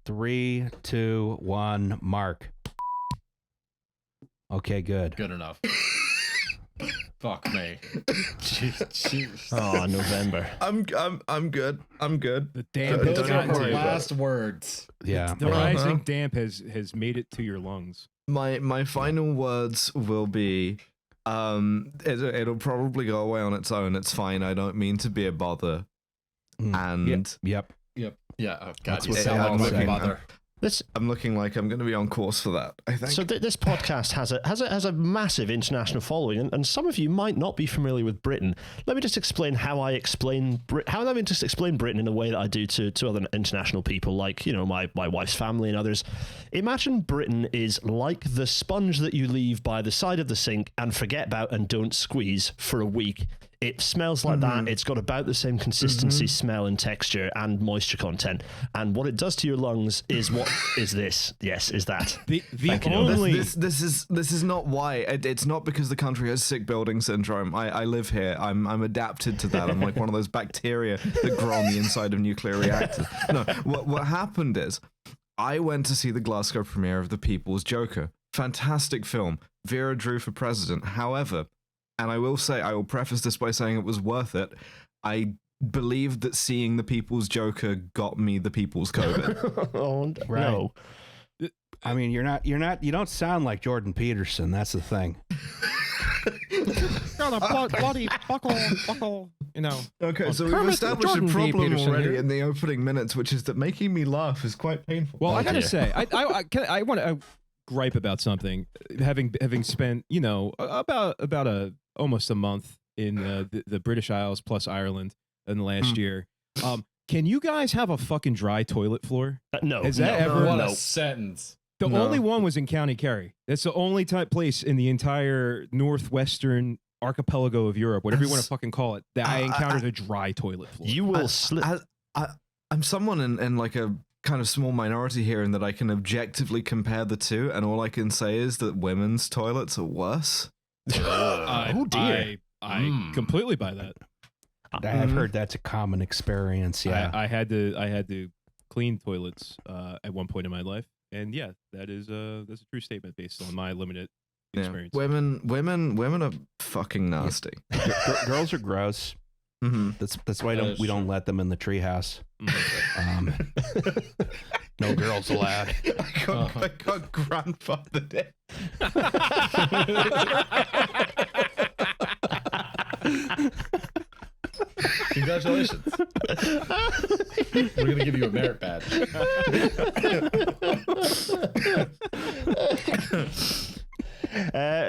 3, 2, 1, mark. Okay, good. Good enough. Fuck me. Jeez. Oh, November. I'm good. The damp Don't has gotten worry to you. about Last words. Yeah. The rising damp has made it to your lungs. My final words will be, it'll probably go away on its own. It's fine. I don't mean to be a bother. And Yep. Yeah. Oh, God, That's you what sound I'm like a saying. mother. I'm looking like I'm going to be on course for that, I think. So this podcast has a massive international following, and some of you might not be familiar with Britain. Let me just explain how I explain Britain in a way that I do to other international people, like my wife's family and others. Imagine Britain is like the sponge that you leave by the side of the sink and forget about and don't squeeze for a week. It smells like that. It's got about the same consistency, smell, and texture, and moisture content. And what it does to your lungs is what is this? Yes, is that The only this is not why. It's not because the country has sick building syndrome. I live here. I'm adapted to that. I'm like one of those bacteria that grow on the inside of nuclear reactors. No, what happened is I went to see the Glasgow premiere of The People's Joker. Fantastic film. Vera Drew for president. However, and I will preface this by saying it was worth it. I believe that seeing The People's Joker got me the People's COVID. Oh, Right. no. I mean, you don't sound like Jordan Peterson. That's the thing. Got a bloody buckle, Okay, so we've Kermit established Jordan a V. problem Peterson already here. in the opening minutes, which is that making me laugh is quite painful. Well, I gotta dear. say, I want to gripe about something. Having spent, about almost a month in the British Isles plus Ireland in the last year. Can you guys have a fucking dry toilet floor? No. Has that ever? What no. a sentence. The No. only one was in County Kerry. That's the only place in the entire northwestern archipelago of Europe, whatever you want to fucking call it, that I encountered a dry toilet floor. You will slip. I'm someone in like a kind of small minority here in that I can objectively compare the two, and all I can say is that women's toilets are worse. Oh, dear. I completely buy that. I've heard that's a common experience. Yeah. I had to clean toilets at one point in my life, and yeah, that's a true statement based on my limited experience. Women are fucking nasty. Girls are gross. That's why we don't let them in the treehouse. No girls allowed. I got grandfathered in. Congratulations. We're going to give you a merit badge.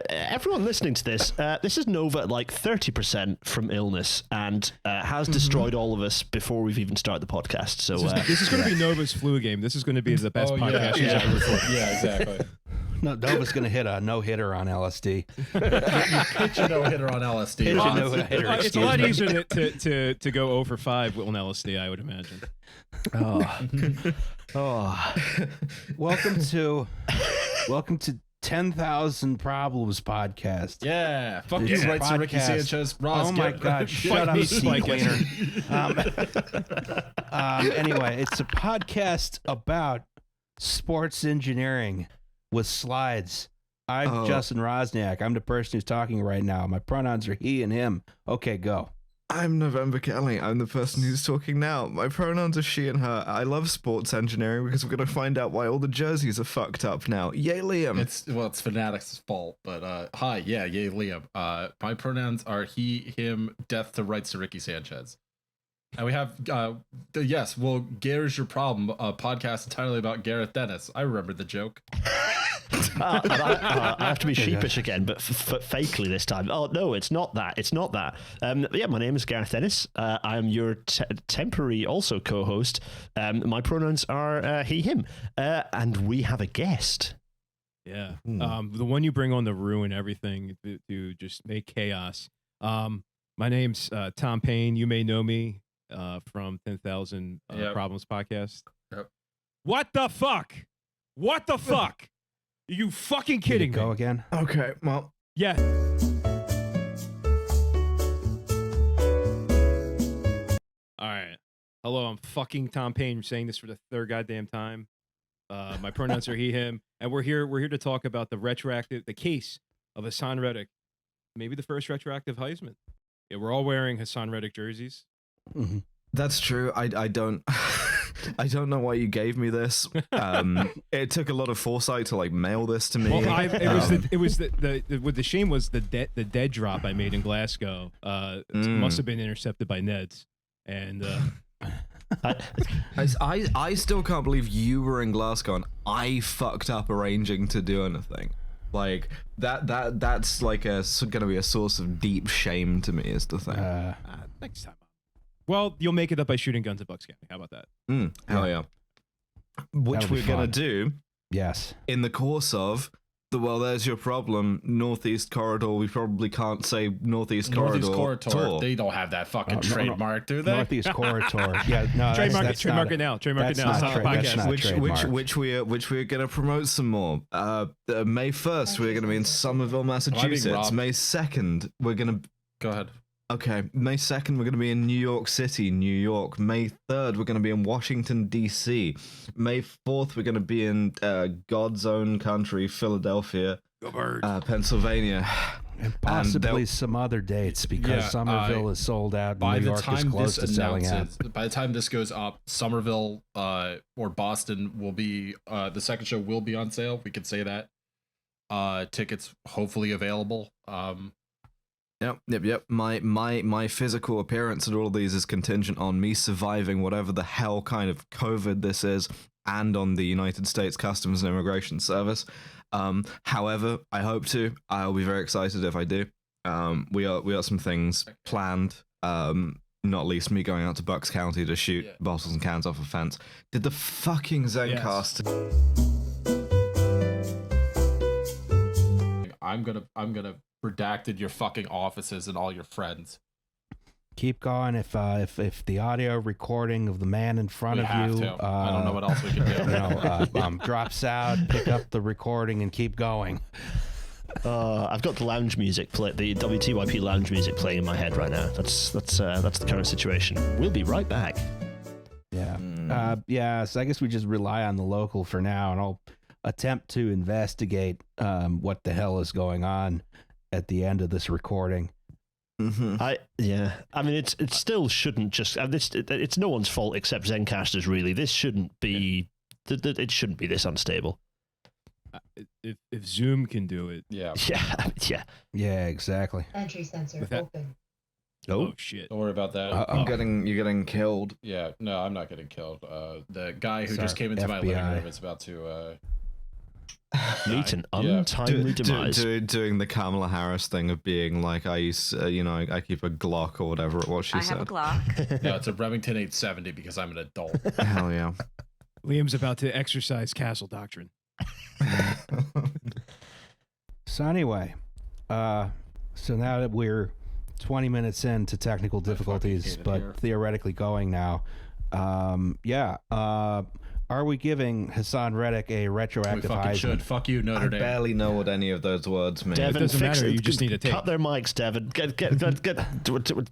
Everyone listening to this, this is Nova at like 30% from illness and has destroyed all of us before we've even started the podcast. So This is going to be Nova's flu game. This is going to be the best podcast she's ever recorded. Yeah, exactly. No, Nova's going to hit a no-hitter on LSD. Pitch a no-hitter on LSD. Pitch a no-hitter, It's a lot easier to go 0 for 5 on LSD, I would imagine. Welcome to 10,000 Problems podcast. Yeah. Fuck you, This right, Sir Ricky podcast. Sanchez. Ross, Oh my get- God! Shut up, me, seat Spike. cleaner. Anyway, it's a podcast about sports engineering with slides. I'm Justin Rosniak. I'm the person who's talking right now. My pronouns are he and him. Okay, go. I'm November Kelly. I'm the person who's talking now. My pronouns are she and her. I love sports engineering because we're going to find out why all the jerseys are fucked up now. Yay, Liam. It's Fanatics' fault, but hi, yay, Liam. My pronouns are he, him, death to right, Sir Ricky Sanchez. And we have, Gare's Your Problem, a podcast entirely about Gareth Dennis. I remember the joke. I have to be sheepish again, but fakely this time. Oh, no, it's not that. It's not that. My name is Gareth Dennis. I am your temporary also co-host. My pronouns are he, him. And we have a guest. Yeah. The one you bring on to ruin everything, to just make chaos. My name's Tom Payne. You may know me from 10,000 Problems podcast. Yep. What the fuck? What the fuck? Are you fucking kidding me? Go again. Okay, well. Yeah. All right. Hello, I'm fucking Tom Payne saying this for the third goddamn time. My pronouns are he, him, and we're here to talk about the case of Hassan Reddick, maybe the first retroactive Heisman. Yeah, we're all wearing Hassan Reddick jerseys. Mm-hmm. That's true. I don't I don't know why you gave me this. It took a lot of foresight to like mail this to me. Well, it was what the shame was the dead drop I made in Glasgow. It must have been intercepted by Neds, and I still can't believe you were in Glasgow and I fucked up arranging to do anything. Like that's like gonna be a source of deep shame to me, is the thing. next time. Well, you'll make it up by shooting guns at Bucks County. How about that? Hell yeah. Which we're going to do. Yes. In the course of the, well, there's your problem, Northeast Corridor. We probably can't say Northeast Corridor. Tour. They don't have that fucking trademark, do they? Northeast Corridor. Yeah, no. Trademark it now. Trademark it now. Which we are going to promote some more. May 1st, we're going to be in Somerville, Massachusetts. May 2nd, we're going to... Go ahead. Okay, May 2nd, we're going to be in New York City, New York. May 3rd, we're going to be in Washington, D.C. May 4th, we're going to be in God's own country, Philadelphia, Pennsylvania. And possibly some other dates, because Somerville is sold out and New York is close to selling out. By the time this goes up, Somerville or Boston will be, the second show will be on sale. We could say that. Tickets hopefully available. Yep. My physical appearance at all of these is contingent on me surviving whatever the hell kind of COVID this is, and on the United States Customs and Immigration Service. However, I hope to. I'll be very excited if I do. We got some things planned. Not least me going out to Bucks County to shoot bottles and cans off a fence. Did the fucking Zencast? Yes. I'm gonna redacted your fucking offices and all your friends. Keep going. If the audio recording of the man in front of you, I don't know what else we can do. Drops out, pick up the recording and keep going. I've got the lounge music play, the WTYP lounge music playing in my head right now. That's the current situation. We'll be right back. Yeah. So I guess we just rely on the local for now, and I'll attempt to investigate what the hell is going on at the end of this recording. I mean, it still shouldn't just. It's no one's fault except Zencasters. Really, this shouldn't be. It shouldn't be this unstable. If Zoom can do it, yeah, exactly. Entry sensor open. Oh shit! Don't worry about that. You're getting killed. Yeah, no, I'm not getting killed. The guy who just came into my living room is about to. Meet an untimely demise. Doing the Kamala Harris thing of being like, I keep a Glock or whatever it was she said. I have a Glock. No, it's a Remington 870 because I'm an adult. Hell yeah. Liam's about to exercise castle doctrine. So anyway, so now that we're 20 minutes into technical difficulties, but theoretically going now, are we giving Hassan Reddick a retractive Heisman? Should. Fuck you, Notre Dame. I barely know what any of those words mean. Devin, it doesn't matter. You just need to cut their mics, Devin. Get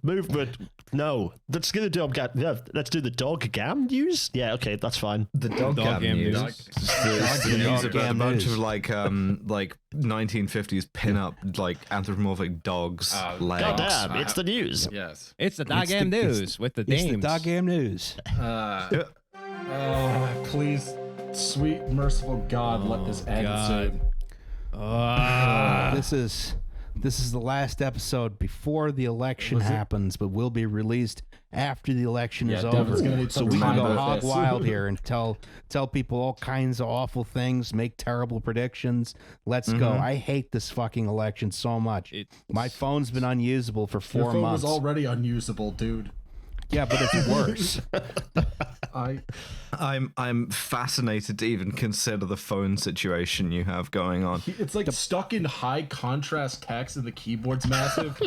movement. No, let's do the dog gam news. Yeah, okay, that's fine. The dog gam news. The news about a bunch of like 1950s pinup like anthropomorphic dogs. Legs. Goddamn, it's the news. Yes, it's the dog gam news with the dames. It's the dog gam news. Oh, please, sweet, merciful God, let this end soon. This is the last episode before the election happens, but will be released after the election is over. So we can go hog wild here and tell people all kinds of awful things, make terrible predictions. Let's go. I hate this fucking election so much. My phone's been unusable for 4 months. Your phone was already unusable, dude. Yeah, but it's worse. I'm fascinated to even consider the phone situation you have going on. It's like stuck in high contrast text and the keyboard's massive.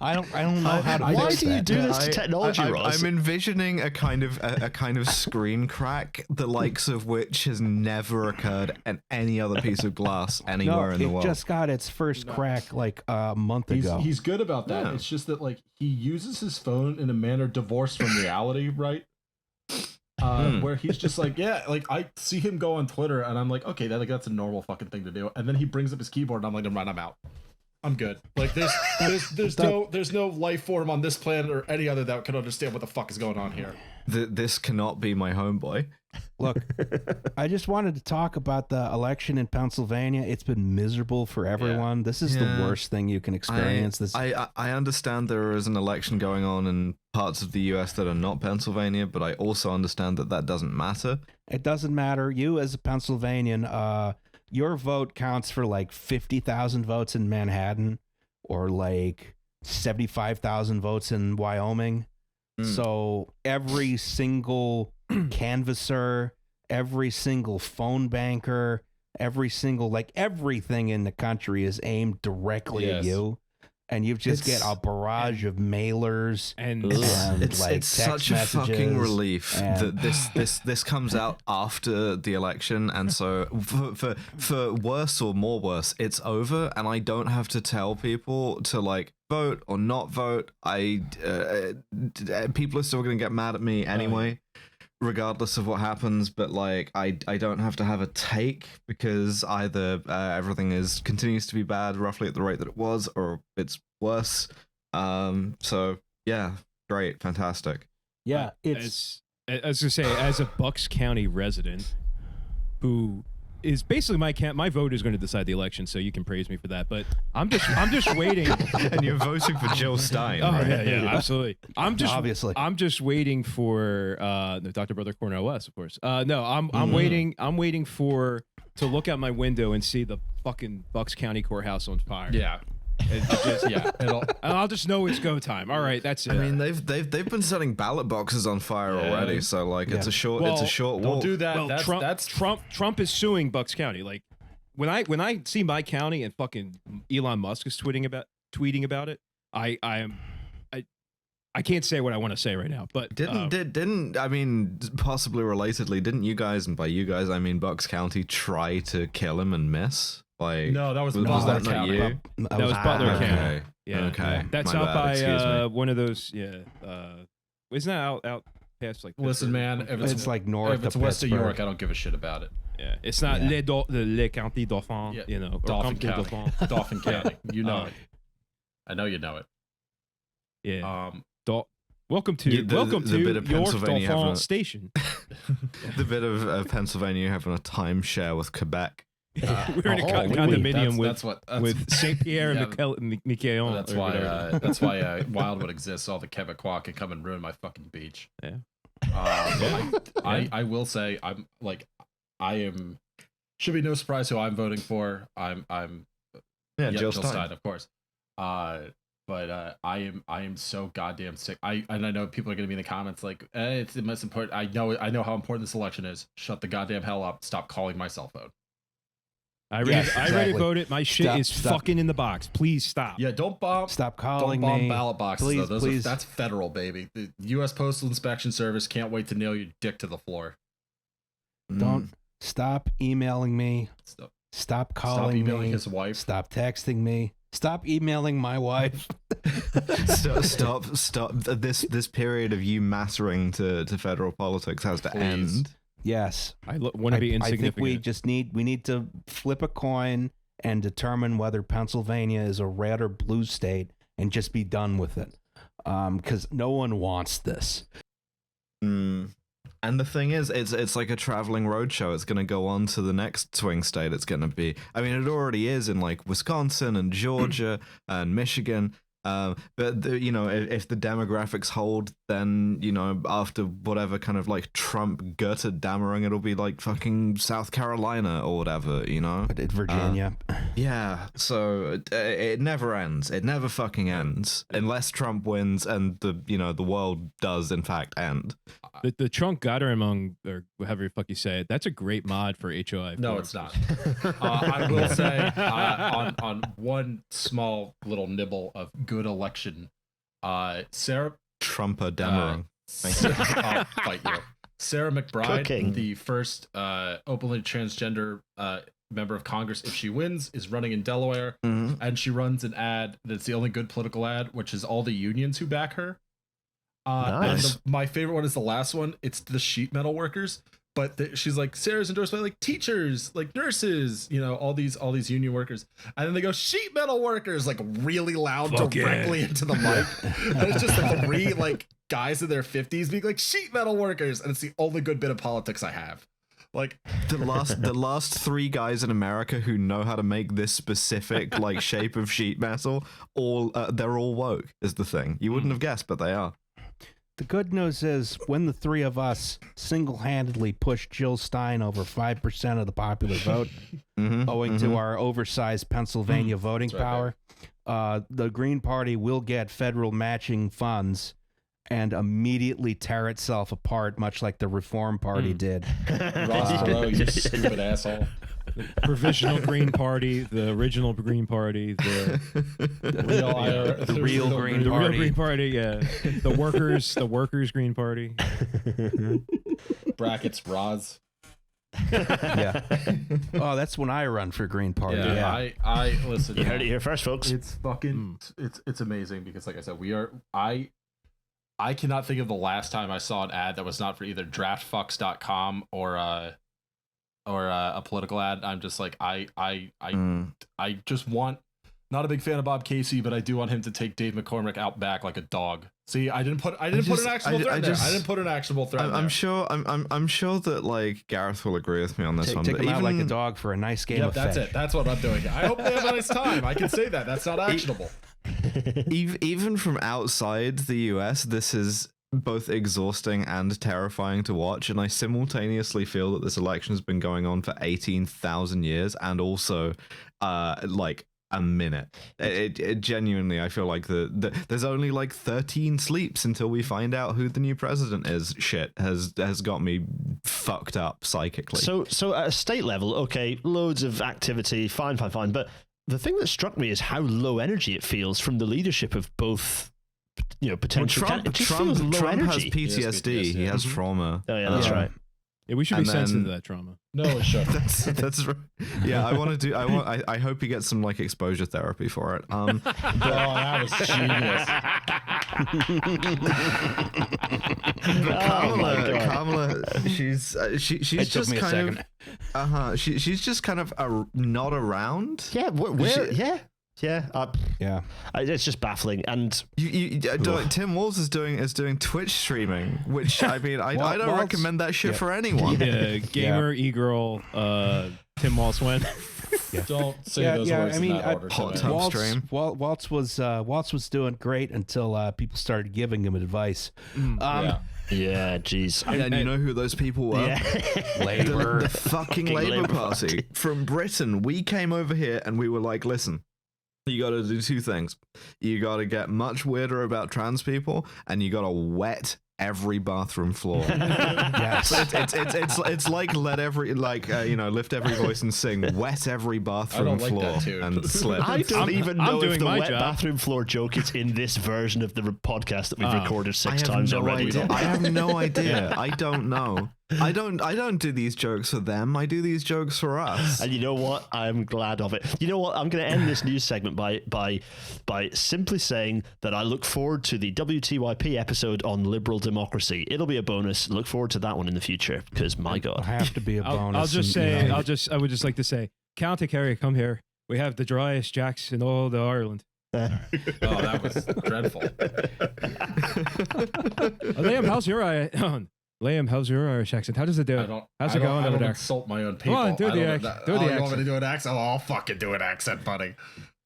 I don't know how to. Why fix do you that. do this to technology, Ross? I'm envisioning a kind of screen crack, the likes of which has never occurred in any other piece of glass anywhere in the world. It just got its first crack like a month ago. He's good about that. Yeah. It's just that like he uses his phone in a manner divorced from reality, right? where he's just like, yeah, like I see him go on Twitter and I'm like, okay, that's a normal fucking thing to do. And then he brings up his keyboard and I'm like, I'm out. I'm good. Like there's no life form on this planet or any other that can understand what the fuck is going on here. This cannot be my homeboy. Look, I just wanted to talk about the election in Pennsylvania. It's been miserable for everyone. Yeah. This is the worst thing you can experience. I understand there is an election going on in parts of the U.S. that are not Pennsylvania, but I also understand that doesn't matter. It doesn't matter. You as a Pennsylvanian, your vote counts for like 50,000 votes in Manhattan or like 75,000 votes in Wyoming. So every single canvasser, every single phone banker, every single, like everything in the country is aimed directly at you. And you just get a barrage of mailers and it's like it's text such a messages fucking relief and that this comes out after the election, and so for worse or more worse, it's over, and I don't have to tell people to like vote or not vote. People are still gonna get mad at me anyway. Regardless of what happens, but like I don't have to have a take because either everything continues to be bad roughly at the rate that it was, or it's worse. So yeah, great, fantastic. yeah, as I say, as a Bucks County resident who is basically my vote is going to decide the election, so you can praise me for that. But I'm just waiting. And you're voting for Jill Stein. Oh right? yeah, absolutely. obviously. I'm just waiting for Dr. Brother Cornel West, of course. No, I'm waiting. I'm waiting to look out my window and see the fucking Bucks County courthouse on fire. Yeah. I'll just know it's go time. All right, that's it. I mean, they've been setting ballot boxes on fire already, so like it's a short walk. Don't do that. Well, Trump is suing Bucks County. Like when I see my county and fucking Elon Musk is tweeting about it, I can't say what I want to say right now. But didn't I mean, possibly relatedly, didn't you guys, and by you guys I mean Bucks County, try to kill him and miss? Like, no, that was Butler that County. You? That was Butler County. Yeah, okay. That's My out bad. by one of those. Yeah, isn't that out past like? Listen, man, if it's like north. If it's of west of Pittsburgh. York, I don't give a shit about it. Yeah, it's not Le County Dauphin. Yeah. You know, Dauphin County. Dauphin County. You know it. I know you know it. Yeah. Welcome to the bit of York Pennsylvania Dauphin Station. The bit of Pennsylvania having a timeshare with Quebec. We're in a condominium with Saint Pierre and Miquelon. That's why Wildwood exists. All the Quebecois can come and ruin my fucking beach. Yeah. I will say I am. Should be no surprise who I'm voting for. I'm Jill Stein, of course. But I am so goddamn sick. I know people are gonna be in the comments like, it's the most important. I know how important this election is. Shut the goddamn hell up. Stop calling my cell phone. I already voted. My shit is fucking in the box. Please stop. Yeah, don't bomb. Stop calling don't bomb me. ballot boxes. Please, though. please. That's federal, baby. The U.S. Postal Inspection Service can't wait to nail your dick to the floor. Don't stop emailing me. Stop calling Stop emailing me. his wife. Stop texting me. Stop emailing my wife. Stop. This period of you mattering to federal politics has to end. Yes. I want to be insignificant. I think we need to flip a coin and determine whether Pennsylvania is a red or blue state and just be done with it. Because no one wants this. And the thing is, it's like a traveling roadshow. It's going to go on to the next swing state. It's going to be, I mean, it already is in like Wisconsin and Georgia and Michigan. But if the demographics hold, then after whatever kind of like Trump Götterdämmerung, it'll be like fucking South Carolina or whatever, Virginia. Yeah. So it never ends. It never fucking ends unless Trump wins and the world does in fact end. The Trump Götterdämmerung, or however the fuck you say it, that's a great mod for HOI. No, it's not. I will say on one small little nibble of good election, Sarah Trumper-Dämmerung. I'll fight you. Sarah McBride, Cooking. the first openly transgender member of Congress, if she wins, is running in Delaware, and she runs an ad that's the only good political ad, which is all the unions who back her. Nice. And my favorite one is the last one. It's the sheet metal workers. But she's like, Sarah's endorsed by like teachers, like nurses, all these union workers. And then they go sheet metal workers, like really loud directly into the mic. And it's just like 3 like guys in their 50s being like sheet metal workers. And it's the only good bit of politics I have. Like the last 3 guys in America who know how to make this specific like shape of sheet metal, they're all woke is the thing. You wouldn't have guessed, but they are. The good news is when the 3 of us single-handedly pushed Jill Stein over 5% of the popular vote, owing to our oversized Pennsylvania voting power, the Green Party will get federal matching funds and immediately tear itself apart, much like the Reform Party did. Ross Perot, you stupid asshole. The provisional Green Party, the original Green Party, the real Green Party. The real Green Party, yeah. The workers Green Party. Brackets Roz. Yeah. Oh, that's when I run for Green Party. Yeah. I listen. You heard it here first, folks. It's fucking it's amazing because like I said, I cannot think of the last time I saw an ad that was not for either draftfucks.com or a political ad. I'm just like I just want, not a big fan of Bob Casey, but I do want him to take Dave McCormick out back like a dog. See, I didn't put an actionable threat there. I didn't put an actionable threat there. I'm sure that like Gareth will agree with me on this one. Take him out like a dog for a nice game of that's fetch. it. That's what I'm doing. I hope they have a nice time. I can say that. That's not actionable. Even from outside the US, this is both exhausting and terrifying to watch, and I simultaneously feel that this election has been going on for 18,000 years and also like a minute. It genuinely, I feel like there's only like 13 sleeps until we find out who the new president is. Shit has got me fucked up psychically. So at a state level, okay, loads of activity, fine, but the thing that struck me is how low energy it feels from the leadership of both, potential. Trump has PTSD. He has trauma. Oh yeah, that's right. Yeah, we should be sensitive to that trauma. No, it should. That's right. Yeah, I hope he gets some like exposure therapy for it. That was genius. Kamala, she's just kind of she's just kind of not around. Yeah, where? Yeah. It's just baffling. And Tim Walz is doing Twitch streaming, which I mean, I don't recommend that shit for anyone. Gamer, e-girl, Tim Walz went. Don't say those words in that order. Hot tub stream. Waltz was doing great until people started giving him advice. Yeah, jeez. And you know who those people were? Yeah. Labour. The fucking Labour Party from Britain. We came over here and we were like, listen, you got to do 2 things. You got to get much weirder about trans people, and you got to wet every bathroom floor. Yes. It's like lift every voice and sing, wet every bathroom floor and slip. I don't even know if the wet job. bathroom floor joke is in this version of the podcast that we've recorded 6 times already. I have no idea. I don't know. I don't do these jokes for them. I do these jokes for us. And you know what? I'm glad of it. You know what? I'm going to end this news segment by simply saying that I look forward to the WTYP episode on liberal democracy. It'll be a bonus. Look forward to that one in the future because my God, It'll have to be a bonus. I'll just say, I would just like to say, County Kerry, come here. We have the driest jacks in all the Ireland. Oh, that was dreadful. Liam, how's your Liam, how's your Irish accent? How does it do? How's it going over there? Insult my own people. Come on, do the accent. You want me to do an accent? Oh, I'll fucking do an accent, buddy.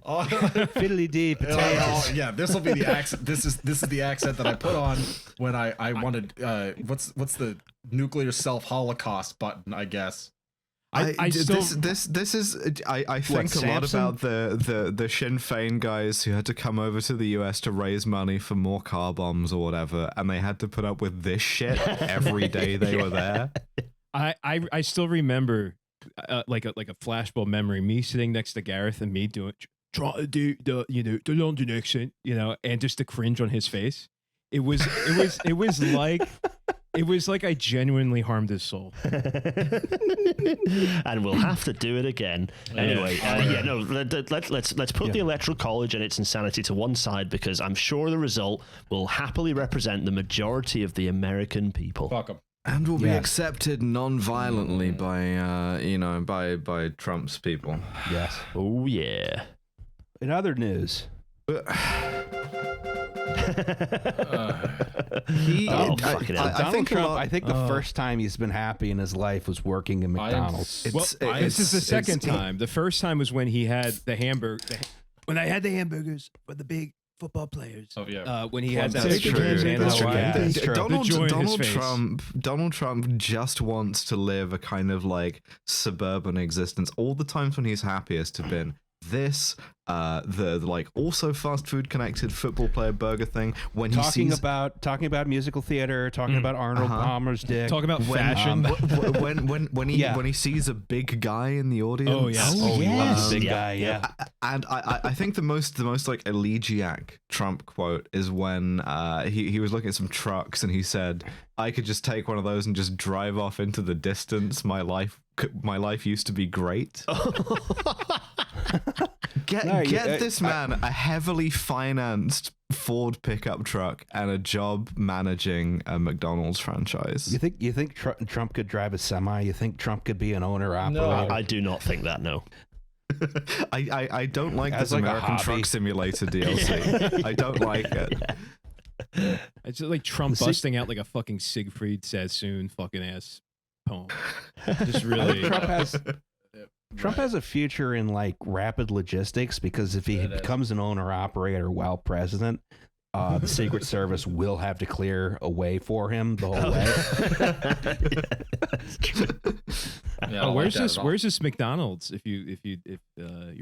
Fiddly dee potatoes. Yeah, this will be the accent. This is the accent that I put on when I wanted. What's the nuclear self-holocaust button? I guess. I think a lot about the Sinn Féin guys who had to come over to the US to raise money for more car bombs or whatever, and they had to put up with this shit every day they were there. I still remember like a flashbulb memory, me sitting next to Gareth and me trying to do the London accent, and just the cringe on his face. It was like It was like I genuinely harmed his soul. And we'll have to do it again. Anyway, let's put the Electoral College and its insanity to one side, because I'm sure the result will happily represent the majority of the American people. Fuck 'em. And will be accepted non-violently by Trump's people. Yes. Oh yeah. In other news, Fucking hell. I think the first time he's been happy in his life was working in McDonald's. This is the second time. The first time was when he had the hamburger. When I had the hamburgers for the big football players. Oh yeah. When he had that. That's true. Donald Trump just wants to live a kind of like suburban existence. All the times when he's happiest have been this, the like also fast food connected football player burger thing. When he talking about musical theater, talking about Arnold Palmer's dick, talking about fashion. When he sees a big guy in the audience. Oh yeah. He loves the big guy. Yeah. And I think the most like elegiac Trump quote is when he was looking at some trucks and he said, "I could just take one of those and just drive off into the distance. My life used to be great." Get this man a heavily financed Ford pickup truck and a job managing a McDonald's franchise. You think Trump could drive a semi? You think Trump could be an owner operator? No, I do not think that. No. I don't like this American Truck Simulator DLC. I don't like it. Yeah. It's just like Trump busting out like a fucking Siegfried Sassoon fucking ass poem. Just really. Trump has a future in like rapid logistics, because if he becomes an owner operator while president, the Secret Service will have to clear a way for him the whole way. Where's this McDonald's? If you're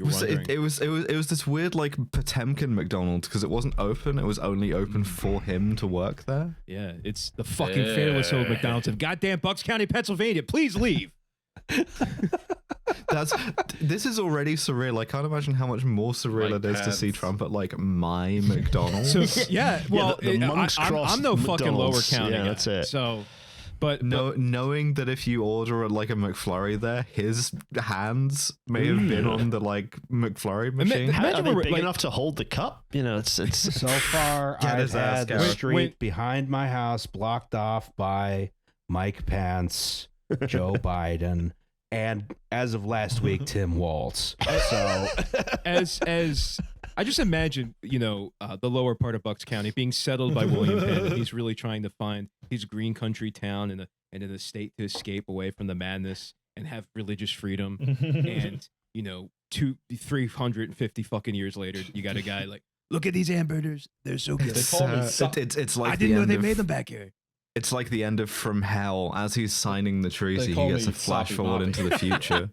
wondering, it was this weird like Potemkin McDonald's, because it wasn't open. It was only open for him to work there. Yeah, it's the fucking Fearless Hill McDonald's of goddamn Bucks County, Pennsylvania. Please leave. This is already surreal. I can't imagine how much more surreal it is to see Trump at like my McDonald's. So, I'm no fucking Lower County. Yeah, that's it. So, but knowing that if you order like a McFlurry there, his hands may have been on the like McFlurry machine. Are they big enough to hold the cup? You know, it's so far. I've had the street behind my house blocked off by Mike Pence, Joe Biden, and as of last week, Tim Walz. So as I just imagine, the lower part of Bucks County being settled by William Penn, and he's really trying to find his green country town and in a state to escape away from the madness and have religious freedom. And 350 fucking years later, you got a guy like, look at these hamburgers, they're so good. It's like I didn't know they made them back here. It's like the end of From Hell. As he's signing the treaty, he gets a flash forward into the future.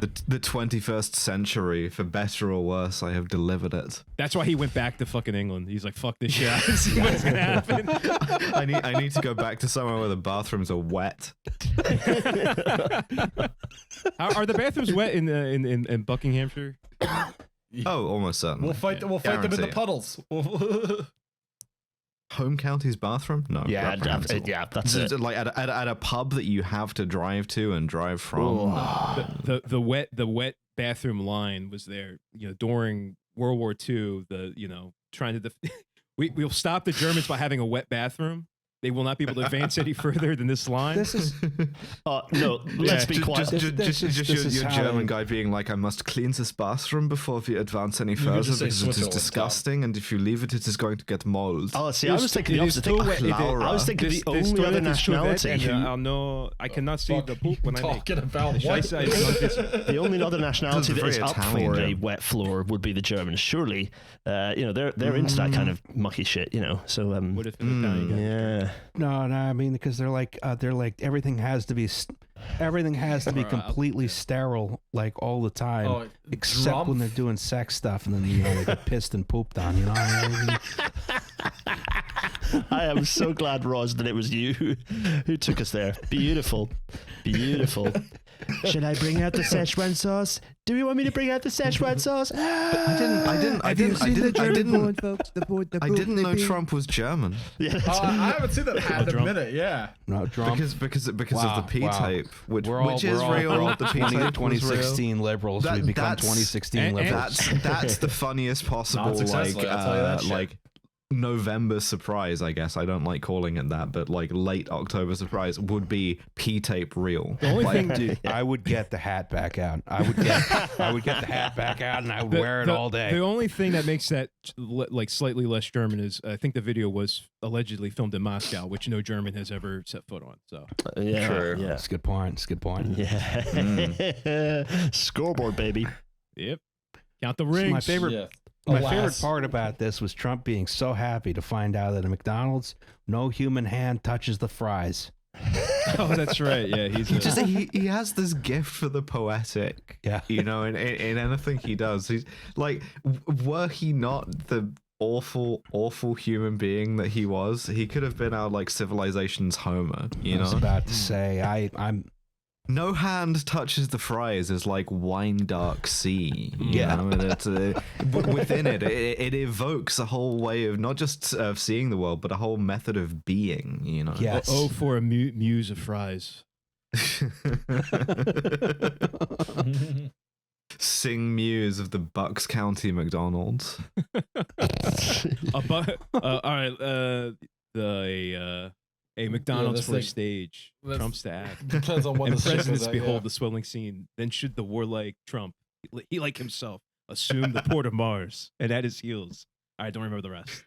The 21st century, for better or worse, I have delivered it. That's why he went back to fucking England. He's like, fuck this shit. I see what's going to happen. I need to go back to somewhere where the bathrooms are wet. Are the bathrooms wet in Buckinghamshire? Oh, almost certainly. We'll fight them in the puddles. Home county's bathroom? No. Yeah, that's it. Like at a pub that you have to drive to and drive from. The wet bathroom line was there, during World War II. Trying to we'll stop the Germans by having a wet bathroom. They will not be able to advance any further than this line. This is no. Let's be quiet. Just your German guy being like, I must clean this bathroom before we advance any further because it is disgusting, and if you leave it, it is going to get mold. Oh, see, I was thinking the opposite. I was thinking the only other nationality. I cannot see the poop when I make. Talking about what? The only other nationality that is up for a wet floor would be the Germans. Surely, they're into that kind of mucky shit. So what if an Italian guy? Yeah. No, I mean, because they're like everything has to be completely sterile like all the time, except when they're doing sex stuff, and then they get pissed and pooped on. You know what I mean? I am so glad, Roz, that it was you who took us there. Beautiful. Should I bring out the Szechuan sauce? Do you want me to bring out the Szechuan sauce? I didn't know Trump was German. Yeah, I haven't seen that hat in a minute. Yeah. No, Trump. Because of the P-tape, which is real. We're all The P-tape 2016 liberals. We become 2016 liberals. That's the funniest possible Not successfully, I'll tell you that shit. like November surprise, I guess. I don't like calling it that, but like late October surprise would be P-tape real. The only thing, Dude, I would get the hat back out. I would get the hat back out, and I would wear it all day. The only thing that makes that like slightly less German is I think the video was allegedly filmed in Moscow, which no German has ever set foot on. So yeah, True. yeah, That's a good point. It's a good point. yeah. Scoreboard, baby. Yep. Count the rings. My favorite. Yeah. My favorite part about this was Trump being so happy to find out that at McDonald's, no human hand touches the fries. Oh, that's right. Yeah, he has this gift for the poetic. Yeah. You know, in anything he does. He's like, were he not the awful human being that he was, he could have been our like civilization's Homer, you know? I was about to say, I'm no hand touches the fries is like wine dark sea. You know? And it's, within it evokes a whole way of not just seeing the world, but a whole method of being, you know? Yes. Oh, for a muse of fries. Sing muse of the Bucks County McDonald's. All right. A McDonald's for a stage. Trump's to act. Depends on what And the ship presidents is at, behold the swelling scene. Then should the warlike Trump, he like himself, assume the port of Mars, and at his heels. I don't remember the rest.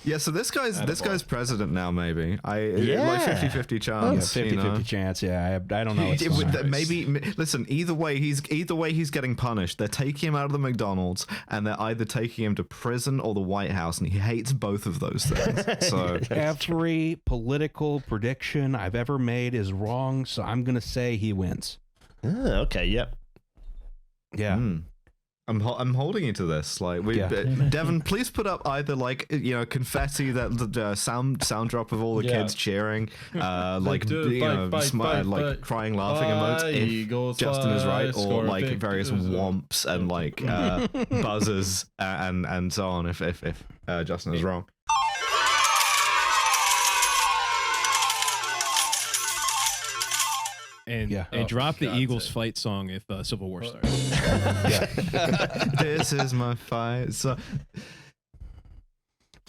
Yeah, so this guy's president now, maybe. Like 50-50 chance. Yeah, 50-50 chance. Yeah, I don't know. Maybe listen. Either way, he's getting punished. They're taking him out of the McDonald's, and they're either taking him to prison or the White House, and he hates both of those things. So every political prediction I've ever made is wrong. So I'm gonna say he wins. Okay. Yep. Yeah. I'm holding you to this. Like, Devin, please put up either like confetti, that the sound drop of all the kids cheering, like crying, laughing emotes if Justin is right, or like various whomps and like buzzers and so on if Justin is wrong. And drop the Eagles fight song if Civil War starts. This is my fight song.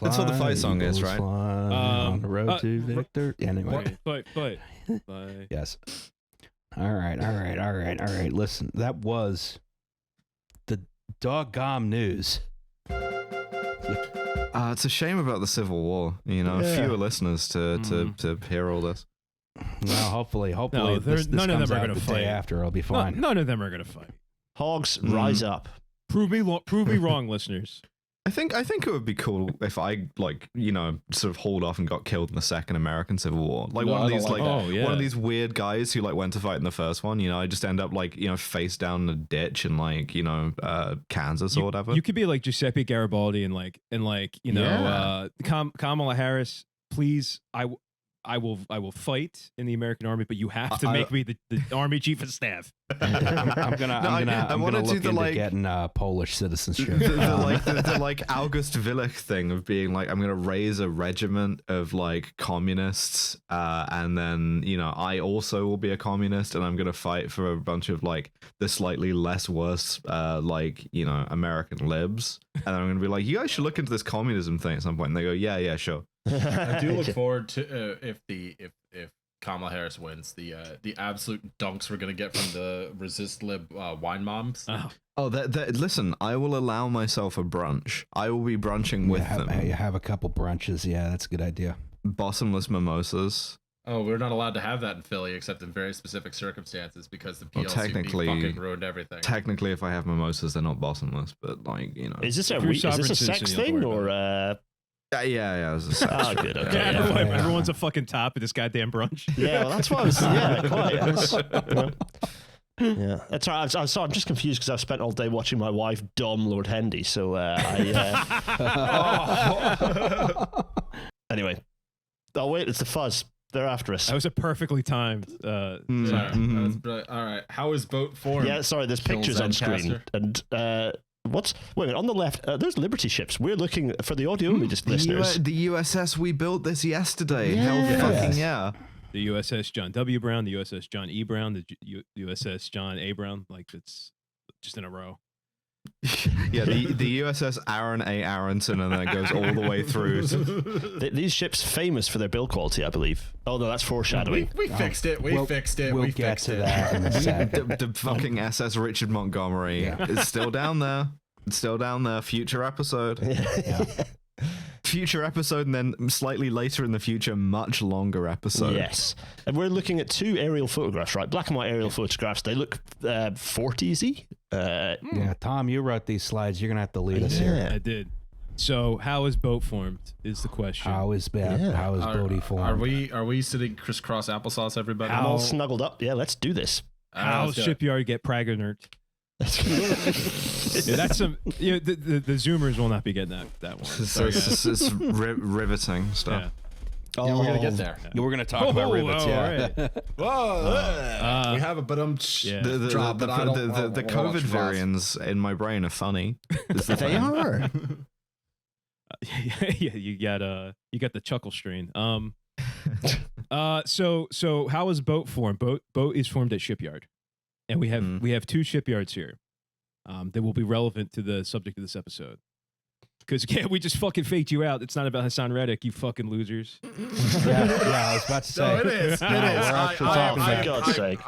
That's what the fight song is, right? On the road to victory. Anyway. Fight. Yes. All right. Listen, that was the doggone news. It's a shame about the Civil War. Fewer listeners to hear all this. Well, hopefully, none of this them comes are out going to the fight. day after. It'll be fine. None of them are going to fight. Hogs, rise up. Prove me wrong, listeners. I think it would be cool if I sort of hauled off and got killed in the Second American Civil War. Like one of these weird guys who went to fight in the first one. I just end up face down in a ditch in Kansas or whatever. You could be like Giuseppe Garibaldi and Kamala Harris. Please, I will fight in the American army, but you have to make me the army chief of staff. I'm gonna look into getting Polish citizenship. The August Willich thing of being like, I'm gonna raise a regiment of communists, and then I also will be a communist, and I'm gonna fight for a bunch of the slightly less worse American libs, and then I'm gonna be like, you guys should look into this communism thing at some point, and they go, yeah, sure. I do look forward to if Kamala Harris wins, the absolute dunks we're gonna get from the resist lib wine moms. Listen, I will allow myself a brunch. I will be brunching with them. You have a couple brunches. Yeah, that's a good idea. Bottomless mimosas. Oh, we're not allowed to have that in Philly except in very specific circumstances because the PLC fucking ruined everything. Technically, if I have mimosas, they're not bottomless, but Is this a sex thing or? Yeah, it was a sex good. Okay. Everyone's a fucking top at this goddamn brunch. Yeah, well, that's what I was. Yeah, quite. Yeah, that's right. I'm just confused because I've spent all day watching my wife dom Lord Hendy. So Anyway, oh wait, it's the fuzz. They're after us. That was a perfectly timed. Sorry, that was brilliant. All right, how is boat formed? Yeah, sorry. There's pictures on screen, and wait a minute, on the left, there's Liberty ships. We're looking for the audio listeners. The USS we built this yesterday. Yeah. Hell fucking yeah. The USS John W. Brown, the USS John E. Brown, the USS John A. Brown. Like, it's just in a row. Yeah, the USS Aaron A. Aronson, and then it goes all the way through. These ships famous for their build quality, I believe. Oh no, that's foreshadowing. We fixed it. We fixed it. We'll we get fixed to it. that in a second. The fucking SS Richard Montgomery is still down there. It's still down there. Future episode. Yeah. Future episode, and then slightly later in the future, much longer episode. Yes, and we're looking at two aerial photographs, right? Black and white aerial photographs. They look 40s-y. Yeah, Tom, you wrote these slides. You're gonna have to lead us here. I did. So, how is boat formed? Is the question. How is Bodie formed? Are we sitting crisscross applesauce, everybody? I'm all snuggled up. Yeah, let's do this. How shipyard get Pragonert? Yeah, that's some. The Zoomers will not be getting that one. So it's riveting stuff. Yeah. Yeah, we're gonna get there. Yeah, we're gonna talk about rivets. Right. Whoa! We have a The COVID variants in my brain are funny. They are. Yeah, you got the chuckle strain. So how is boat formed? Boat is formed at shipyard, and we have two shipyards here, that will be relevant to the subject of this episode. Because we just fucking faked you out. It's not about Hassan Reddick, you fucking losers. Yeah, I was about to say. No, it is. It is. For God's sake.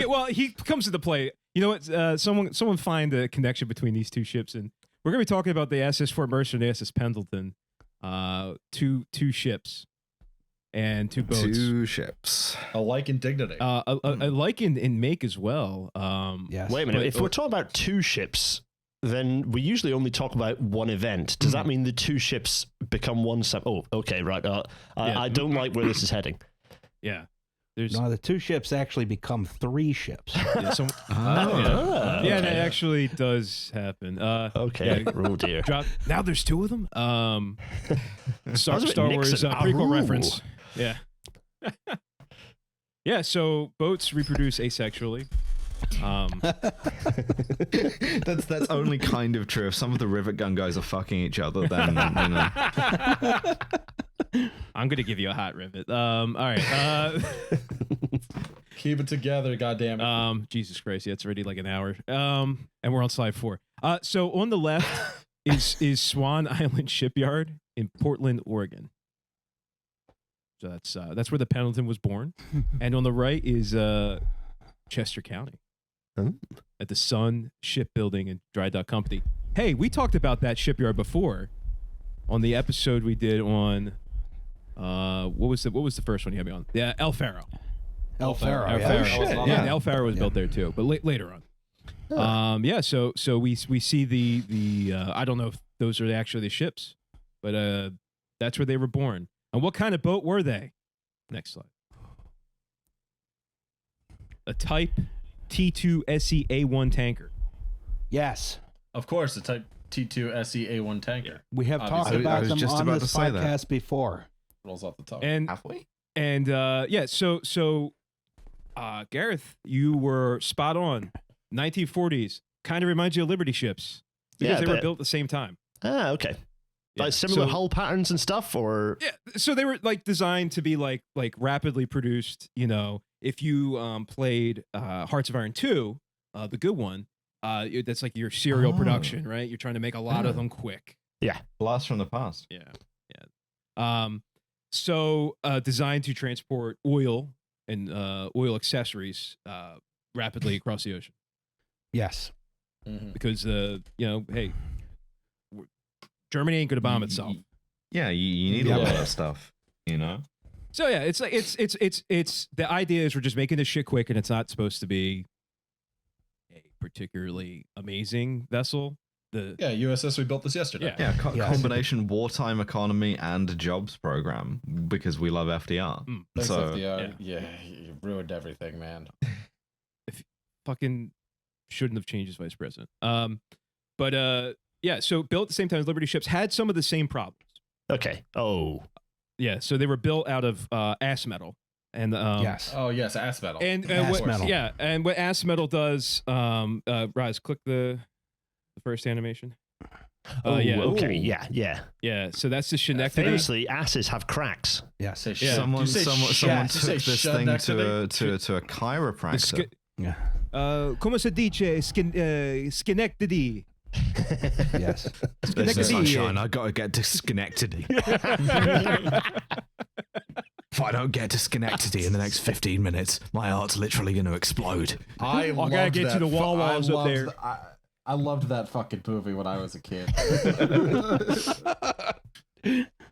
Well, he comes into play. You know what? Someone find the connection between these two ships, and we're gonna be talking about the SS Fort Mercer and the SS Pendleton, two ships and two boats. Two ships. Alike in dignity. Alike in make as well. Yes. Wait a minute. If we're talking about two ships, then we usually only talk about one event. Does that mean the two ships become one? Oh, okay, right. I don't like where this is heading. Yeah. No, the two ships actually become three ships. Yeah, that actually does happen. Okay. Yeah, Oh dear. Now there's two of them. Star Wars prequel reference. Yeah. Yeah. So boats reproduce asexually. That's only kind of true. If some of the rivet gun guys are fucking each other, then you know. I'm gonna give you a hot rivet. All right. Keep it together, goddammit. Jesus Christ, yeah, it's already like an hour. And we're on slide 4. So on the left is Swan Island Shipyard in Portland, Oregon. So that's where the Pendleton was born. And on the right is Chester County. At the Sun Shipbuilding and Dry Dock Company. Hey, we talked about that shipyard before on the episode we did on what was the first one you had me on? Yeah, El Faro. El Faro. Yeah, El Faro was built there too, but later on. Yeah, so we see the I don't know if those are actually the ships, but that's where they were born. And what kind of boat were they? Next slide. A Type T2 SE A1 tanker. Yes. Of course, the Type T2 SE A1 tanker. We have talked about them on this podcast before. Rolls off the top. And Halfway? And yeah, so Gareth, you were spot on. 1940s kind of reminds you of Liberty ships because they were built at the same time. Ah, okay. Yeah. Like similar hull patterns and stuff, or yeah, so they were like designed to be like rapidly produced. You know, if you played Hearts of Iron 2, the good one, that's like your serial production, right? You're trying to make a lot of them quick. Yeah, blast from the past. Yeah. So designed to transport oil and oil accessories rapidly across the ocean. Yes. Because hey, Germany ain't gonna bomb itself. Yeah, you need a lot of stuff, you know. So yeah, it's like it's the idea is we're just making this shit quick, and it's not supposed to be a particularly amazing vessel. USS we built this yesterday. Yeah, combination wartime economy and jobs program because we love FDR. Thanks, FDR. Yeah, you ruined everything, man. If fucking shouldn't have changed as vice president. But yeah, so built at the same time as Liberty ships had some of the same problems. Okay. Oh. So they were built out of ass metal. And yes. Oh yes, ass metal. And ass what, metal. Yeah, and what ass metal does, Rise, click the first animation. Yeah. Okay. Yeah. Yeah. So that's the Schenectady. Famously, asses have cracks. Yes. Yeah. Someone took this thing to a chiropractor. Yeah. Como se dice? Schenectady. Yes. Listen, sunshine, I gotta get to Schenectady. If I don't get to Schenectady in the next 15 minutes, my heart's literally going to explode. I gotta get to the Wawas up there. I loved that fucking movie when I was a kid.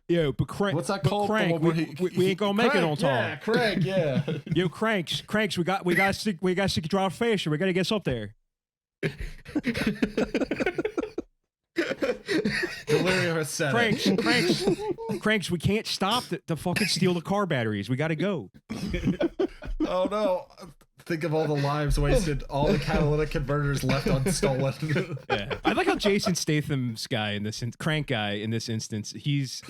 Yo, but Crank. What's that called? Crank, we ain't gonna make it on time. Yeah, Crank. Yeah. Yo, Cranks, we got to drive faster. We gotta get us up there. Delirious said Cranks, we can't stop to fucking steal the car batteries. We gotta go. Oh no. Think of all the lives wasted, all the catalytic converters left unstolen. Yeah. I like how Jason Statham's guy in this Crank guy in this instance, he's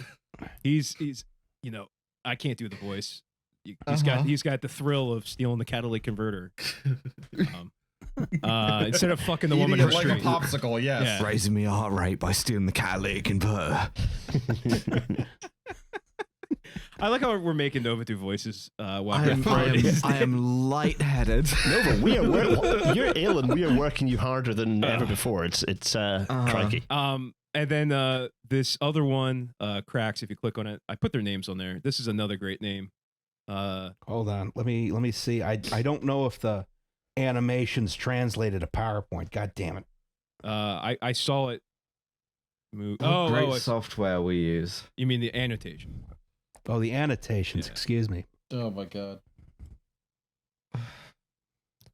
you know, I can't do the voice. He's got the thrill of stealing the catalytic converter. Instead of fucking the woman in the like street. a popsicle, yes. Yeah. Raising my heart rate by stealing the catalytic converter. I like how we're making Novitu voices while I am lightheaded. No, but you're ill, and we are working you harder than ever before. It's crikey. And then this other one, Cracks. If you click on it, I put their names on there. This is another great name. Hold on, let me see. I don't know if the animations translated to PowerPoint. God damn it. I saw it move. Great software we use. You mean the annotation? Oh, the annotations. Yeah. Excuse me. Oh my god.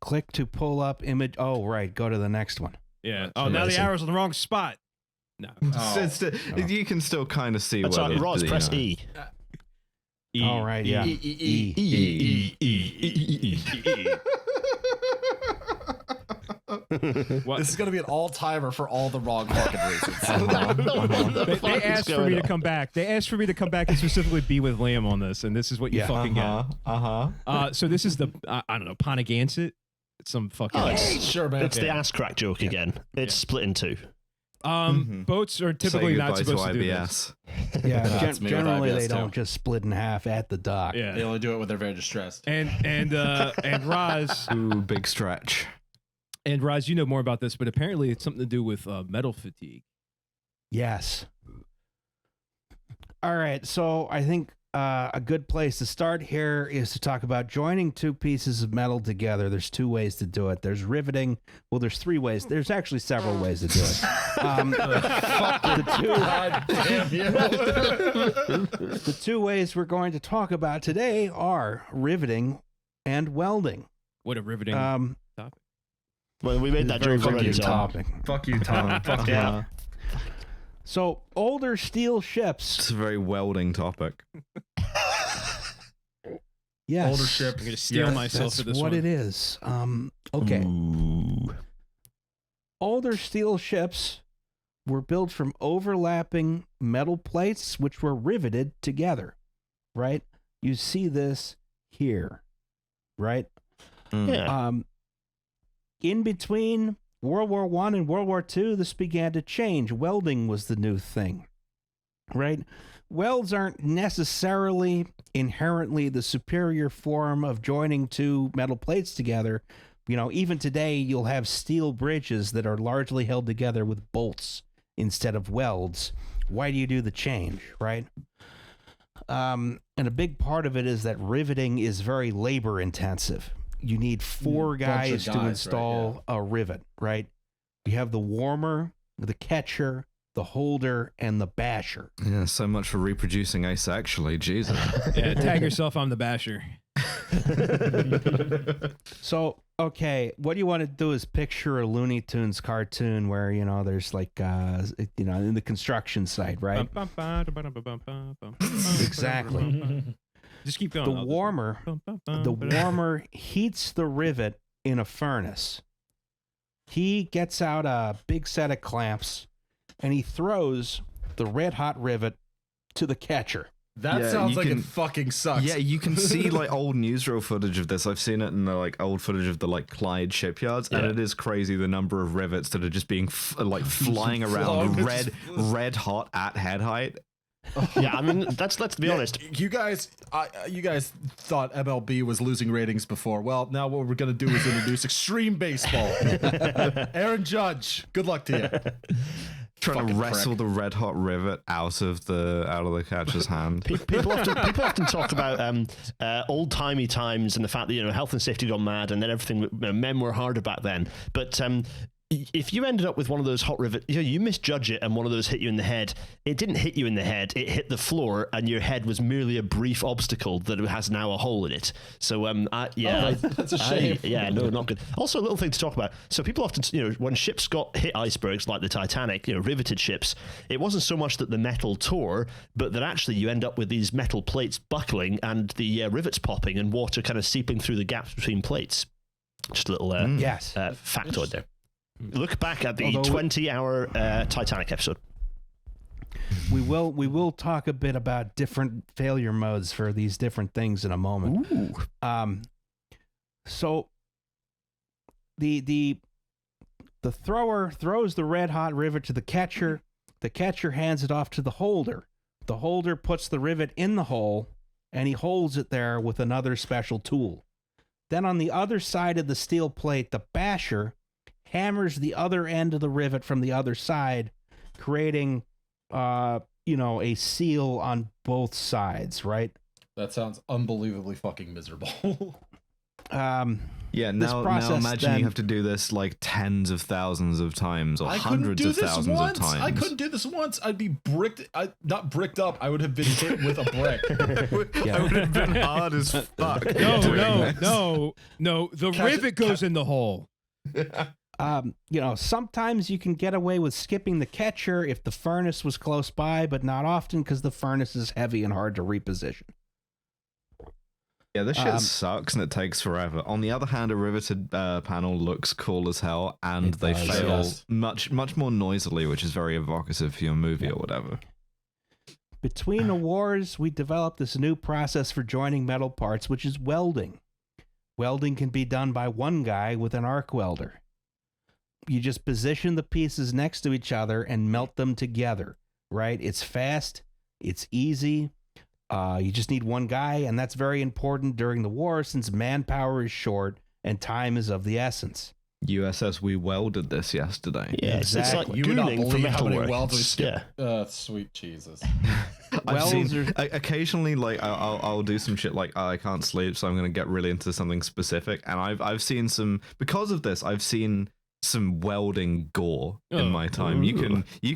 Click to pull up image. Oh, right. Go to the next one. Yeah. Oh, now the arrow's on the wrong spot. No. You can still kind of see That's where right. Ross, press E. All right. Yeah. This is going to be an all-timer for all the wrong fucking reasons. They asked for me to come back. They asked for me to come back and specifically be with Liam on this, and this is what you fucking get. So this is the I don't know, Ponagansett. It's some fucking. Sure, man. It's the ass crack joke again. It's split in two. Boats are typically not supposed to do this. Yeah, generally they don't just split in half at the dock. Yeah, they only do it when they're very distressed. And Roz, ooh, big stretch. And Roz, you know more about this, but apparently it's something to do with metal fatigue. Yes. All right, so I think a good place to start here is to talk about joining two pieces of metal together. There's two ways to do it. There's riveting. Well, there's three ways. There's actually several ways to do it. The two ways we're going to talk about today are riveting and welding. What a riveting topic. Well, we made that joke already. Fuck you, Tom. Fuck yeah. So, older steel ships. It's a very welding topic. Yes. Older ships. I'm going to steal myself for this what one. it is. Okay. Ooh. Older steel ships were built from overlapping metal plates which were riveted together, right? You see this here, right? Yeah. In between World War I and World War II, this began to change. Welding was the new thing, right? Welds aren't necessarily inherently the superior form of joining two metal plates together. You know, even today, you'll have steel bridges that are largely held together with bolts instead of welds. Why do you do the change, right? And a big part of it is that riveting is very labor intensive. You need four guys to install a rivet, right? You have the warmer, the catcher, the holder, and the basher. Yeah, so much for reproducing asexually. Jesus. Yeah, tag yourself, I'm the basher. So, okay, what you want to do is picture a Looney Tunes cartoon where, you know, there's like, you know, in the construction site, right? Exactly. Just keep going. The warmer heats the rivet in a furnace. He gets out a big set of clamps and he throws the red hot rivet to the catcher, That sounds like it fucking sucks. Yeah, you can see like old newsreel footage of this. I've seen it in the like old footage of the like Clyde shipyards, and it is crazy the number of rivets that are just being flying around red hot at head height. Yeah, I mean, let's be honest. You guys thought MLB was losing ratings before. Well, now what we're gonna do is introduce extreme baseball. Aaron Judge, good luck to you. Trying to wrestle the red hot rivet out of the catcher's hand. People often talk about old timey times and the fact that health and safety gone mad, and then everything. Men were harder back then, but. If you ended up with one of those hot rivets, you misjudge it and one of those hit you in the head. It didn't hit you in the head. It hit the floor, and your head was merely a brief obstacle that has now a hole in it. So, that's a shame. No, not good. Also, a little thing to talk about. So people often, when ships got hit icebergs like the Titanic, riveted ships, it wasn't so much that the metal tore, but that actually you end up with these metal plates buckling and the rivets popping and water kind of seeping through the gaps between plates. Just a little factoid there. Look back at the 20-hour Titanic episode. We will talk a bit about different failure modes for these different things in a moment. Ooh. So the thrower throws the red hot rivet to the catcher. The catcher hands it off to the holder. The holder puts the rivet in the hole, and he holds it there with another special tool. Then on the other side of the steel plate, the basher hammers the other end of the rivet from the other side, creating, a seal on both sides, right? That sounds unbelievably fucking miserable. Now imagine you have to do this like tens of thousands of times or hundreds of thousands of times. I couldn't do this once. I'd be not bricked up. I would have been hit with a brick. I would have been hard as fuck. No. The rivet goes in the hole. Sometimes you can get away with skipping the catcher if the furnace was close by, but not often because the furnace is heavy and hard to reposition. Yeah, this shit sucks and it takes forever. On the other hand, a riveted panel looks cool as hell, and they fail much more noisily, which is very evocative for your movie or whatever. Between the wars, we developed this new process for joining metal parts, which is welding. Welding can be done by one guy with an arc welder. You just position the pieces next to each other and melt them together, right? It's fast, it's easy. You just need one guy, and that's very important during the war since manpower is short and time is of the essence. USS, we welded this yesterday. Yeah, exactly. It's like You would not gooning for believe how many metalwork. welds we skip. Yeah. Sweet Jesus. I've seen, occasionally, like I'll do some shit like I can't sleep, so I'm gonna get really into something specific, and I've seen some because of this. I've seen some welding gore in my time. You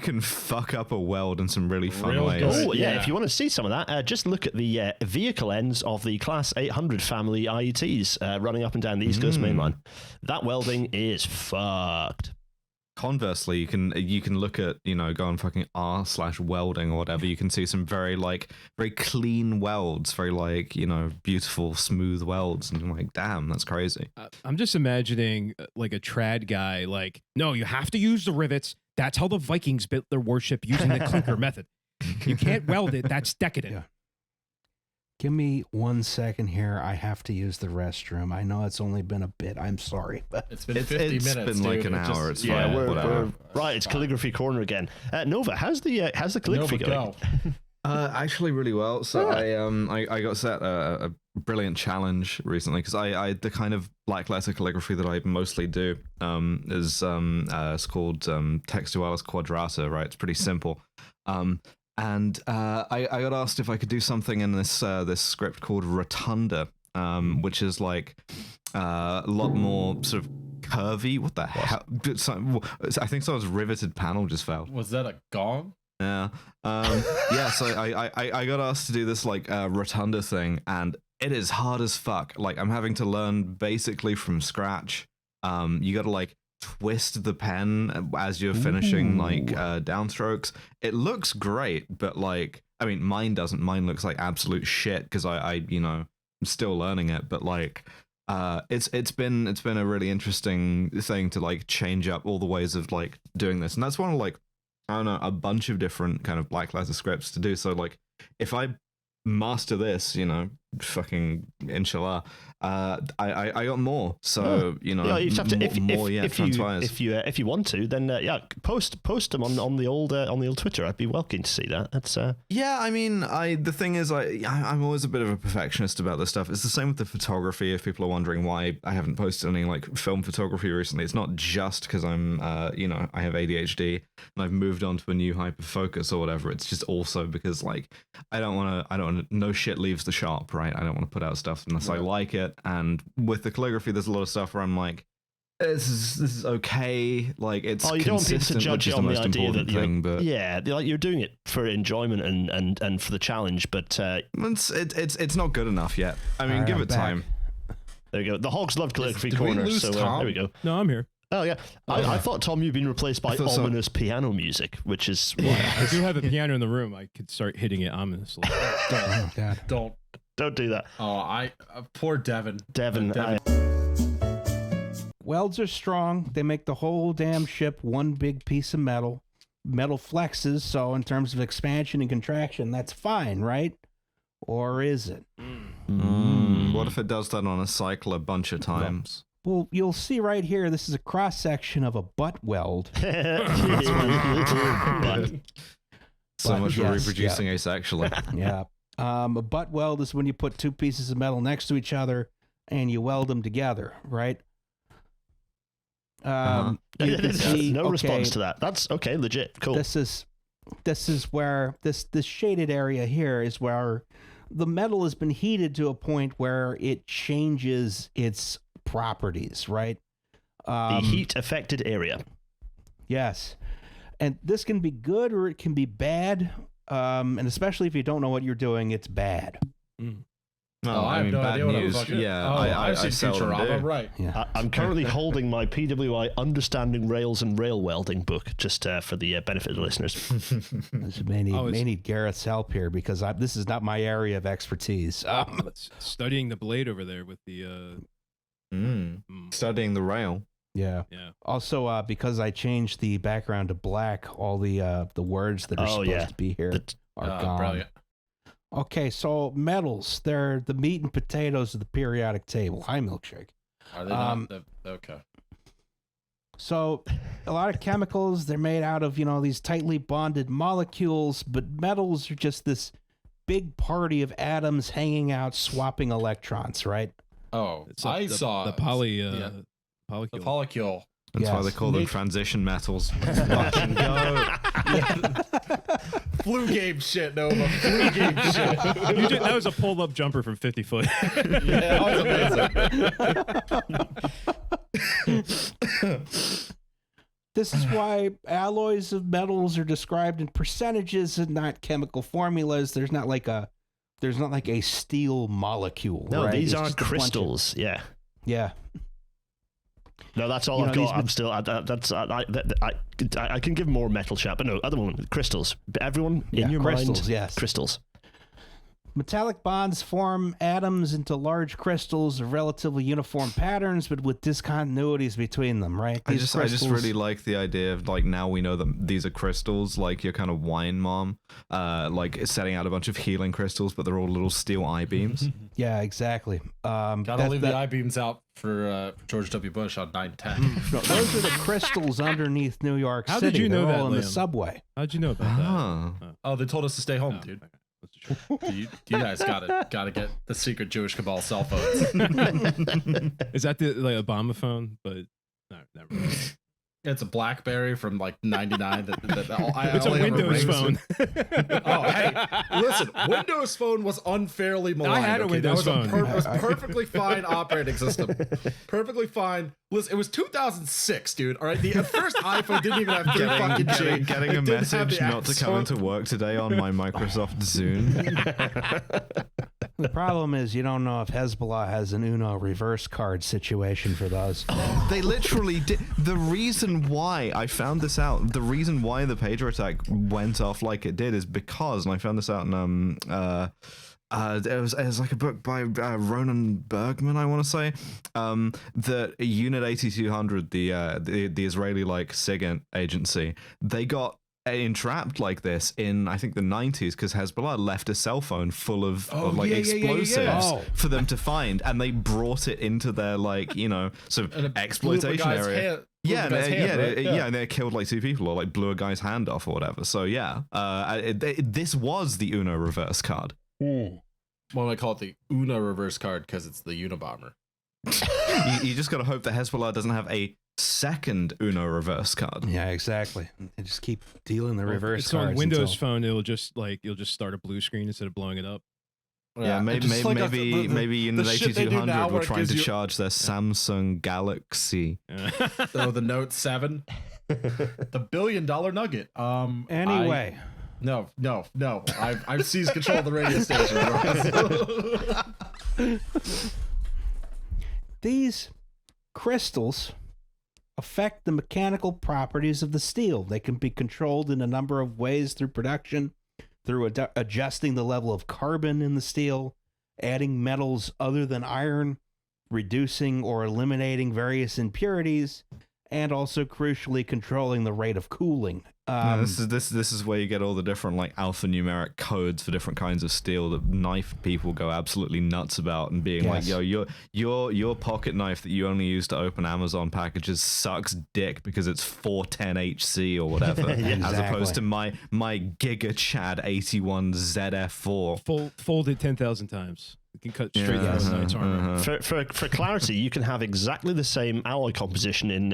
can fuck up a weld in some really fun ways. Oh yeah, if you want to see some of that, just look at the vehicle ends of the Class 800 family IETs running up and down the East Coast Main Line. That welding is fucked. Conversely, you can look at, go on fucking r/welding or whatever. You can see some very clean welds, very beautiful smooth welds, and I'm like, damn, that's crazy. I'm just imagining like a trad guy, like, no, you have to use the rivets. That's how the Vikings built their warship using the clinker method. You can't weld it. That's decadent. Yeah. Give me 1 second here. I have to use the restroom. I know it's only been a bit. I'm sorry, but it's been 50 minutes. It's been like an hour. It's fine. We're right. It's calligraphy corner again. Nova, how's the calligraphy going? Actually, really well. So I got set a brilliant challenge recently because I the kind of black letter calligraphy that I mostly do is it's called Textualis Quadrata. Right, it's pretty simple. And I got asked if I could do something in this script called Rotunda, which is like a lot more sort of curvy. What the hell? I think someone's riveted panel just fell. Was that a gong? Yeah. So I got asked to do this Rotunda thing, and it is hard as fuck. Like, I'm having to learn basically from scratch. You got to twist the pen as you're finishing downstrokes. It looks great, but mine doesn't. Mine looks like absolute shit because I'm still learning it, but it's been a really interesting thing to change up all the ways of doing this. And that's one of I don't know, a bunch of different kind of black letter scripts to do. So if I master this, fucking inshallah. I got more, so you just have to if you want to, then post them on the old Twitter. I'd be welcome to see that. That's yeah. I mean, the thing is, I'm always a bit of a perfectionist about this stuff. It's the same with the photography. If people are wondering why I haven't posted any like film photography recently, it's not just because I'm I have ADHD and I've moved on to a new hyper focus or whatever. It's just also because like I don't want to. No shit leaves the shop, right? I don't want to put out stuff unless I like it. And with the calligraphy, there's a lot of stuff where I'm like, this is okay. Like it's you don't want people to judge you on the idea that you're doing it for enjoyment and for the challenge, but it's not good enough yet. I mean, give it time. There you go. The Hogs love calligraphy corner. So there we go. No, I'm here. Oh yeah, I thought Tom, you'd been replaced by ominous piano music, which is I do have a piano in the room. I could start hitting it ominously. Don't do that. Oh, poor Devin. Welds are strong. They make the whole damn ship one big piece of metal. Metal flexes, so in terms of expansion and contraction, that's fine, right? Or is it? What if it does that on a cycle a bunch of times? Well, you'll see right here, this is a cross-section of a butt weld. So much for reproducing asexually. Yeah. A butt weld is when you put two pieces of metal next to each other and you weld them together, right? No response to that. That's okay, legit, cool. This is where this shaded area here is where the metal has been heated to a point where it changes its properties, right? The heat affected area. Yes. And this can be good or it can be bad. And especially if you don't know what you're doing, it's bad. Oh, I mean, bad news. Yeah, I see Futurama, right? Yeah. I'm currently holding my PWI Understanding Rails and Rail Welding book, just for the benefit of the listeners. may need Gareth's help here because this is not my area of expertise. Studying the blade over there with the studying the rail. Yeah. Also, because I changed the background to black, all the words that are supposed to be here are gone. Brilliant. Okay, so metals, they're the meat and potatoes of the periodic table. Hi, Milkshake. Are they not? Okay. So a lot of chemicals, they're made out of, these tightly bonded molecules, but metals are just this big party of atoms hanging out, swapping electrons, right? Oh, saw the polycule. The polycule. That's why they call them transition metals. Fucking go. Flu game shit, Nova. Flu game shit. That was a pull-up jumper from 50 foot. Yeah, that was amazing. This is why alloys of metals are described in percentages and not chemical formulas. There's not like a steel molecule. No, right? these are crystals. Yeah. No, that's all I've got. I'm still. I can give more metal chat, but no, at the moment, crystals. Everyone in your crystals, mind, yes. Crystals. Metallic bonds form atoms into large crystals of relatively uniform patterns, but with discontinuities between them, right? I just really like the idea of like now we know that these are crystals, like your kind of wine mom, like setting out a bunch of healing crystals, but they're all little steel I-beams. Yeah, exactly. Gotta leave the I-beams out for George W. Bush on 9/10. No, those are the crystals underneath New York City. How did you know They're that, all in the Liam? subway? How'd you know about that? Oh, they told us to stay home, dude. You guys gotta get the secret Jewish cabal cell phones. Is that the Obama phone? But no, never mind. It's a BlackBerry from like '99. It's a Windows phone. Oh, hey, listen, Windows Phone was unfairly maligned. I had a Windows phone. It was perfectly fine operating system. Perfectly fine. Listen, it was 2006, dude. All right, the first iPhone didn't even have fucking G. Getting a message not to come into work today on my Microsoft Zune. The problem is you don't know if Hezbollah has an Uno reverse card situation for those. They literally did. The reason why I found this out, the reason why the pager attack went off like it did is because, and I found this out in it was like a book by Ronan Bergman, I want to say, that Unit 8200, the Israeli like SIGINT agency, they got entrapped like this in, I think, the 90s, because Hezbollah left a cell phone full of explosives for them to find, and they brought it into their sort of exploitation area. And they killed like 2 people, or like blew a guy's hand off or whatever. So this was the Uno reverse card. Well, I call it the Uno reverse card because it's the Unabomber. You just gotta hope that Hezbollah doesn't have a second Uno reverse card. Yeah, exactly. They just keep dealing the reverse cards. So on Windows until... Phone, you'll just start a blue screen instead of blowing it up. Yeah, maybe in the 8200 we're trying to charge their Samsung Galaxy. So the Note 7, the $1 billion nugget. Anyway. No. I've seized control of the radio station. These crystals affect the mechanical properties of the steel. They can be controlled in a number of ways through production, through adjusting the level of carbon in the steel, adding metals other than iron, reducing or eliminating various impurities, and also crucially controlling the rate of cooling. This is where you get all the different like alphanumeric codes for different kinds of steel that knife people go absolutely nuts about, and being like, yo, your pocket knife that you only use to open Amazon packages sucks dick because it's 410 HC or whatever, as opposed to my Giga Chad 81 ZF4 folded 10,000 times. You can cut straight down the knight's armor. For clarity, you can have exactly the same alloy composition in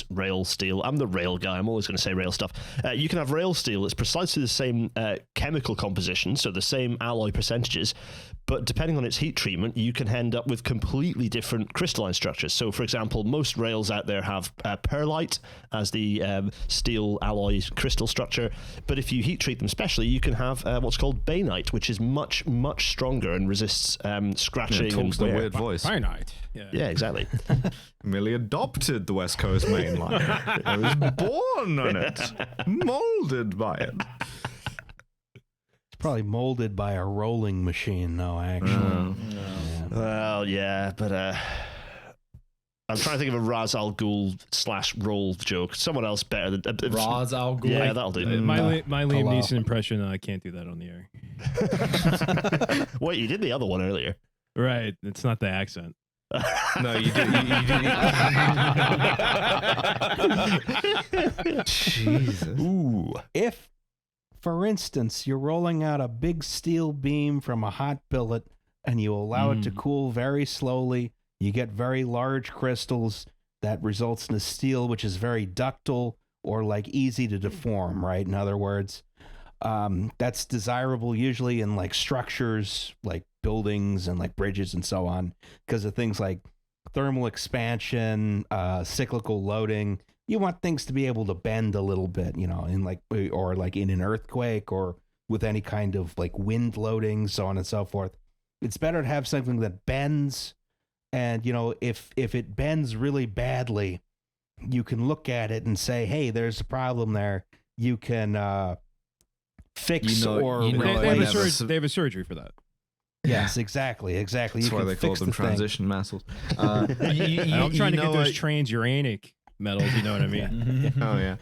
rail steel. I'm the rail guy. I'm always going to say rail stuff. You can have rail steel. It's precisely the same chemical composition, so the same alloy percentages, but depending on its heat treatment, you can end up with completely different crystalline structures. So, for example, most rails out there have perlite as the steel alloy crystal structure, but if you heat treat them specially, you can have what's called bainite, which is much, much stronger and resists scratching. It talks and the weird voice. Bainite. Yeah, exactly. Merely adopted the West Coast main line. I was born on it, molded by it. It's probably molded by a rolling machine, though, actually. Well, yeah, but I'm trying to think of a Ra's al Ghul / roll joke. Someone else better than Ra's al Ghul. Yeah, that'll do. My Liam Neeson impression, I can't do that on the air. Wait, you did the other one earlier. Right, it's not the accent. No, you did. Jesus. Ooh. If, for instance, you're rolling out a big steel beam from a hot billet and you allow it to cool very slowly, you get very large crystals that results in a steel which is very ductile or like easy to deform, right? In other words, that's desirable usually in like structures like buildings and like bridges and so on, because of things like thermal expansion, cyclical loading. You want things to be able to bend a little bit, in like, or like in an earthquake or with any kind of like wind loading, so on and so forth. It's better to have something that bends. And, if it bends really badly, you can look at it and say, hey, there's a problem there. You can fix they have a surgery for that. Yes, exactly. That's why they call them transition muscles. I'm trying to get those transuranic metals, you know what I mean? Oh, yeah.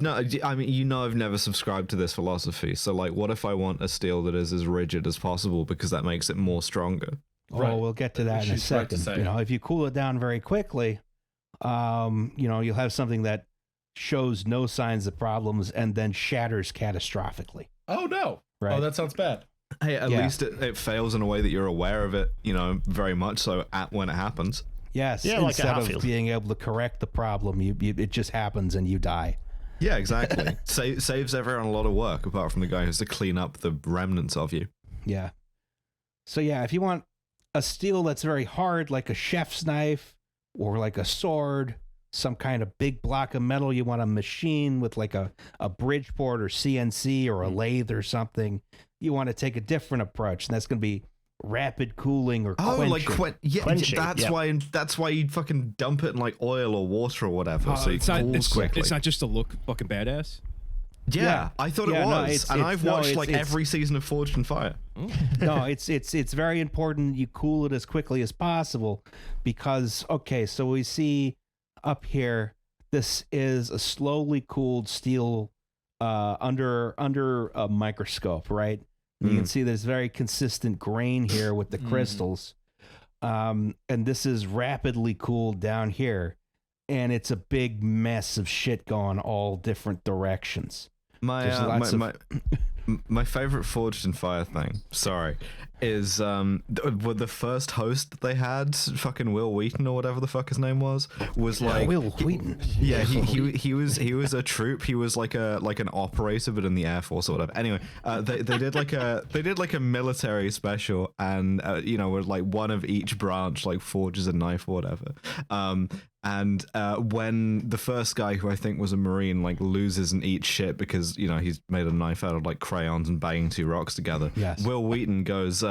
No, I mean, I've never subscribed to this philosophy. So, like, what if I want a steel that is as rigid as possible because that makes it more stronger? Oh, we'll get to that in a second. If you cool it down very quickly, you'll have something that shows no signs of problems and then shatters catastrophically. Oh, no. Right. Oh, that sounds bad. Hey, at least it fails in a way that you're aware of it, very much so when it happens. Yes, yeah, instead like of being able to correct the problem, it just happens and you die. Yeah, exactly. Saves everyone a lot of work, apart from the guy who has to clean up the remnants of you. Yeah. So yeah, if you want a steel that's very hard, like a chef's knife or like a sword, some kind of big block of metal you want to machine with like a Bridgeport or CNC or a lathe or something, you want to take a different approach, and that's going to be rapid cooling or quenching. Quenching. That's why you'd fucking dump it in like oil or water or whatever, so it cools quickly. It's not just to look fucking badass. Yeah, I thought it was, and I've watched every season of Forged in Fire. No, it's very important you cool it as quickly as possible, because so we see up here, this is a slowly cooled steel under a microscope, right? And you can see there's very consistent grain here with the crystals. And this is rapidly cooled down here. And it's a big mess of shit going all different directions. My favorite Forged in Fire thing, is the first host that they had, fucking Will Wheaton or whatever the fuck his name was like Will Wheaton. Yeah, he was a troop. He was like an operator, but in the Air Force or whatever. Anyway, they did like a military special, and with like one of each branch like forges a knife or whatever. And when the first guy, who I think was a Marine, like loses and eats shit because he's made a knife out of like crayons and banging two rocks together. Yes. Will Wheaton goes,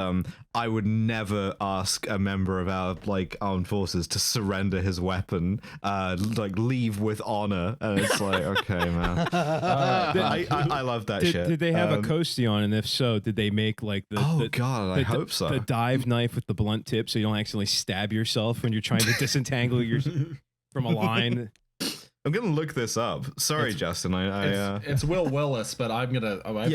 I would never ask a member of our like armed forces to surrender his weapon, like leave with honor. And it's like, okay, man. I love that shit. Did they have a coastie on? And if so, did they make like I hope so. The dive knife with the blunt tip so you don't accidentally stab yourself when you're trying to disentangle your from a line? I'm gonna look this up. Sorry, Justin. It's Will Willis, but I think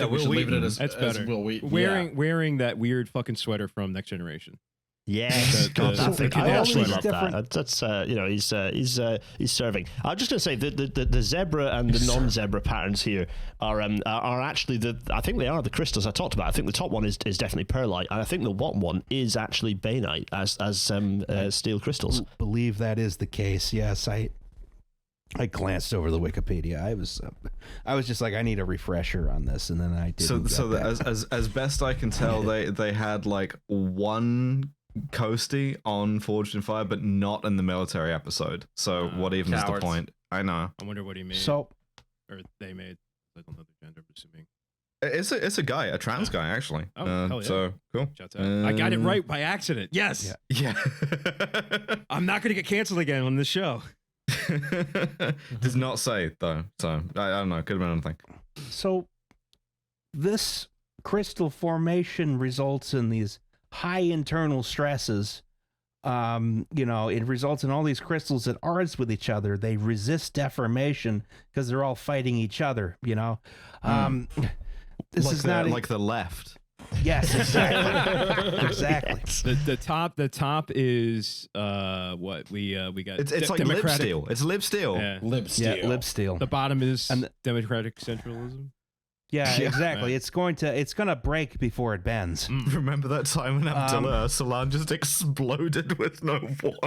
we should leave it as Will Wheaton. Wearing that weird fucking sweater from Next Generation. Yes, I actually love that. That's he's serving. I'm just gonna say the zebra and the non-zebra patterns here are actually I think they are the crystals I talked about. I think the top one is definitely pearlite, and I think the bottom one is actually bainite as steel crystals. I believe that is the case. Yes, I glanced over the Wikipedia. I was just like, I need a refresher on this, and then I did. As best I can tell, they had like one coastie on Forged in Fire, but not in the military episode. So what even is the point? I know. I wonder what he made. Or they made. I don't know the gender, I'm assuming. It's a guy, a trans guy, actually. Oh, hell yeah. So cool. Shouts out. I got it right by accident. Yes. Yeah. I'm not gonna get canceled again on this show. Does not say though, so I don't know. Could have been anything. So this crystal formation results in these high internal stresses. It results in all these crystals at odds with each other. They resist deformation because they're all fighting each other. This like is not like the left. Yes, exactly. Exactly. The top is what we got. It's like lib steel. It's lib steel. Yeah. Lib steel. Yeah, lib steel. The bottom is democratic centralism. Yeah, exactly. Right. It's gonna break before it bends. Remember that time when Abdullah Salam just exploded with no warning?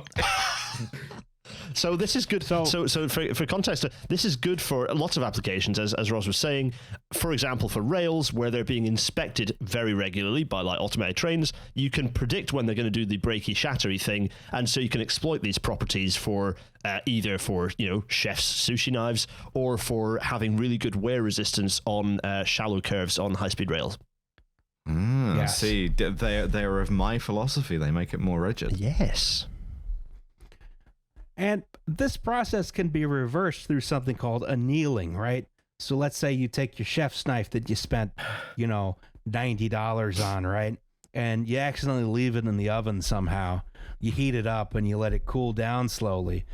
So this is good. So for context, this is good for lots of applications, as Roz was saying. For example, for rails, where they're being inspected very regularly by like automated trains, you can predict when they're going to do the breaky shattery thing, and so you can exploit these properties for either for chef's sushi knives or for having really good wear resistance on shallow curves on high-speed rails. Yes. See, they are of my philosophy. They make it more rigid. Yes. And this process can be reversed through something called annealing, right? So let's say you take your chef's knife that you spent, $90 on, right? And you accidentally leave it in the oven somehow. You heat it up and you let it cool down slowly.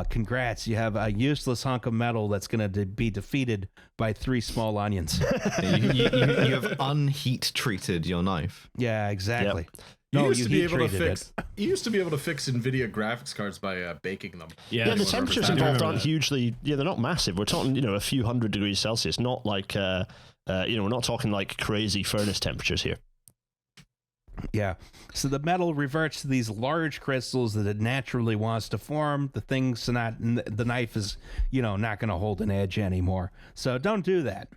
Congrats, you have a useless hunk of metal that's going to be defeated by 3 small onions. you have unheat treated your knife. Yeah, exactly. Yep. You used to be able to fix NVIDIA graphics cards by baking them. Yeah, the temperatures involved aren't hugely. Yeah, they're not massive. We're talking, a few hundred degrees Celsius. Not like, we're not talking like crazy furnace temperatures here. Yeah. So the metal reverts to these large crystals that it naturally wants to form. The knife is, not going to hold an edge anymore. So don't do that.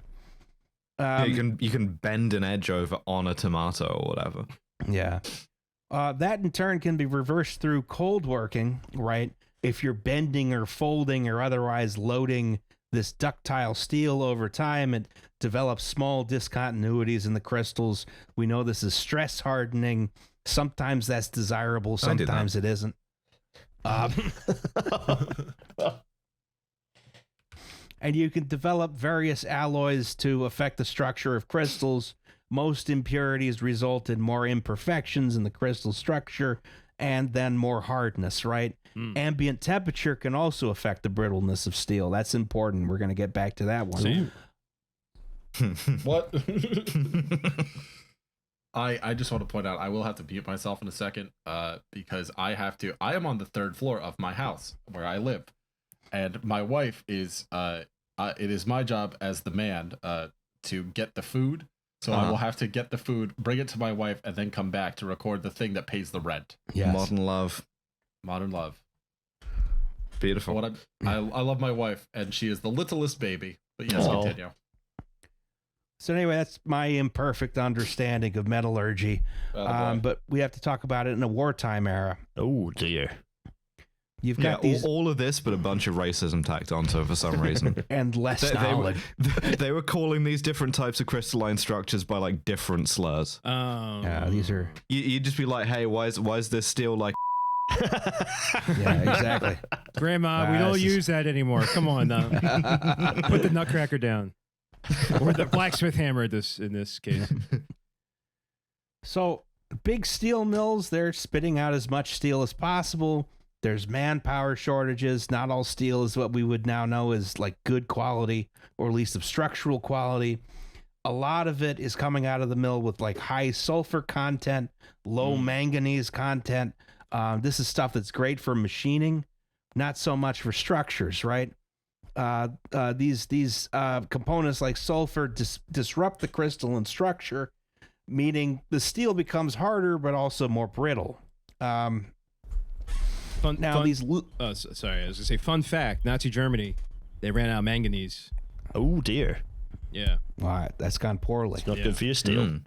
You can bend an edge over on a tomato or whatever. Yeah. That in turn can be reversed through cold working, right? If you're bending or folding or otherwise loading this ductile steel over time, it develops small discontinuities in the crystals. We know this is stress hardening. Sometimes that's desirable, sometimes it isn't. And you can develop various alloys to affect the structure of crystals. Most impurities result in more imperfections in the crystal structure and then more hardness, right? Ambient temperature can also affect the brittleness of steel. That's important. We're going to get back to that one. What? I just want to point out I will have to mute myself in a second because I am on the 3rd floor of my house where I live, and my wife is it is my job as the man to get the food, so I will have to get the food, bring it to my wife, and then come back to record the thing that pays the rent. Yes. Modern love. Beautiful. What I love my wife, and she is the littlest baby. But yes, continue. So anyway, that's my imperfect understanding of metallurgy. But we have to talk about it in a wartime era. Oh dear. You've got all of this, but a bunch of racism tacked onto it for some reason. And less knowledge. They were calling these different types of crystalline structures by like different slurs. Yeah, these are. You'd just be like, hey, why is this steel like? Yeah, exactly. Grandma, we don't use that anymore. Come on now. Put the nutcracker down. Or the blacksmith hammer in this case. So big steel mills, they're spitting out as much steel as possible. There's manpower shortages. Not all steel is what we would now know as like good quality, or at least of structural quality. A lot of it is coming out of the mill with like high sulfur content, low manganese content. This is stuff that's great for machining, not so much for structures, right? These components like sulfur disrupt the crystalline structure, meaning the steel becomes harder but also more brittle. Sorry, I was gonna say fun fact: Nazi Germany, they ran out of manganese. Oh dear. Yeah. All right, that's gone poorly. It's not good for your steel.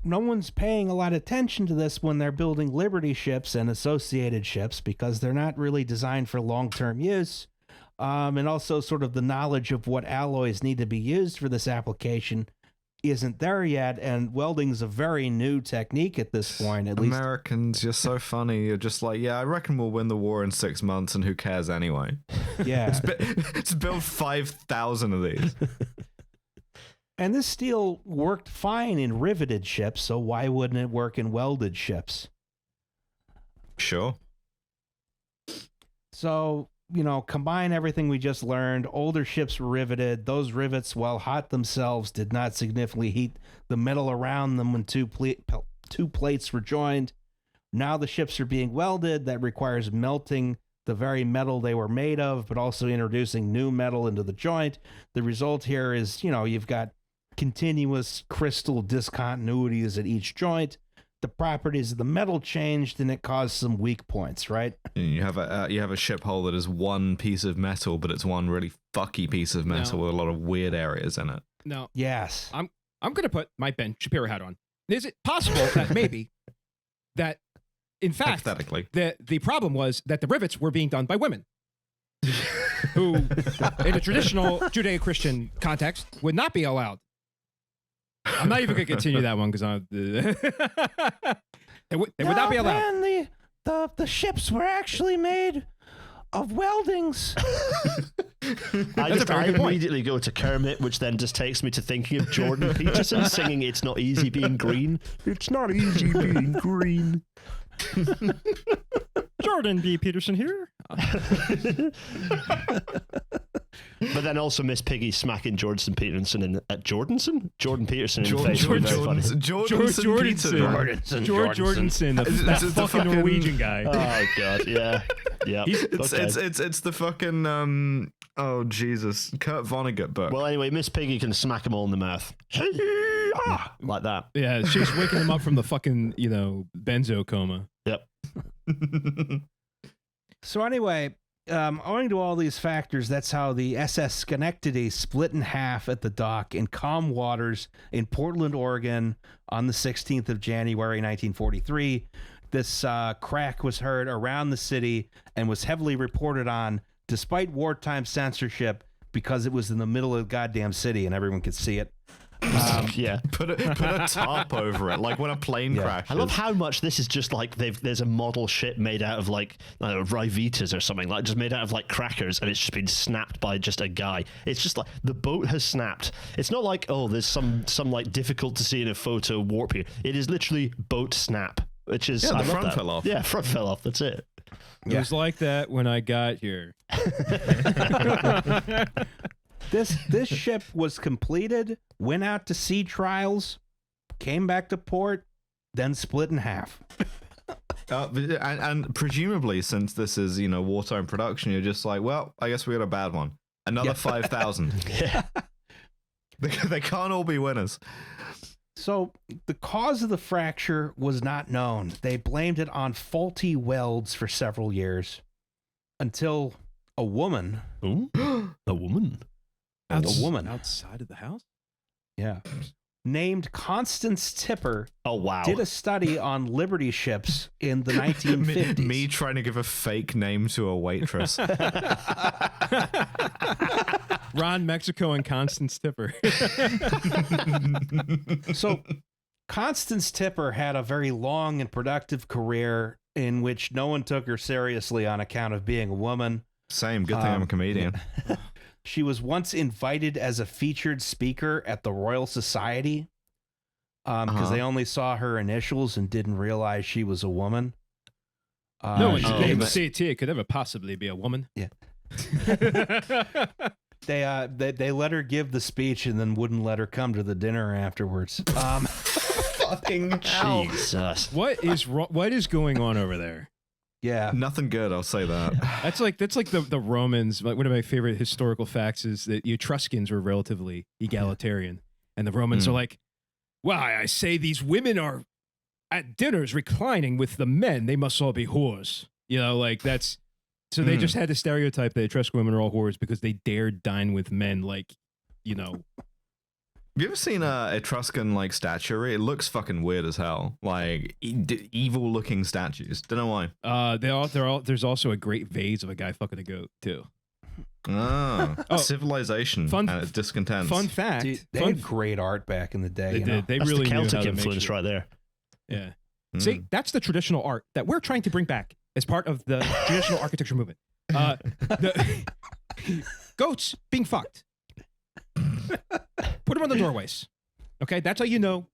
No one's paying a lot of attention to this when they're building Liberty ships and associated ships because they're not really designed for long-term use. And also sort of the knowledge of what alloys need to be used for this application isn't there yet, and welding's a very new technique at this point. At least Americans, you're so funny. You're just like, yeah, I reckon we'll win the war in 6 months, and who cares anyway? Yeah, it's built 5,000 of these. And this steel worked fine in riveted ships, so why wouldn't it work in welded ships? Sure. So, combine everything we just learned. Older ships were riveted. Those rivets, while hot themselves, did not significantly heat the metal around them when two plates were joined. Now the ships are being welded. That requires melting the very metal they were made of, but also introducing new metal into the joint. The result here is, you've got continuous crystal discontinuities at each joint. The properties of the metal changed, and it caused some weak points, right? You have a ship hull that is one piece of metal, but it's one really fucky piece of metal with a lot of weird areas in it. No. Yes. I'm going to put my Ben Shapiro hat on. Is it possible that maybe that, in fact, hypothetically, the problem was that the rivets were being done by women who, in a traditional Judeo-Christian context, would not be allowed? I'm not even going to continue that one because they would not be allowed. Man, the ships were actually made of weldings. I immediately go to Kermit, which then just takes me to thinking of Jordan Peterson singing "It's Not Easy Being Green." It's not easy being green. Jordan B. Peterson here. But then also Miss Piggy smacking Jordan Peterson in Jordan Peterson in the face. Jordanson, that fucking Norwegian guy. Oh god, yeah. It's the fucking oh Jesus, Kurt Vonnegut book. Well, anyway, Miss Piggy can smack them all in the mouth. Like that. Yeah, she's waking him up from the fucking, benzo coma. Yep. So anyway, owing to all these factors, that's how the SS Schenectady split in half at the dock in calm waters in Portland, Oregon on the 16th of January, 1943. This crack was heard around the city and was heavily reported on despite wartime censorship because it was in the middle of the goddamn city and everyone could see it. Yeah, put a tarp over it, like when a plane crashes. I love how much this is just like there's a model ship made out of like Ryvitas or something, like just made out of like crackers, and it's just been snapped by just a guy. It's just like the boat has snapped. It's not like, oh, there's some like difficult to see in a photo warp here. It is literally boat snap, which is the front fell off. Yeah, front fell off. That's it. It was like that when I got here. This ship was completed, went out to sea trials, came back to port, then split in half. And presumably, since this is, wartime production, you're just like, well, I guess we got a bad one. Another 5,000. Yeah. They can't all be winners. So the cause of the fracture was not known. They blamed it on faulty welds for several years until a woman. Ooh, a woman. A woman outside of the house? Yeah. Named Constance Tipper. Oh, wow. Did a study on Liberty ships in the 1950s. Me trying to give a fake name to a waitress. Ron Mexico and Constance Tipper. So Constance Tipper had a very long and productive career in which no one took her seriously on account of being a woman. Same. Good thing I'm a comedian. She was once invited as a featured speaker at the Royal Society because they only saw her initials and didn't realize she was a woman. No one named CT could ever possibly be a woman. Yeah. They let her give the speech and then wouldn't let her come to the dinner afterwards. Fucking hell. Jesus. What is going on over there? Yeah. Nothing good, I'll say that. That's like the Romans. Like, one of my favorite historical facts is that the Etruscans were relatively egalitarian, and the Romans are like, "Why, I say these women are at dinners reclining with the men. They must all be whores." Like that's. So they just had to stereotype that Etruscan women are all whores because they dared dine with men. You ever seen Etruscan statuary? It looks fucking weird as hell. Like evil looking statues. Don't know why. There's also a great vase of a guy fucking a goat too. Civilization and its discontent. Fun fact: Dude, they had great art back in the day. They did. They That's really the knew how Celtic to make influence shit. right there. Yeah. See, that's the traditional art that we're trying to bring back as part of the traditional architecture movement. The goats being fucked. Put them on the doorways. Okay, that's how you know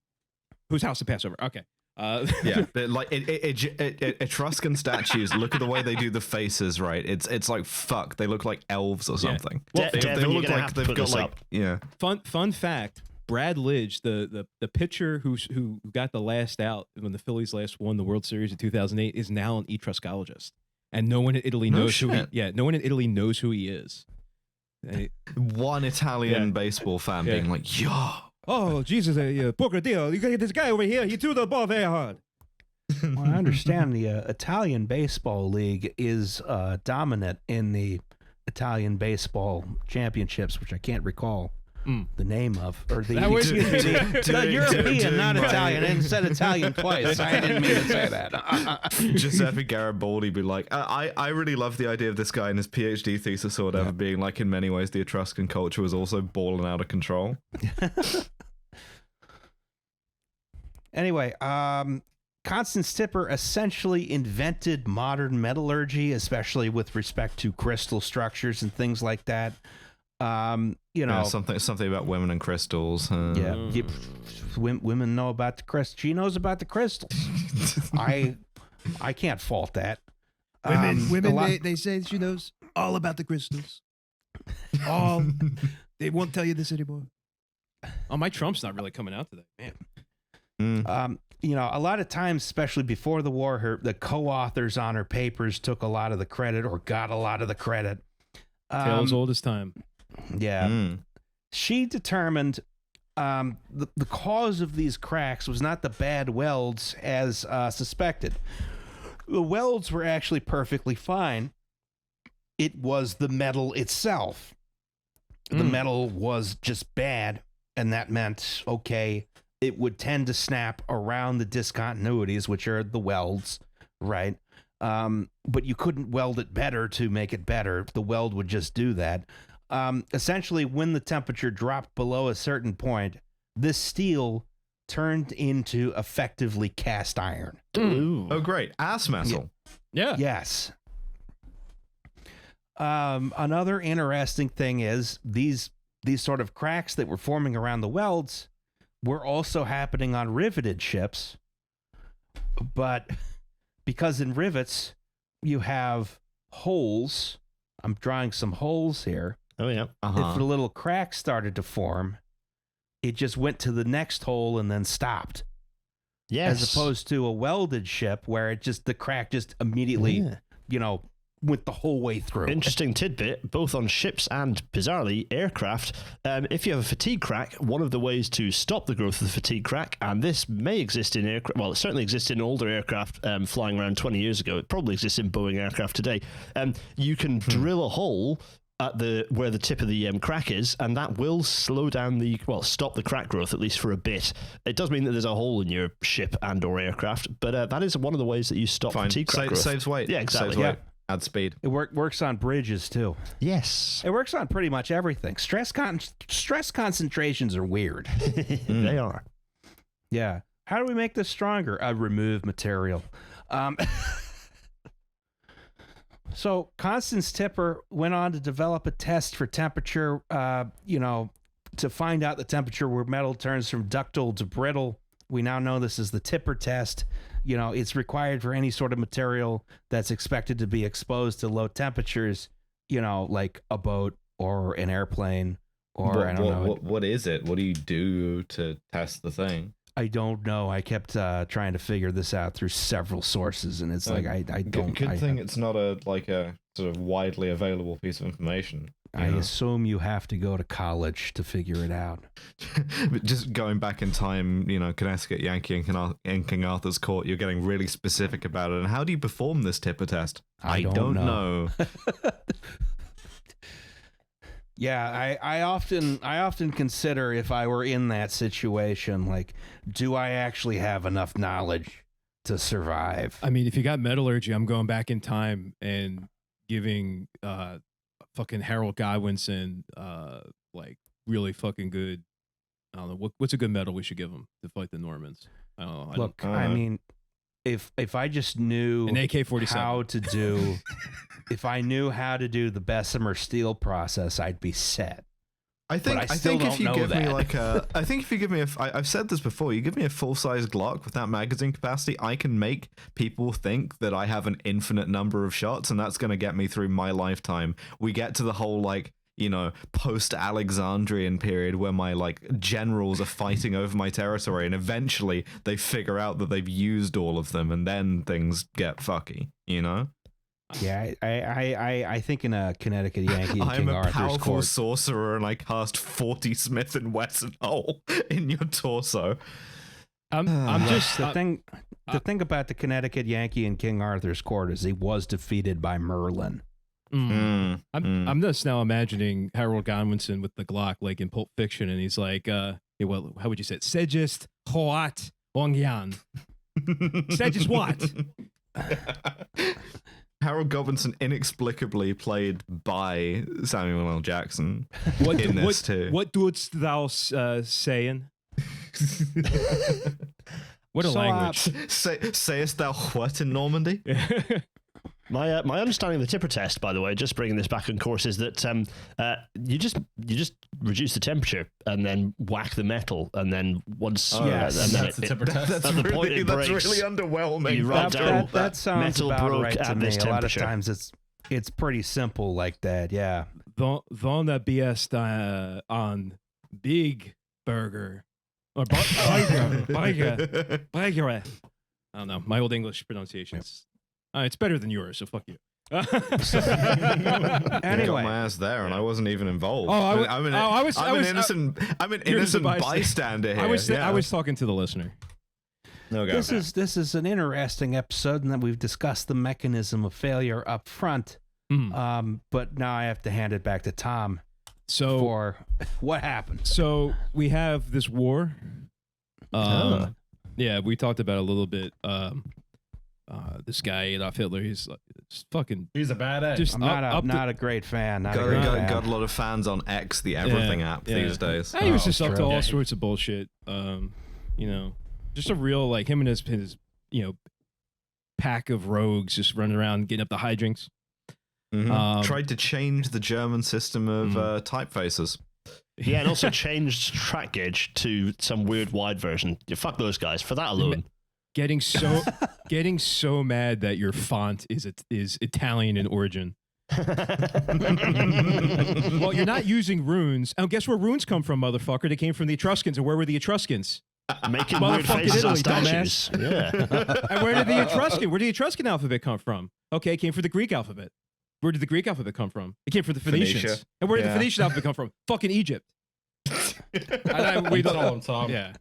whose house to pass over. Okay. Yeah, Etruscan statues. Look at the way they do the faces. Right, it's like fuck. They look like elves or something. Well, they Devin, all you're look gonna like have to they've put got this like up. yeah. Fun fact: Brad Lidge, the pitcher who got the last out when the Phillies last won the World Series in 2008, is now an Etruscologist, and no one in Italy knows who he. No one in Italy knows who he is. One Italian baseball fan being like, yo. Oh, Jesus, poker deal. You gotta get this guy over here. He threw the ball very hard. Well, I understand the Italian Baseball League is dominant in the Italian Baseball Championships, which I can't recall the name of. Or the European, not Italian. I said Italian twice. I didn't mean to say that. Giuseppe Garibaldi be like, I really love the idea of this guy in his PhD thesis or whatever being like, in many ways, the Etruscan culture was also balling out of control. Anyway, Constance Tipper essentially invented modern metallurgy, especially with respect to crystal structures and things like that. Something about women and crystals. Women know about the crystals. She knows about the crystals. I can't fault that. Women, they say she knows all about the crystals. They won't tell you this anymore. Oh, my Trump's not really coming out today, man. A lot of times, especially before the war, the co-authors on her papers took a lot of the credit or got a lot of the credit. Tale as old as time. Yeah. She determined the cause of these cracks was not the bad welds as suspected. The welds were actually perfectly fine. It was the metal itself. The metal was just bad, and that meant, okay, it would tend to snap around the discontinuities, which are the welds, right? But you couldn't weld it better to make it better. The weld would just do that. Essentially, when the temperature dropped below a certain point, this steel turned into effectively cast iron. Ooh. Oh, great. Ass metal. Yeah. Yes. Another interesting thing is these sort of cracks that were forming around the welds were also happening on riveted ships. But because in rivets, you have holes. I'm drawing some holes here. Oh yeah. If a little crack started to form, it just went to the next hole and then stopped. Yes. As opposed to a welded ship where the crack just immediately, went the whole way through. Interesting tidbit, both on ships and, bizarrely, aircraft. If you have a fatigue crack, one of the ways to stop the growth of the fatigue crack, and this may exist in aircraft, well, it certainly exists in older aircraft flying around 20 years ago. It probably exists in Boeing aircraft today. You can drill a hole at where the tip of the crack is, and that will slow down stop the crack growth, at least for a bit. It does mean that there's a hole in your ship and or aircraft, but that is one of the ways that you stop fatigue crack growth. Saves weight. Yeah, exactly. Saves weight. Add speed. It works on bridges too. Yes. It works on pretty much everything. Stress concentrations are weird. They are. Yeah. How do we make this stronger? Remove material. So Constance Tipper went on to develop a test for temperature, to find out the temperature where metal turns from ductile to brittle. We now know this is the Tipper test. It's required for any sort of material that's expected to be exposed to low temperatures, like a boat or an airplane or I don't know. What is it? What do you do to test the thing? I don't know. I kept trying to figure this out through several sources, and it's like I don't. Good thing it's not a sort of widely available piece of information. I assume you have to go to college to figure it out. Just going back in time, Connecticut Yankee and King Arthur's Court, you're getting really specific about it. And how do you perform this Tipper test? I don't know. Yeah, I often consider if I were in that situation, like, do I actually have enough knowledge to survive? I mean, if you got metallurgy, I'm going back in time and giving fucking Harold Godwinson like really fucking good. I don't know what's a good medal we should give him to fight the Normans. I don't know. Look, I mean, if I just knew an AK-47 how to do, if I knew how to do the Bessemer steel process, I'd be set. I think if you give me I've said this before, you give me a full-size Glock with that magazine capacity, I can make people think that I have an infinite number of shots, and that's going to get me through my lifetime. We get to the whole post-Alexandrian period where my generals are fighting over my territory, and eventually they figure out that they've used all of them, and then things get fucky, Yeah, I think in a Connecticut Yankee and King Arthur's Court. I'm a powerful sorcerer, and I cast 40 Smith & Wesson hole in your torso. The thing about the Connecticut Yankee and King Arthur's Court is he was defeated by Merlin. I'm just now imagining Harold Godwinson with the Glock, like in Pulp Fiction, and he's like, how would you say it? Sejist Hoat Ongyan. Sejist what? Harold Godwinson inexplicably played by Samuel L. Jackson What dost thou saying? What a language. Sayest thou what in Normandy? My understanding of the Tipper test, by the way, just bringing this back on course, is that you just reduce the temperature and then whack the metal, and then once that's the Tipper test. That's really underwhelming. You write down that sounds metal about broke right to at me. this A lot of temperature. times it's pretty simple like that. Yeah. Von der Biest on Big Burger or Burger. I don't know. My old English pronunciations. It's better than yours, so fuck you. Anyway, got my ass there, and I wasn't even involved. I'm an innocent bystander here. I was talking to the listener. Okay. This is an interesting episode, and that we've discussed the mechanism of failure up front. But now I have to hand it back to Tom. So for what happened? So we have this war. Yeah, we talked about it a little bit. This guy Adolf Hitler, he's fucking. He's a bad egg. I'm not a great fan. Got a lot of fans on X, the everything app these days. He was just up to all sorts of bullshit. Just a real him and his pack of rogues just running around getting up the hijinks. Tried to change the German system of typefaces. Yeah, and also changed track gauge to some weird wide version. Fuck those guys for that alone. Getting so mad that your font is Italian in origin. Well, you're not using runes. Oh, guess where runes come from, motherfucker? They came from the Etruscans. And where were the Etruscans? Making weird faces Italy, on statues. Yeah. And where did the Etruscan alphabet come from? Okay, it came from the Greek alphabet. Where did the Greek alphabet come from? It came from the Phoenicians. Phoenicia. And where did the Phoenician alphabet come from? Fucking Egypt. We saw him, Tom. Yeah.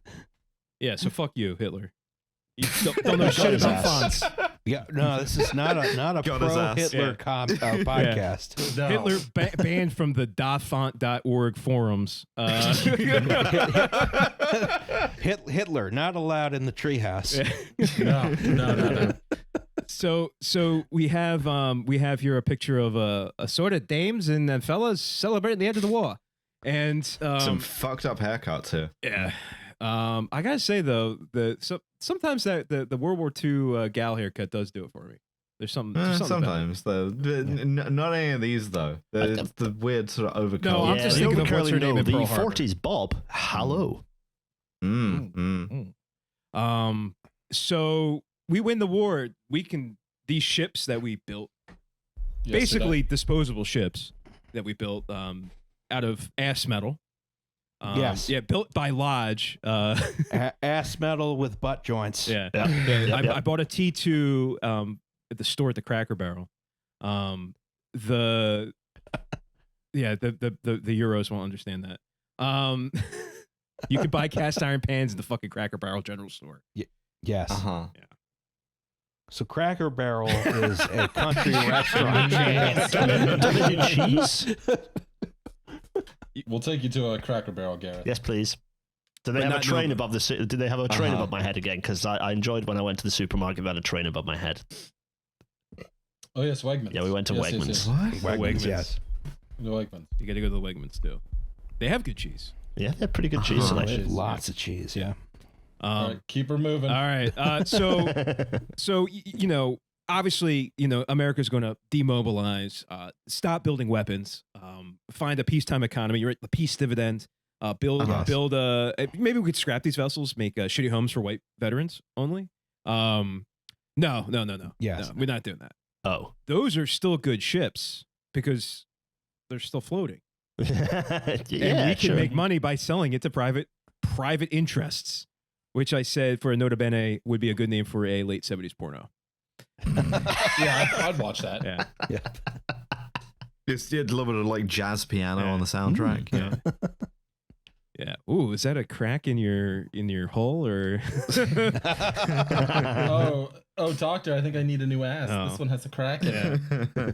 Yeah, so fuck you, Hitler. You don't know shit about fonts. Yeah, no, this is not a pro Hitler podcast. No. Hitler banned from the dafont.org forums. Hitler not allowed in the treehouse. No. So we have here a picture of a sort of dames and fellas celebrating the end of the war, and some fucked up haircuts here. Yeah. I gotta say though, sometimes the World War II gal haircut does do it for me. There's something sometimes though. Not any of these though. The weird sort of overcoat. No, I'm just thinking of what's her name in the Pearl Harbor. 40s Bob. Hello. So we win the war. These ships that we built, basically disposable ships that we built out of ass metal. Yes. Yeah, built by Lodge. Ass metal with butt joints. Yeah. I bought a T2 at the store at the Cracker Barrel. The Euros won't understand that. You can buy cast iron pans in the fucking Cracker Barrel general store. Yes. Uh-huh. Yeah. So Cracker Barrel is a country restaurant chain. Do they do cheese? We'll take you to a Cracker Barrel, Gareth. Yes, please. Do they have a train above the? Do they have a train above my head again? Because I enjoyed when I went to the supermarket. They had a train above my head. Oh yes, Wegmans. Yeah, we went to Wegmans. Yes. What? Wegmans. Yes. The Wegmans. You got to go to the Wegmans too. They have good cheese. Yeah, they're pretty good cheese selection. Lots of cheese. Yeah. All right, keep her moving. All right. So obviously, America's going to demobilize, stop building weapons, find a peacetime economy. You're at the peace dividend. Build. Maybe we could scrap these vessels, make shitty homes for white veterans only. No. Yes. No, we're not doing that. Oh, Those are still good ships because they're still floating. yeah, And we can sure. make money by selling it to private interests, which I said for a nota bene would be a good name for a late 70s porno. Yeah, I'd watch that. Yeah. Yeah. Just a little bit of like jazz piano on the soundtrack. Yeah. Yeah. Ooh, is that a crack in your hull or? Oh, doctor, I think I need a new ass. Oh. This one has a crack in it.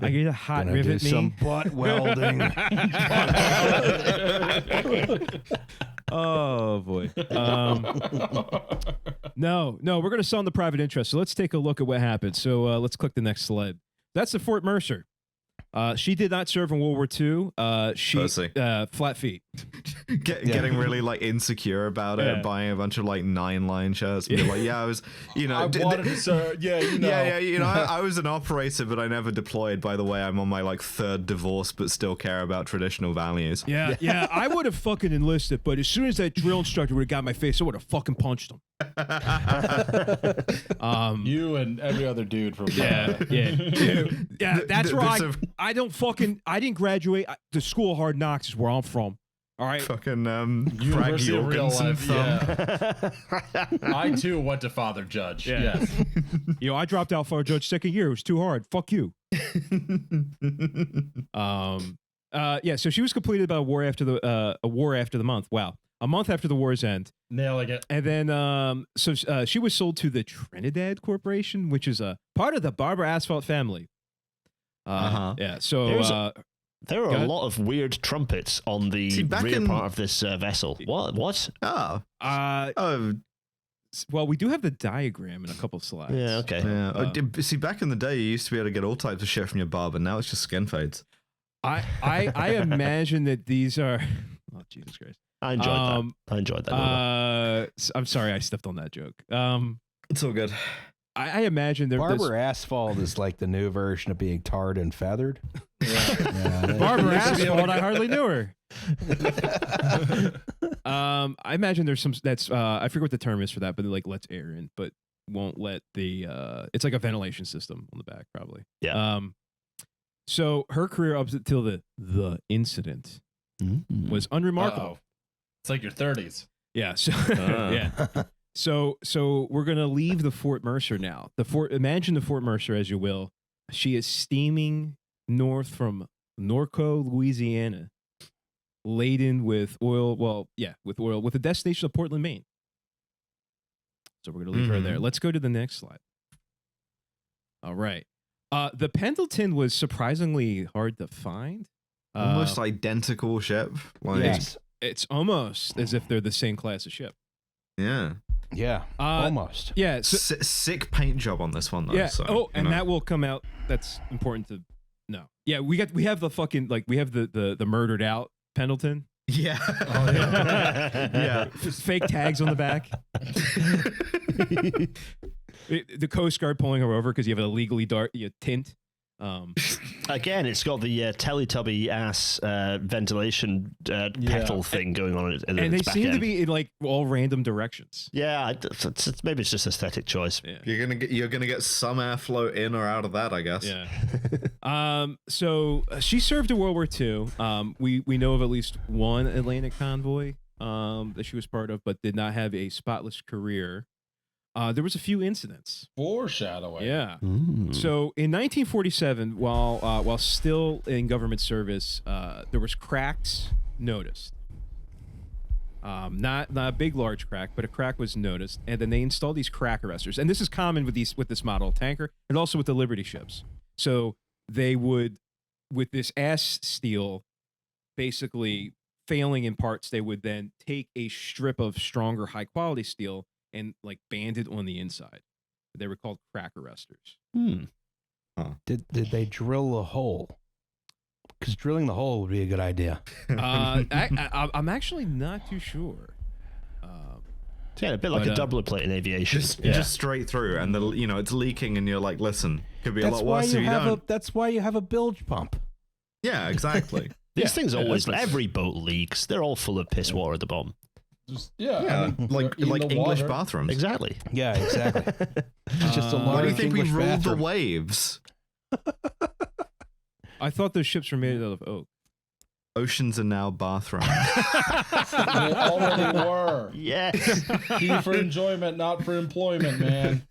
I get a hot Gonna rivet do some butt welding. Oh boy. No, we're gonna sell in the private interest. So let's take a look at what happened. So let's click the next slide. That's the Fort Mercer. She did not serve in World War II. She flat feet. Getting really like insecure about it, buying a bunch of like 9-line shirts. And be like, yeah, I was, I wanted to serve. Yeah, I was an operator, but I never deployed. By the way, I'm on my like 3rd divorce, but still care about traditional values. Yeah. I would have fucking enlisted, but as soon as that drill instructor would have got in my face, I would have fucking punched him. You and every other dude from that's where I didn't graduate. The School of Hard Knocks is where I'm from. All right. Fucking University of Real Life. Yeah. I too went to Father Judge. Yeah. Yes. I dropped out Father Judge 2nd year. It was too hard. Fuck you. So she was completed about a war after the month. Wow. A month after the war's end. Nailing it. And then, she was sold to the Trinidad Corporation, which is a part of the Barber Asphalt family. Yeah. So there are a lot of weird trumpets on the rear part of this vessel. What? Oh. Well, we do have the diagram in a couple of slides. Yeah. Okay. Yeah. See, back in the day, you used to be able to get all types of shit from your barber. Now it's just skin fades. I imagine that these are. Oh, Jesus Christ. I enjoyed that. I'm sorry I stepped on that joke. It's all good. I imagine Barber Asphalt is like the new version of being tarred and feathered. Yeah. Barber Asphalt, I hardly knew her. I imagine there's some that's I forget what the term is for that, but it like lets air in, but won't let the it's like a ventilation system on the back, probably. Yeah. So her career up until the incident was unremarkable. It's like your 30s. Yeah. So yeah. So we're gonna leave the Fort Mercer now. Imagine the Fort Mercer as you will. She is steaming north from Norco, Louisiana, laden with oil. Well, yeah, with oil, with a destination of Portland, Maine. So we're gonna leave her there. Let's go to the next slide. All right. The Pendleton was surprisingly hard to find. Almost identical ship. Like, Yes. It's almost as if they're the same class of ship. Yeah. Yeah. Almost. Yeah. So, Sick paint job on this one though. yeah. So, that will come out. That's important to know. Yeah, we have the fucking we have the murdered out Pendleton. Yeah. Oh, yeah. Yeah. Fake tags on the back. The Coast Guard pulling her over because you have an illegally tint. Again, it's got the Teletubby ass ventilation petal thing going on. And they seem to be in like all random directions. Yeah, maybe it's just aesthetic choice. Yeah. You're gonna get some airflow in or out of that, I guess. Yeah. So she served in World War II. We know of at least one Atlantic convoy that she was part of, but did not have a spotless career. There was a few incidents. Foreshadowing. Yeah. So in 1947, while still in government service, there was cracks noticed. Not a big large crack, but a crack was noticed, and then they installed these crack arresters. And this is common with this model tanker, and also with the Liberty ships. So they would, with this ass steel, basically failing in parts, they would then take a strip of stronger, high quality steel and like band it on the inside. They were called crack arresters. Did they drill a hole? Because drilling the hole would be a good idea. I'm actually not too sure. Yeah, a bit like a doubler plate in aviation. Just straight through, and it's leaking, and you're like, listen, could be a lot worse if you don't. That's why you have a bilge pump. Yeah, exactly. These things always, every boat leaks. They're all full of piss water at the bottom. Like English bathrooms. Exactly. Yeah, exactly. It's just a large Why do you think English we ruled bathroom. the waves? I thought those ships were made out of oak. Oceans are now bathrooms. They already were. Yes. Key for enjoyment, not for employment, man.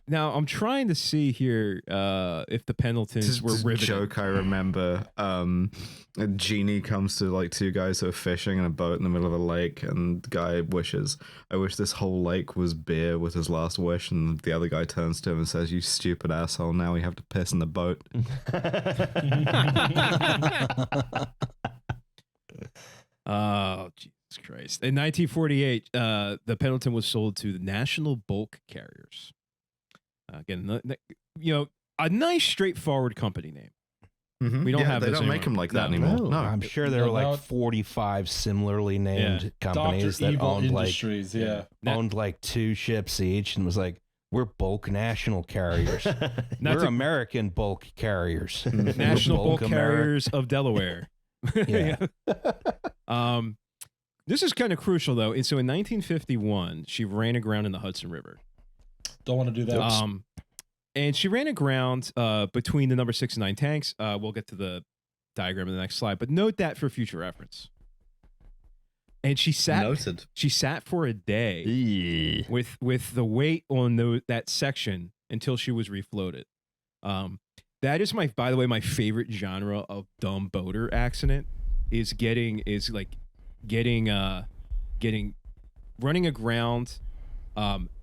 Now I'm trying to see here if the Pendletons were riveted. Joke I remember. A genie comes to like two guys who are fishing in a boat in the middle of a lake, and the guy wishes, I wish this whole lake was beer, with his last wish, and the other guy turns to him and says, you stupid asshole, now we have to piss in the boat. Oh, Jesus Christ. In 1948, the Pendleton was sold to the National Bulk Carriers. Again, a nice straightforward company name. Mm-hmm. We don't have they those don't make them like that anymore. No, I'm sure there were like 45 similarly named companies Dr. that Evil owned Industries, owned like 2 ships each, and was like, we're bulk national carriers. We're American bulk carriers. National Bulk Carriers of Delaware. Yeah. This is kind of crucial though. And so in 1951, she ran aground in the Hudson River. Don't want to do that. And she ran aground between the number 6 and 9 tanks. We'll get to the diagram in the next slide, but note that for future reference. And she sat. Noted. She sat for a day with the weight on that section until she was refloated. That is by the way, my favorite genre of dumb boater accident is running aground,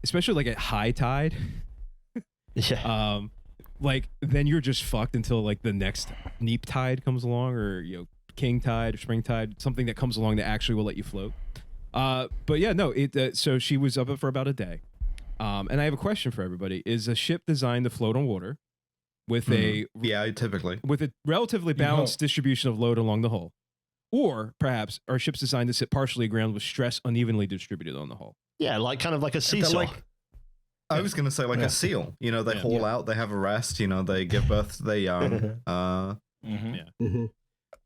especially like at high tide. Yeah. Like then you're just fucked until like the next neap tide comes along, or king tide or spring tide, something that comes along that actually will let you float. But yeah, no, so she was up for about a day. And I have a question for everybody. Is a ship designed to float on water with typically with a relatively balanced distribution of load along the hull? Or perhaps are ships designed to sit partially aground with stress unevenly distributed on the hull? Yeah, kind of like a seesaw. I was going to say a seal. They haul out, they have a rest, they give birth to their young.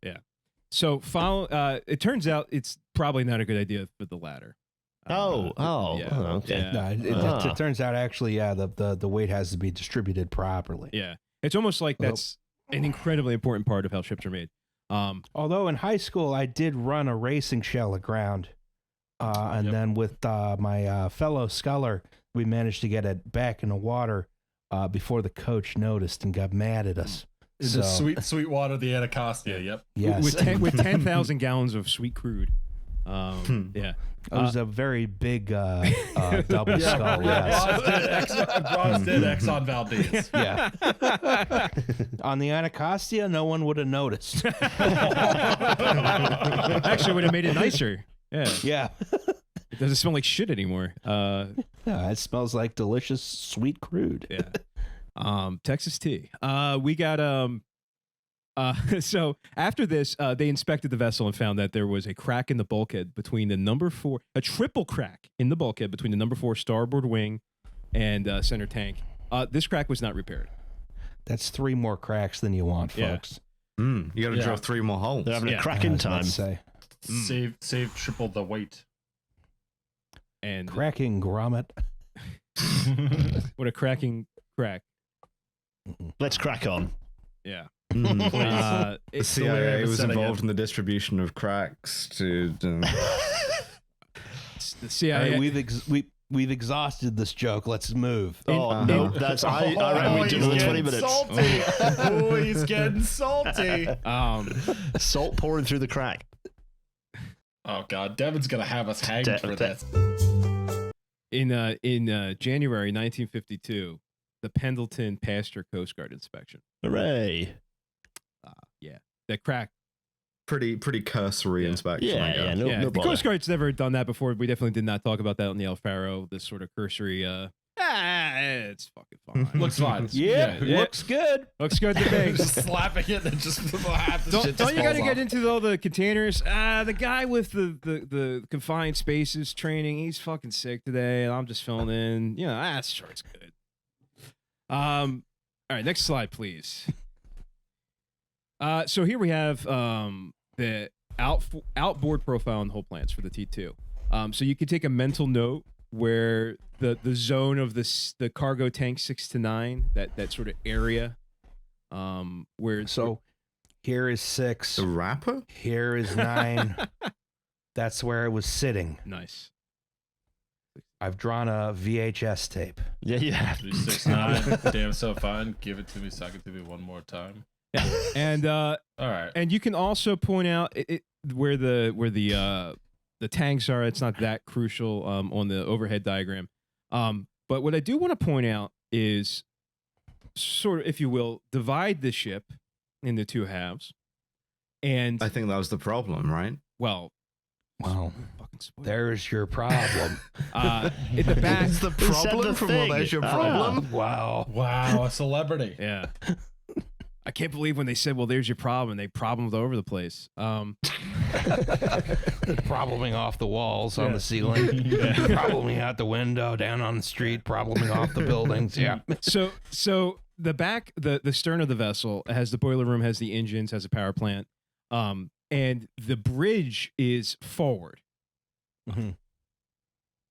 Yeah. So it turns out it's probably not a good idea for the latter. Okay. No, it turns out actually, the weight has to be distributed properly. Yeah. It's almost like that's an incredibly important part of how ships are made. Although in high school I did run a racing shell aground, and then with my fellow sculler, we managed to get it back in the water before the coach noticed and got mad at us. In the sweet water, the Anacostia. Yep. Yes. With 10,000 gallons of sweet crude. Yeah. It was a very big double skull. Yes. Bronsted Exxon Valdez. Yeah. On the Anacostia, no one would have noticed. Actually, would have made it nicer. Yeah. Yeah. It doesn't smell like shit anymore. Yeah, it smells like delicious sweet crude. Yeah. Texas tea. We got so after this, they inspected the vessel and found that there was a crack in the bulkhead between the number 4, a triple crack in the bulkhead between the number 4 starboard wing and center tank. This crack was not repaired. That's 3 more cracks than you want, folks. You got to drill 3 more holes. They're having a crack in time. Save triple the weight. And cracking grommet. What a cracking crack. Let's crack on. Yeah. The CIA was involved in the distribution of cracks to. The CIA. Right, we've exhausted this joke. Let's move. No, that's I reckon we do another 20 minutes. Salty. Oh, he's getting salty. Salt pouring through the crack. Oh God, Devin's gonna have us hanged for this. In January 1952, the Pendleton passed your Coast Guard inspection. Hooray! Yeah, that crack. Pretty cursory inspection. The Coast Guard's never done that before. We definitely did not talk about that on the El Faro. This sort of cursory. It's fucking fine. Looks fine. Looks good. Looks good to me. Just slapping it and just half the shit. Don't you got to get into all the containers? The guy with the confined spaces training, he's fucking sick today, and I'm just filling in. Sure, it's good. All right, next slide, please. So here we have the outboard profile and hull plans for the T2. So you can take a mental note where the zone of the cargo tank 6 to 9, that sort of area, where here is 6. The wrapper? Here is 9. That's where it was sitting. Nice. I've drawn a VHS tape. Yeah. 6 9. Damn, so fine. Give it to me. Suck it to me one more time. Yeah. And all right. And you can also point out where the tanks are. It's not that crucial on the overhead diagram. But what I do want to point out is sort of, if you will, divide the ship into 2 halves. And I think that was the problem, right? Well, there's your problem. In the back, it's the problem from what there's your problem. Wow, a celebrity. Yeah. I can't believe when they said, well, there's your problem, and they problemed over the place. Probleming off the walls, on the ceiling, probleming out the window, down on the street, probleming off the buildings. Yeah. So the back, the stern of the vessel has the boiler room, has the engines, has a power plant, and the bridge is forward. Mm-hmm.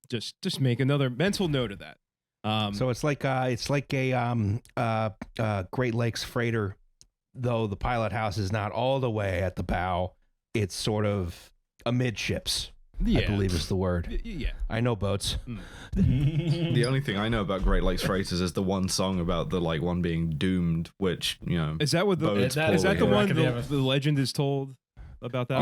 Just make another mental note of that. So it's like a Great Lakes freighter, though the pilot house is not all the way at the bow. It's sort of amidships, I believe is the word. Yeah. I know boats. The only thing I know about Great Lakes freighters is the one song about the one being doomed, which, Is that what is that the one the legend is told about that?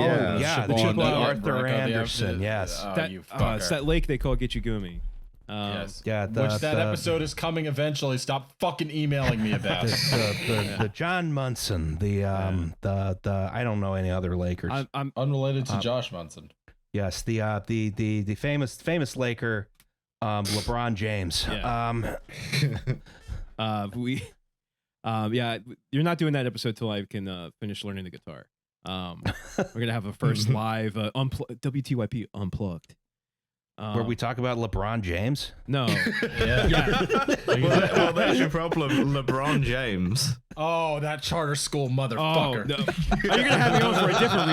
The ship Arthur Anderson. Yes. It's that lake they call Gitchigumi. Yes. Yeah. Which episode is coming eventually. Stop fucking emailing me about the John Munson. The I don't know any other Lakers. I'm unrelated to Josh Munson. Yes. The famous Laker, LeBron James. Yeah. You're not doing that episode till I can finish learning the guitar. We're gonna have a first live WTYP unplugged. Where we talk about LeBron James? No. Well, there's your problem, LeBron James. Oh, that charter school motherfucker. Oh, no. You're going to have me on for a different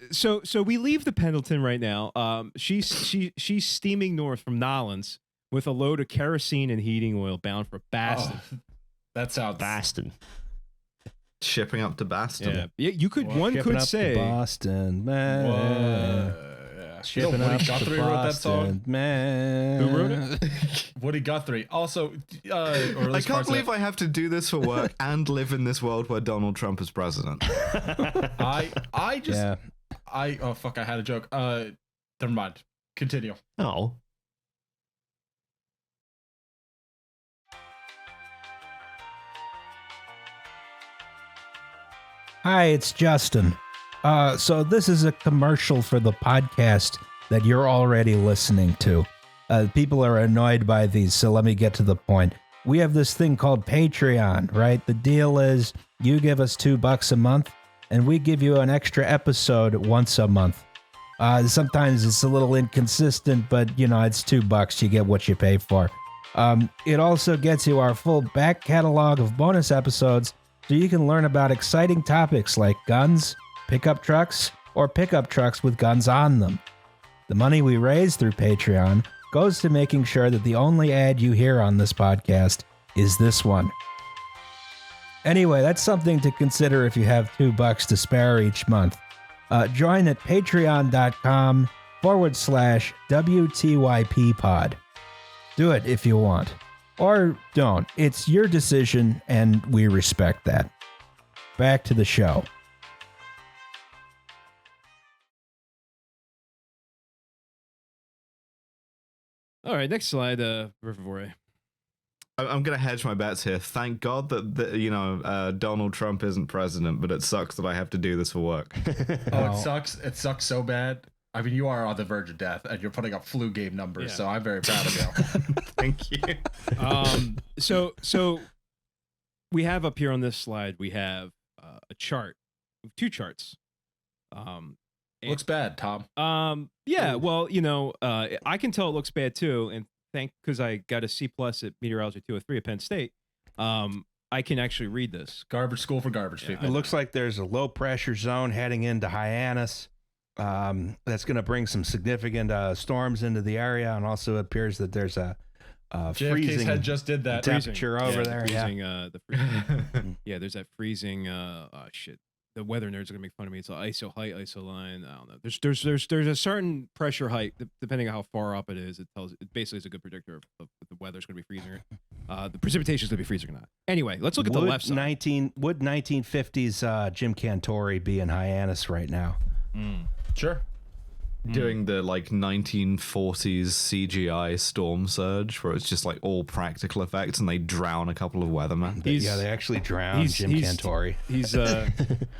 reason. So we leave the Pendleton right now. She's steaming north from Nolens with a load of kerosene and heating oil bound for Boston. That sounds Boston. Shipping up to Boston. Yeah, you could. One Shipping could up say to Boston, man. Shipping Woody up Guthrie to wrote that song. Boston, man. Who wrote it? Woody Guthrie. Also, I can't believe I have to do this for work and live in this world where Donald Trump is president. I just Yeah. oh fuck, I had a joke. Never mind. Continue. Oh. Hi, it's Justin. So this is a commercial for the podcast that you're already listening to. People are annoyed by these, so let me get to the point. We have this thing called Patreon, right? The deal is you give us $2 a month, and we give you an extra episode once a month. Sometimes it's a little inconsistent, but it's $2. You get what you pay for. It also gets you our full back catalog of bonus episodes, so you can learn about exciting topics like guns, pickup trucks, or pickup trucks with guns on them. The money we raise through Patreon goes to making sure that the only ad you hear on this podcast is this one. Anyway, that's something to consider if you have $2 to spare each month. Join at patreon.com/WTYP pod. Do it if you want. Or don't. It's your decision, and we respect that. Back to the show. All right, next slide, River. I'm going to hedge my bets here. Thank God that Donald Trump isn't president, but it sucks that I have to do this for work. Oh, it sucks. It sucks so bad. I mean, you are on the verge of death, and you're putting up flu game numbers, so I'm very proud of you. Thank you. So we have up here on this slide, we have a chart, two charts. Looks bad, Tom. Yeah, well, I can tell it looks bad too, and because I got a C+ at Meteorology 203 at Penn State, I can actually read this. Garbage school for garbage people. It looks like there's a low pressure zone heading into Hyannis. That's going to bring some significant storms into the area, and also it appears that there's a freezing head just did that. temperature over there. Yeah, there's that freezing. Shit. The weather nerds are gonna make fun of me. It's ISO height, ISO line. I don't know. There's a certain pressure height depending on how far up it is. It basically is a good predictor of if the weather's gonna be freezing. The precipitation is gonna be freezing or not. Anyway, let's look at the left side. Would 1950s Jim Cantori be in Hyannis right now? Sure. Doing the 1940s CGI storm surge where it's just all practical effects and they drown a couple of weathermen. They actually drown Jim Cantori.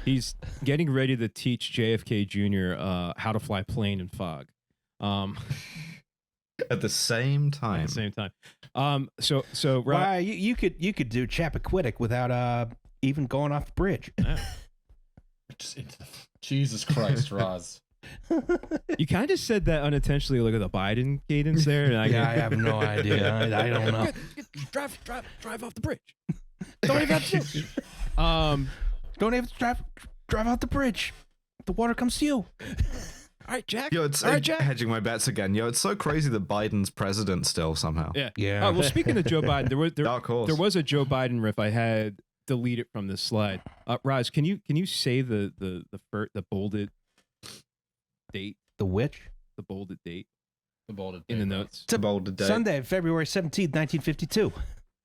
He's getting ready to teach JFK Jr. How to fly plane in fog. At the same time. So you could do Chappaquiddick without even going off the bridge. Yeah. Jesus Christ, Roz. You kind of said that unintentionally. Look at the Biden cadence there. And I have no idea. I don't know. Drive off the bridge. Don't even have to. Don't even drive off the bridge. The water comes to you. All right, Jack. Jack. Hedging my bets again. It's so crazy that Biden's president still somehow. Yeah. Oh, well, speaking of Joe Biden, there was a Joe Biden riff I had deleted from this slide. Roz, can you say the bolded date? The which? The bolded date. The bolded in the notes. It's a bolded date. Sunday, February 17th, 1952.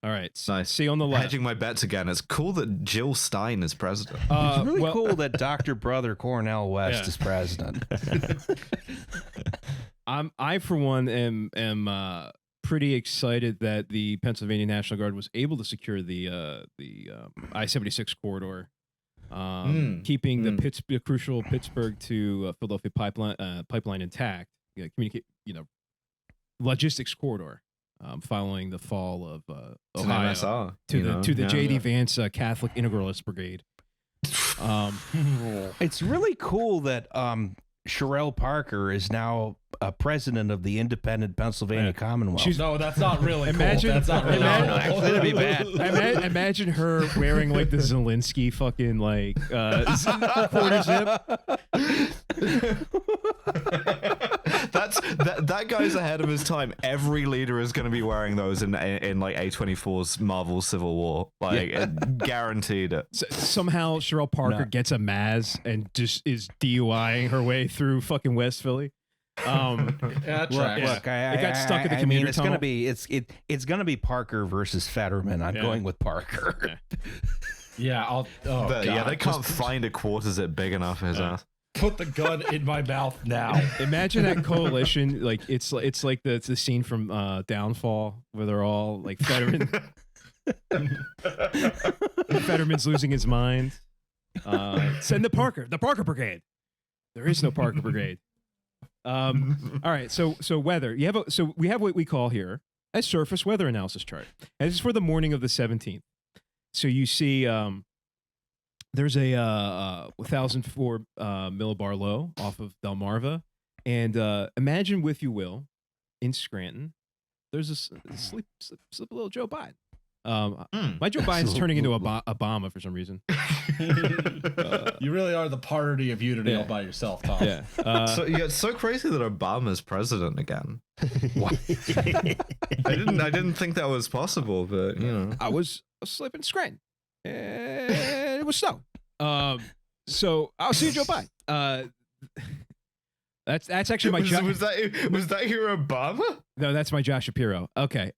All right. Nice. See on the left. Hedging my bets again. It's cool that Jill Stein is president. It's really cool that Dr. Brother Cornel West is president. I for one am pretty excited that the Pennsylvania National Guard was able to secure the I-76 corridor. Keeping the crucial Pittsburgh to Philadelphia pipeline intact, logistics corridor, following the fall of Ohio MSR, to the J.D. Vance Catholic Integralist Brigade. It's really cool that Sherelle Parker is now president of the independent Pennsylvania Commonwealth. No, that's not really cool. That's not really cool. Actually, that'd be bad. Imagine her wearing the Zelensky fucking quarter zip. that guy's ahead of his time. Every leader is going to be wearing those in like A24's Marvel Civil War, like guaranteed it. Somehow Cheryl Parker gets a Maz and just is DUIing her way through fucking West Philly. Look, it got stuck at the commuter tunnel. It's gonna be Parker versus Fetterman. I'm going with Parker. Yeah, they can't find a quarter-zip big enough for his ass. Put the gun in my mouth now. Imagine that coalition. Like it's like the scene from Downfall where they're all like Fetterman. Fetterman's losing his mind. Send the Parker Brigade. There is no Parker Brigade. All right, so weather. We have what we call here a surface weather analysis chart. And this is for the morning of the 17th. So you see there's a 1,004 millibar low off of Delmarva. And imagine, if you will, in Scranton, there's a sleep little Joe Biden. My Joe Biden's turning into Obama for some reason. You really are the party of unity all by yourself, Tom. Yeah. It's so crazy that Obama's president again. I didn't think that was possible, but you know, I was asleep in Scranton, and it was snow. So I'll see you, Joe Biden. That's actually my Josh. Was that your Obama? No, that's my Josh Shapiro. Okay.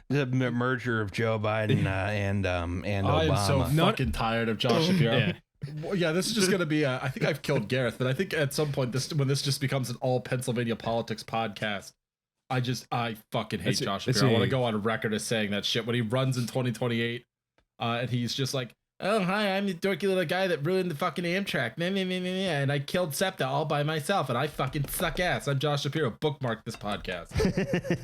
The merger of Joe Biden and Obama. I am so fucking tired of Josh Shapiro. Yeah. Well, yeah, this is just gonna be. I think I've killed Gareth, but I think at some point when this just becomes an all Pennsylvania politics podcast, I fucking hate Josh Shapiro. I want to go on record as saying that shit when he runs in 2028, and he's just like, "Oh hi, I'm the dorky little guy that ruined the fucking Amtrak, and I killed SEPTA all by myself, and I fucking suck ass. I'm Josh Shapiro. Bookmark this podcast."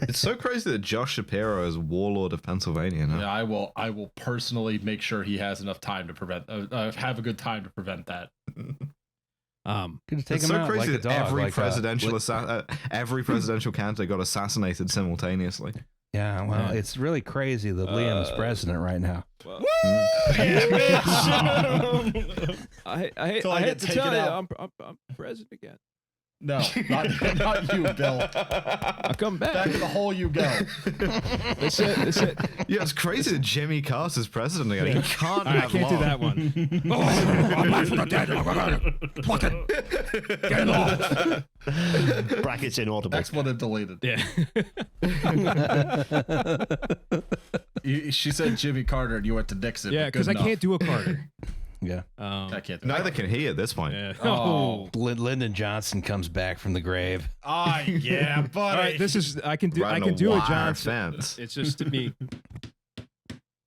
It's so crazy that Josh Shapiro is warlord of Pennsylvania now. Yeah, I will personally make sure he has enough time to prevent. Have a good time to prevent that. It's so crazy that every presidential candidate got assassinated simultaneously. Yeah, well, it's really crazy that Liam's president right now. Well, I hate to tell you, I'm president again. No, not you, Bill. I'll come back. Back to the hole you go. That's it. Yeah, it's crazy that Jimmy Carter's president again. You can't have I can't do that one. Get it off. Brackets inaudible. Next one deleted. Yeah. She said Jimmy Carter and you went to Nixon. Yeah, because I can't do a Carter. Yeah. I can't. Neither can he at this point. Yeah. Oh, Lyndon Johnson comes back from the grave. Yeah, buddy. All right, this is I can do a Johnson. It's just to me.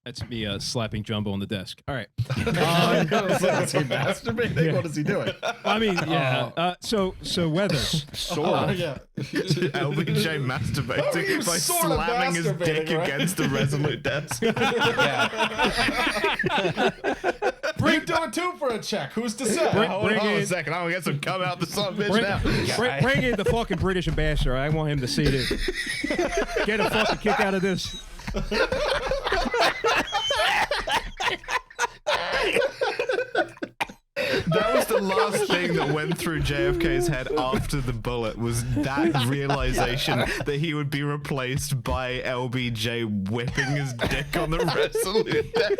That's me slapping Jumbo on the desk. All right. Is he masturbating? Yeah. What is he doing? I mean, yeah. So weather. Yeah. LBJ masturbating by slamming his dick against the Resolute desk. Bring doing two for a check. Who's to say? Hold on a second. I'm gonna get some cum out the son of a bitch now. Bring in the fucking British ambassador. I want him to see this. Get a fucking kick out of this. That was the last thing that went through JFK's head after the bullet, was that realization that he would be replaced by LBJ whipping his dick on the Resolute deck.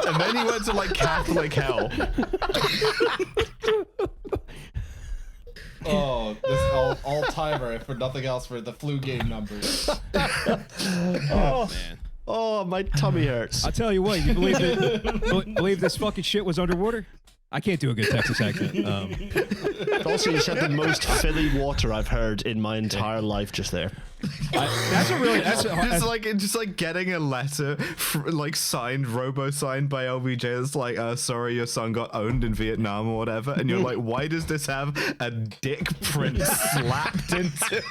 And then he went to like Catholic hell. Oh, this all timer, if for nothing else, for the flu game numbers. Oh man. Oh, my tummy hurts. I'll tell you what, you believe this fucking shit was underwater? I can't do a good Texas accent. Also, you said the most Philly water I've heard in my entire life just there. It's like getting a letter like signed, robo-signed by LBJ that's like, sorry, your son got owned in Vietnam or whatever, and you're like, why does this have a dick print slapped into it?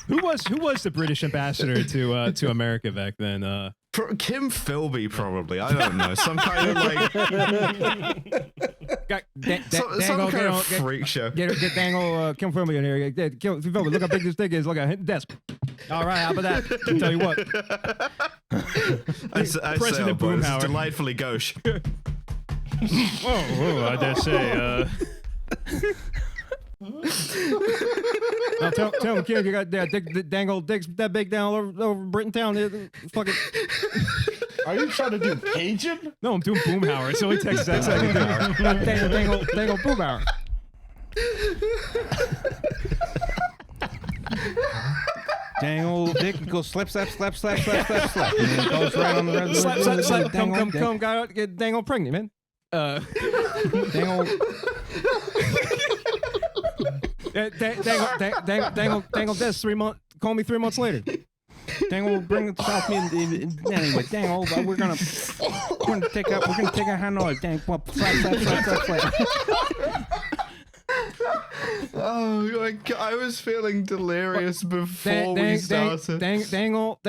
Who was the British ambassador to America back then? Kim Philby, probably. I don't know. Some kind of like some kind of freak show. Get dangle Kim Philby in here. Kim Philby, look how big this thing is. Look at desk. All right, how about that? I'll tell you what. President Boomhauer, delightfully gauche. I dare say. Now tell him, kid, you got that dangle dicks that big down over Britain Town. Fucking. Are you trying to do Cajun? No, I'm doing Boomhauer. It's only Texas accent. Dangle Boomhauer. Dangle dick goes slap. And then it goes right on the rest of the slap. Come, got get dangle pregnant, man. Dangle. Dangle this 3 months. Call me 3 months later. Dangle will bring it to me. Anyway, Dangle, we're gonna take a Hanoi. Dangle, slap. Oh my God, I was feeling delirious before we started. Dangle,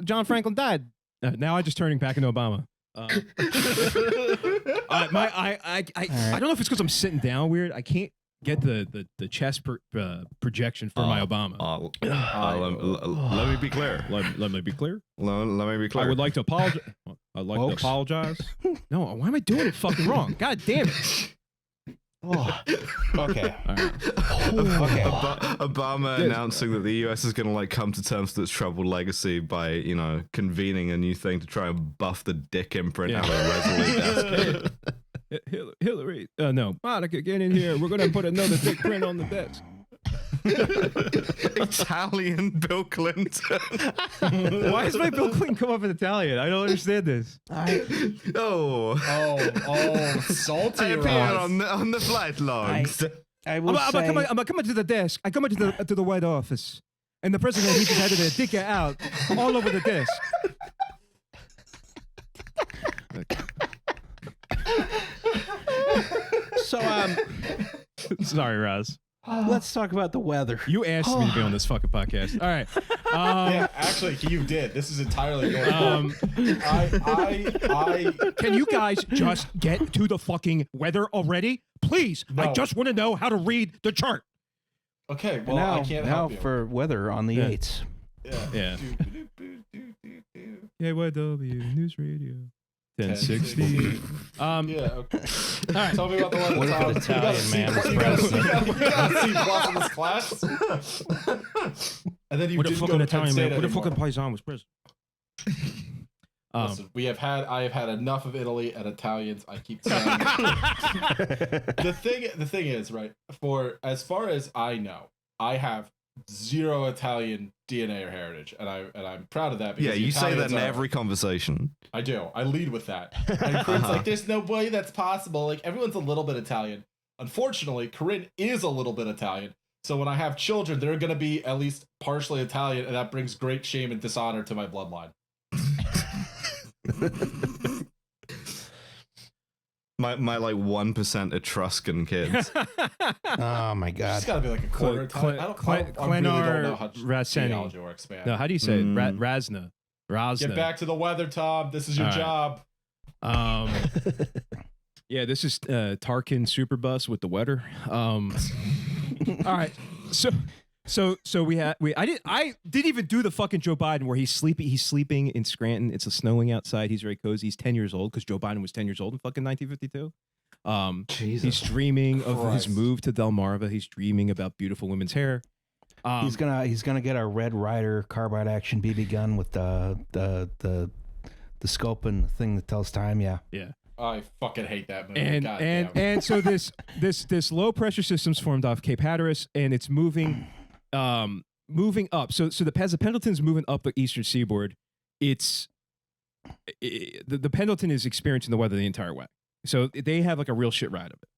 John Franklin died. Now I just turning back into Obama. I don't know if it's because I'm sitting down weird. I can't get the chest projection for my Obama. Let me be clear. Let me be clear. Let me be clear. I would like to apologize. I'd like to apologize. No, why am I doing it fucking wrong? God damn it. Oh. Okay. All right. Obama announcing that the U.S. is going to come to terms with its troubled legacy by convening a new thing to try and buff the dick imprint out of the Resolute desk. Hillary, no, Monica, get in here. We're gonna put another dick print on the desk. Italian Bill Clinton. Why does my Bill Clinton come up in Italian? I don't understand this. Oh, salty. I appear on the flight logs. I'm coming to the desk. I come into the White Office, and the president he just had their dick out all over the desk. So sorry, Raz. Let's talk about the weather. You asked me to be on this fucking podcast. All right. Yeah, actually, you did. This is entirely your fault. Can you guys just get to the fucking weather already? Please. No. I just want to know how to read the chart. Okay, well, I can't help you. Now for weather on the 8s. Yeah. KYW News Radio. 1060. Yeah. Okay. All right. Tell me about the one. What if it's Italian, man? You gotta see plus in this class. And then you what didn't fucking go to Italian, Penn State man? What the anymore. fucking Paisan was president? Listen, I have had enough of Italy and Italians. I keep saying the thing is, right, for as far as I know, I have zero Italian DNA or heritage, and I'm proud of that. Because you say that in every conversation. I do. I lead with that. And Corinne's like, "There's no way that's possible." Like everyone's a little bit Italian. Unfortunately, Corinne is a little bit Italian. So when I have children, they're going to be at least partially Italian, and that brings great shame and dishonor to my bloodline. My 1% Etruscan kids. Oh my God! It's got to be like a quarter Italian. I really don't know how genealogy works, man. No, how do you say it? Razna. Get back to the weather, Tom. This is your job. Yeah, this is Tarkin Superbus with the weather. All right, so I didn't even do the fucking Joe Biden where he's sleeping in Scranton. It's snowing outside. He's very cozy. He's 10 years old because Joe Biden was 10 years old in fucking 1952. Jesus he's dreaming of Christ. his move to Delmarva. He's dreaming about beautiful women's hair. He's gonna get a Red Ryder carbide action BB gun with the scope and thing that tells time. Yeah. I fucking hate that movie. And so this low pressure system's formed off Cape Hatteras, and it's moving up. So the Pendleton's moving up the eastern seaboard. The Pendleton is experiencing the weather the entire way. So they have like a real shit ride of it.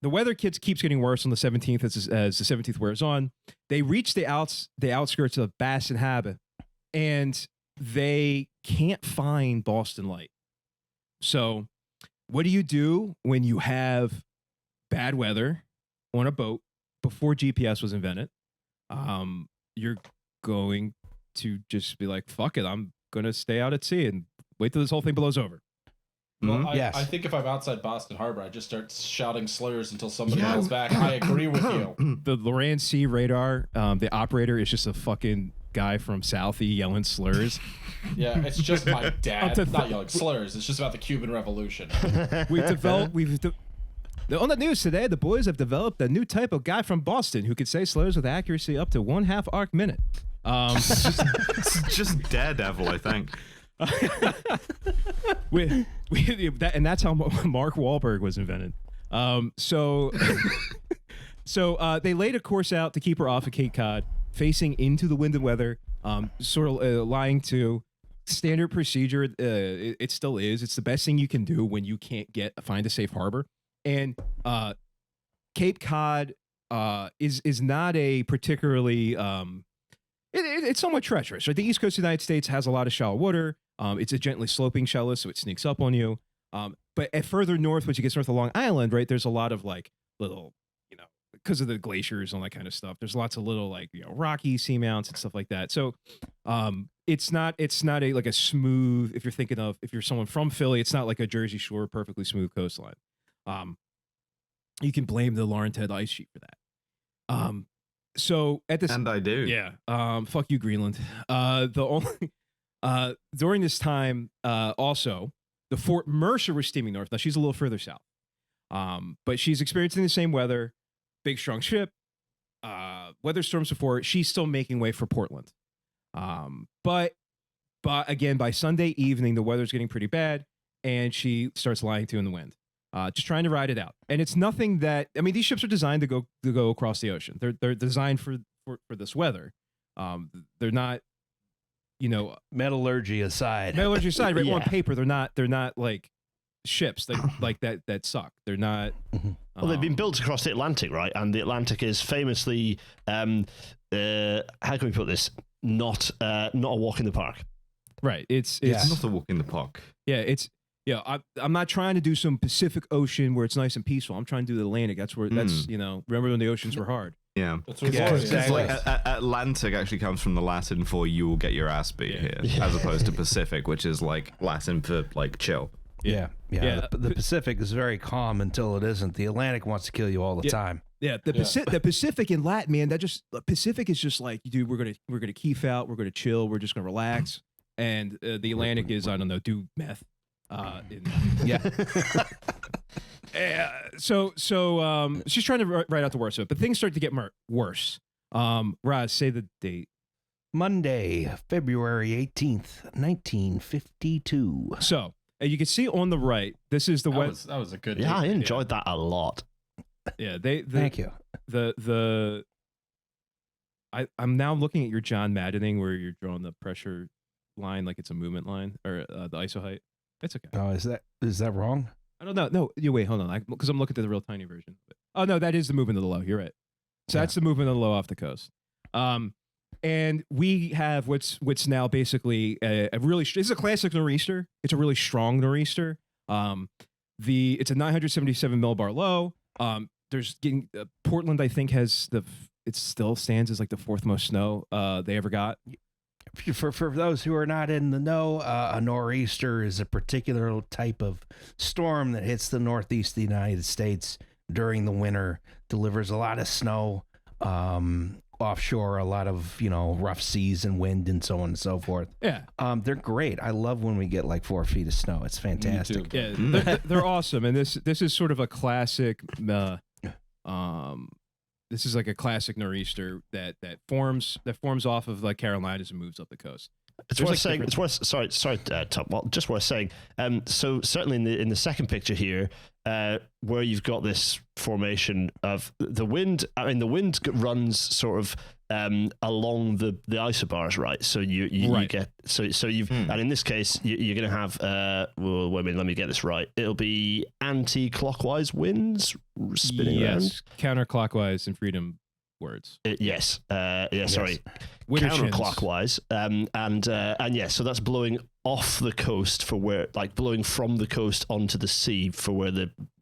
The weather keeps getting worse on the 17th as the 17th wears on. They reach the outskirts of Bass and Habit, and they can't find Boston Light. So what do you do when you have bad weather on a boat before GPS was invented? You're going to just be like, fuck it, I'm going to stay out at sea and wait till this whole thing blows over. Well, yes. I think if I'm outside Boston Harbor, I just start shouting slurs until somebody yells back. I agree with you. The Loran Sea radar, the operator is just a fucking guy from Southie yelling slurs. Yeah, it's just my dad not yelling slurs. It's just about the Cuban Revolution. On the news today, the boys have developed a new type of guy from Boston who could say slurs with accuracy up to 1/2 arc minute. It's just Daredevil, I think. And that's how Mark Wahlberg was invented. So they laid a course out to keep her off of Cape Cod, facing into the wind and weather, sort of lying to standard procedure. It still is. It's the best thing you can do when you can't find a safe harbor. And Cape Cod is not a particularly it's somewhat treacherous. Right? The East Coast of the United States has a lot of shallow water. It's a gently sloping shallow, so it sneaks up on you. But at further north, once you get north of Long Island, right, there's a lot of like little, because of the glaciers and all that kind of stuff. There's lots of little like rocky seamounts and stuff like that. So it's not a like a smooth. If you're someone from Philly, it's not like a Jersey Shore perfectly smooth coastline. You can blame the Laurentian ice sheet for that. So at this, and I do, yeah. Fuck you, Greenland. During this time, also the Fort Mercer was steaming north. Now she's a little further south, but she's experiencing the same weather. Big strong ship, weather storms before. She's still making way for Portland, but again by Sunday evening the weather's getting pretty bad, and she starts lying to in the wind. Just trying to ride it out. And it's nothing that, I mean, these ships are designed to go across the ocean. They're designed for this weather. They're not, metallurgy aside, right? Yeah. On paper, they're not like ships that suck. They're not. Well, they've been built across the Atlantic, right? And the Atlantic is famously, how can we put this? Not a walk in the park. Right. It's not a walk in the park. Yeah. I'm not trying to do some Pacific Ocean where it's nice and peaceful. I'm trying to do the Atlantic. That's where remember when the oceans were hard? Yeah. Exactly. Like, Atlantic actually comes from the Latin for "you will get your ass beat" here, as opposed to Pacific, which is like Latin for like chill. Yeah. The Pacific is very calm until it isn't. The Atlantic wants to kill you all the time. Yeah, the Pacific and Latin, man. Pacific is just like, dude, we're gonna keef out, we're gonna chill, we're just gonna relax, and the Atlantic is, I don't know, do meth. So she's trying to write out the worst of it, but things start to get worse. Roz, say the date. Monday, February 18th, 1952. So you can see on the right, this is the that was a good Yeah, date. I enjoyed that a lot. Yeah, thank you. I'm now looking at your John Maddening where you're drawing the pressure line like it's a movement line, or the ISO height. That's okay. Oh, is that wrong? I don't know. No, you wait, hold on. Because I'm looking at the real tiny version. Oh no, that is the movement of the low. You're right. So that's the movement of the low off the coast. And we have what's now basically a really. This is a classic nor'easter. It's a really strong nor'easter. It's a 977 millibar low. There's getting Portland. I think it still stands as like the fourth most snow they ever got. For those who are not in the know, a nor'easter is a particular type of storm that hits the northeast of the United States during the winter, delivers a lot of snow offshore, a lot of rough seas and wind and so on and so forth. Yeah, they're great. I love when we get like 4 feet of snow. It's fantastic. Yeah, they're awesome, and this is sort of a classic. This is like a classic nor'easter that forms off of like Carolinas and moves up the coast. It's worth saying. It's worth. Sorry, Tom. Well, just worth saying. So certainly in the second picture here, where you've got this formation of the wind. I mean, the wind runs sort of along the isobars, right? So you get so you've and in this case you're going to have. Well, wait a minute. Let me get this right. It'll be anti-clockwise winds spinning around. Counterclockwise in freedom words. Yes. Sorry. Winter counterclockwise. And yeah, so that's blowing off the coast for where, like, blowing from the coast onto the sea for where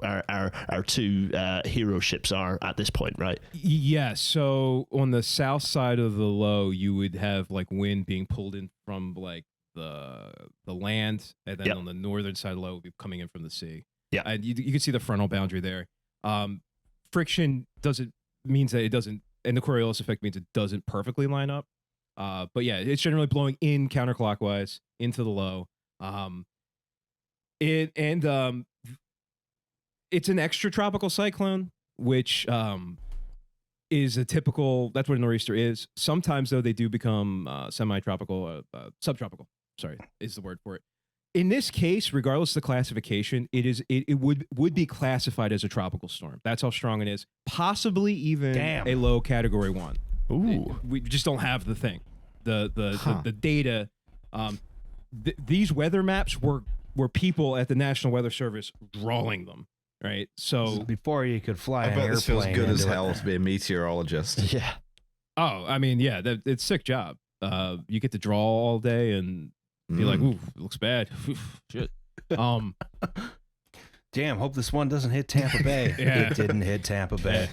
our two hero ships are at this point, right? Yeah. So on the south side of the low, you would have like wind being pulled in from like the land, and then on the northern side of the low would be coming in from the sea. Yeah, and you can see the frontal boundary there. Friction means that it doesn't, and the Coriolis effect means it doesn't perfectly line up. But yeah, it's generally blowing in counterclockwise into the low. it's an extratropical cyclone, which is a typical. That's what a nor'easter is. Sometimes though they do become semi-tropical, subtropical. Sorry, is the word for it. In this case, regardless of the classification, it would be classified as a tropical storm. That's how strong it is. Possibly even a low category 1. Ooh. We just don't have the thing, the data. These weather maps were people at the National Weather Service drawing them, right? So before you could fly an I bet airplane. this feels good as hell to be a meteorologist. Yeah. Oh, I mean, yeah, it's a sick job. You get to draw all day and be like, ooh, it looks bad. Shit. Damn, hope this one doesn't hit Tampa Bay. Yeah. It didn't hit Tampa Bay.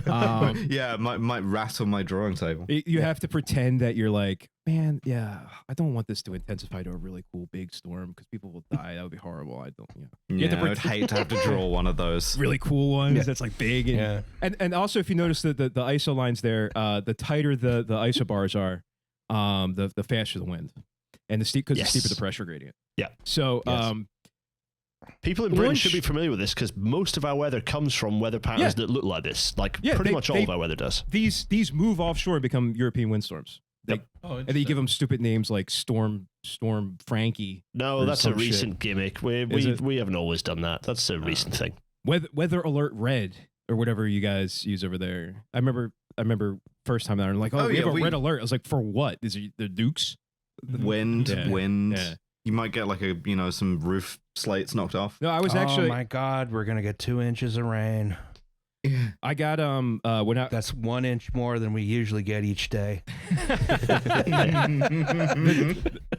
Yeah, it might rattle my drawing table. You have to pretend that you're like, man, yeah, I don't want this to intensify to a really cool big storm because people will die. That would be horrible. I don't. Yeah, Yeah, I would hate to have to draw one of those. Really cool ones that's like big and also if you notice the ISO lines there, the tighter the isobars are, the faster the wind, and the steeper the pressure gradient. Yeah. So people in Britain should be familiar with this because most of our weather comes from weather patterns that look like this. Like pretty much all of our weather does. These move offshore and become European windstorms. And then you give them stupid names like Storm Frankie. No, that's a recent gimmick. We haven't always done that. That's a recent thing. Weather Alert Red or whatever you guys use over there. I remember first time there and like, we have a red alert. I was like, for what? Is it the Dukes? Wind. Yeah. You might get like some roof slates knocked off. No, I was actually. Oh my God, we're gonna get 2 inches of rain. I got That's 1 inch more than we usually get each day.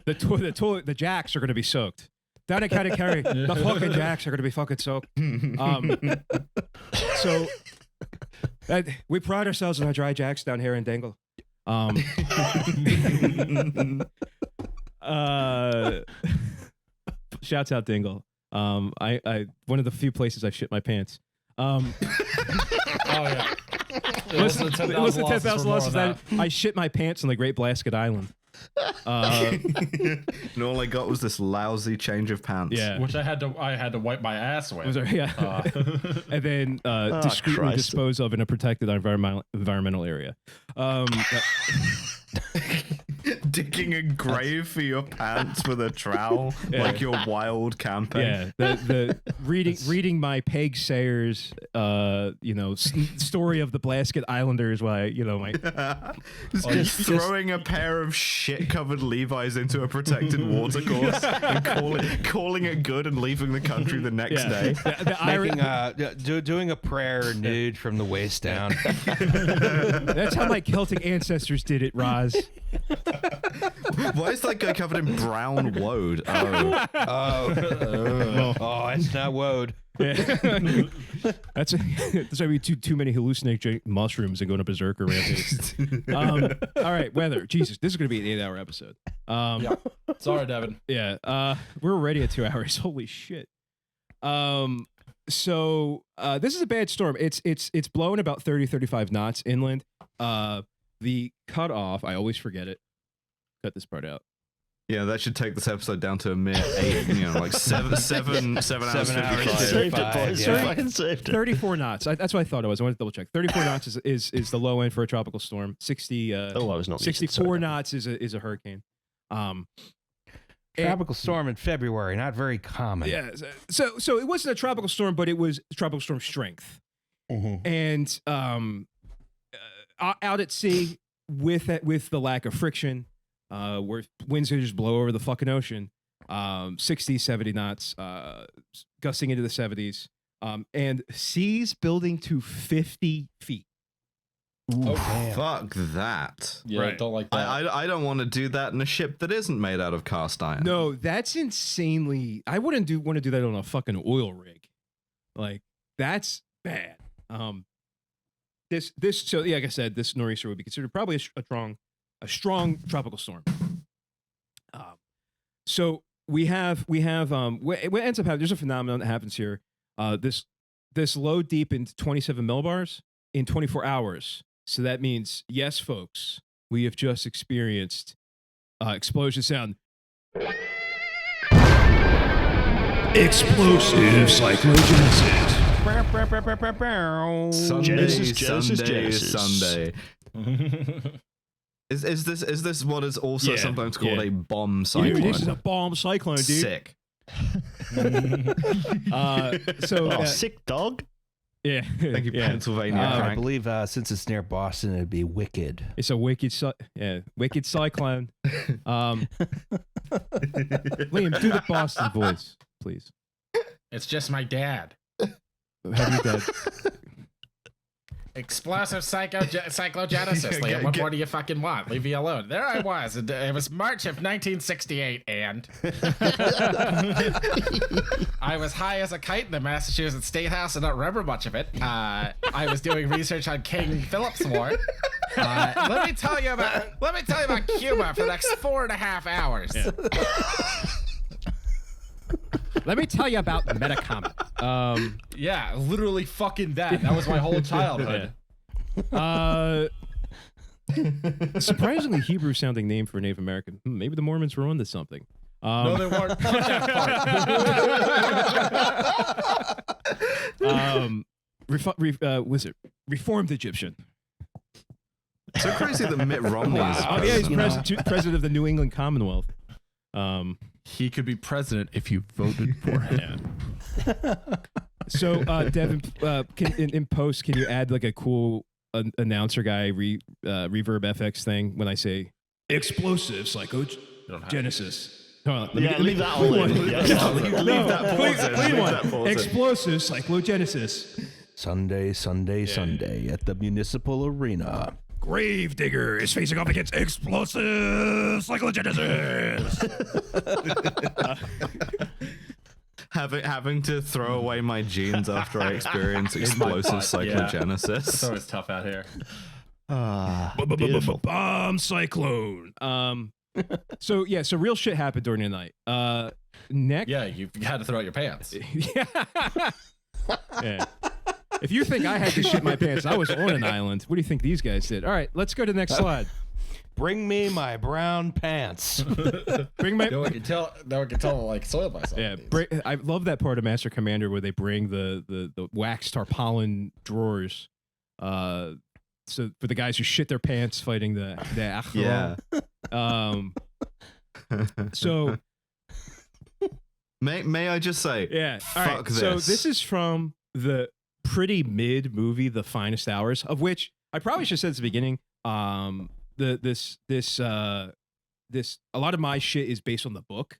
the jacks are gonna be soaked. Down at Carry, the fucking jacks are gonna be fucking soaked. So we pride ourselves on our dry jacks down here in Dingle. Shouts out Dingle. I one of the few places I shit my pants. Oh yeah. Listen to 10,000 losses that I shit my pants on the Great Blasket Island. And all I got was this lousy change of pants. Yeah, which I had to wipe my ass with. And then discreetly dispose of in a protected environmental area. Digging a grave for your pants with a trowel, like your wild camping. Yeah, the reading my Peg Sayers, story of the Blasket Islanders. Why just throwing a pair of shit-covered Levi's into a protected watercourse and calling it good and leaving the country the next day. Doing a prayer nude from the waist down. That's how my Celtic ancestors did it, Roz. Why is that guy covered in brown woad? It's not woad. That's why we too many hallucinogenic mushrooms and going to berserker rampage. All right, weather. Jesus, this is going to be an 8-hour episode. Sorry, Devin. Yeah, we're already at 2 hours. Holy shit. So this is a bad storm. It's blowing about 30-35 knots inland. The cutoff, I always forget it. Cut this part out. Yeah, that should take this episode down to a mere 8, like 7 hours. 34 knots. That's what I thought it was. I wanted to double check. 34 knots is the low end for a tropical storm. 64 knots is a hurricane. Tropical storm in February, not very common. Yeah. So it wasn't a tropical storm, but it was tropical storm strength. Mm-hmm. And out at sea with the lack of friction, where winds just blow over the fucking ocean, 60, 70 knots, gusting into the 70s, and seas building to 50 feet. Ooh, fuck that. Yeah, right. Don't like that. I don't want to do that in a ship that isn't made out of cast iron. No, that's insanely. I wouldn't want to do that on a fucking oil rig. Like, that's bad. So like I said, this nor'easter would be considered probably a strong tropical storm. So we have what ends up happening. There's a phenomenon that happens here. This low deep into 27 millibars in 24 hours. So that means, yes, folks, we have just experienced explosion sound. Explosive cyclogenesis. Sunday. Is this what is also sometimes called a bomb cyclone? Dude, this is a bomb cyclone, dude. Sick. Sick dog. Yeah. Thank you, Pennsylvania. I believe since it's near Boston, it'd be wicked. It's a wicked cyclone. Liam, do the Boston voice, please. It's just my dad. Have you dad? Explosive psychogenesis, Liam. What more do you fucking want? Leave me alone. There I was. It was March of 1968, and I was high as a kite in the Massachusetts State House and don't remember much of it. I was doing research on King Philip's War. Let me tell you about Cuba for the next 4.5 hours. Yeah. Let me tell you about Metacomet. Yeah, literally fucking that. That was my whole childhood. Surprisingly Hebrew sounding name for a Native American. Maybe the Mormons were onto something. No, they weren't. Was it Reformed Egyptian? So crazy that Mitt Romney is he's president of the New England Commonwealth. He could be president if you voted for him. So, Devin, in post, can you add like a cool announcer guy reverb FX thing when I say explosive psychogenesis? Leave that all in. Leave that pause. Explosive psychogenesis. Sunday at the municipal arena. Gravedigger is facing off against explosive psychogenesis. Having to throw away my genes after I experience explosive psychogenesis. It's always tough out here. Bomb cyclone. So real shit happened during the night. Next. Yeah, you had to throw out your pants. Yeah. If you think I had to shit my pants, I was on an island. What do you think these guys did? All right, let's go to the next slide. Bring me my brown pants. Bring my. No one can tell. Like soiled myself. Yeah, I love that part of Master Commander where they bring the wax tarpaulin drawers. So for the guys who shit their pants fighting the Achron. Yeah. So. May I just say? Yeah. All right. Fuck this. So this is from the pretty mid movie, The Finest Hours, of which I probably should have said at the beginning. This a lot of my shit is based on the book.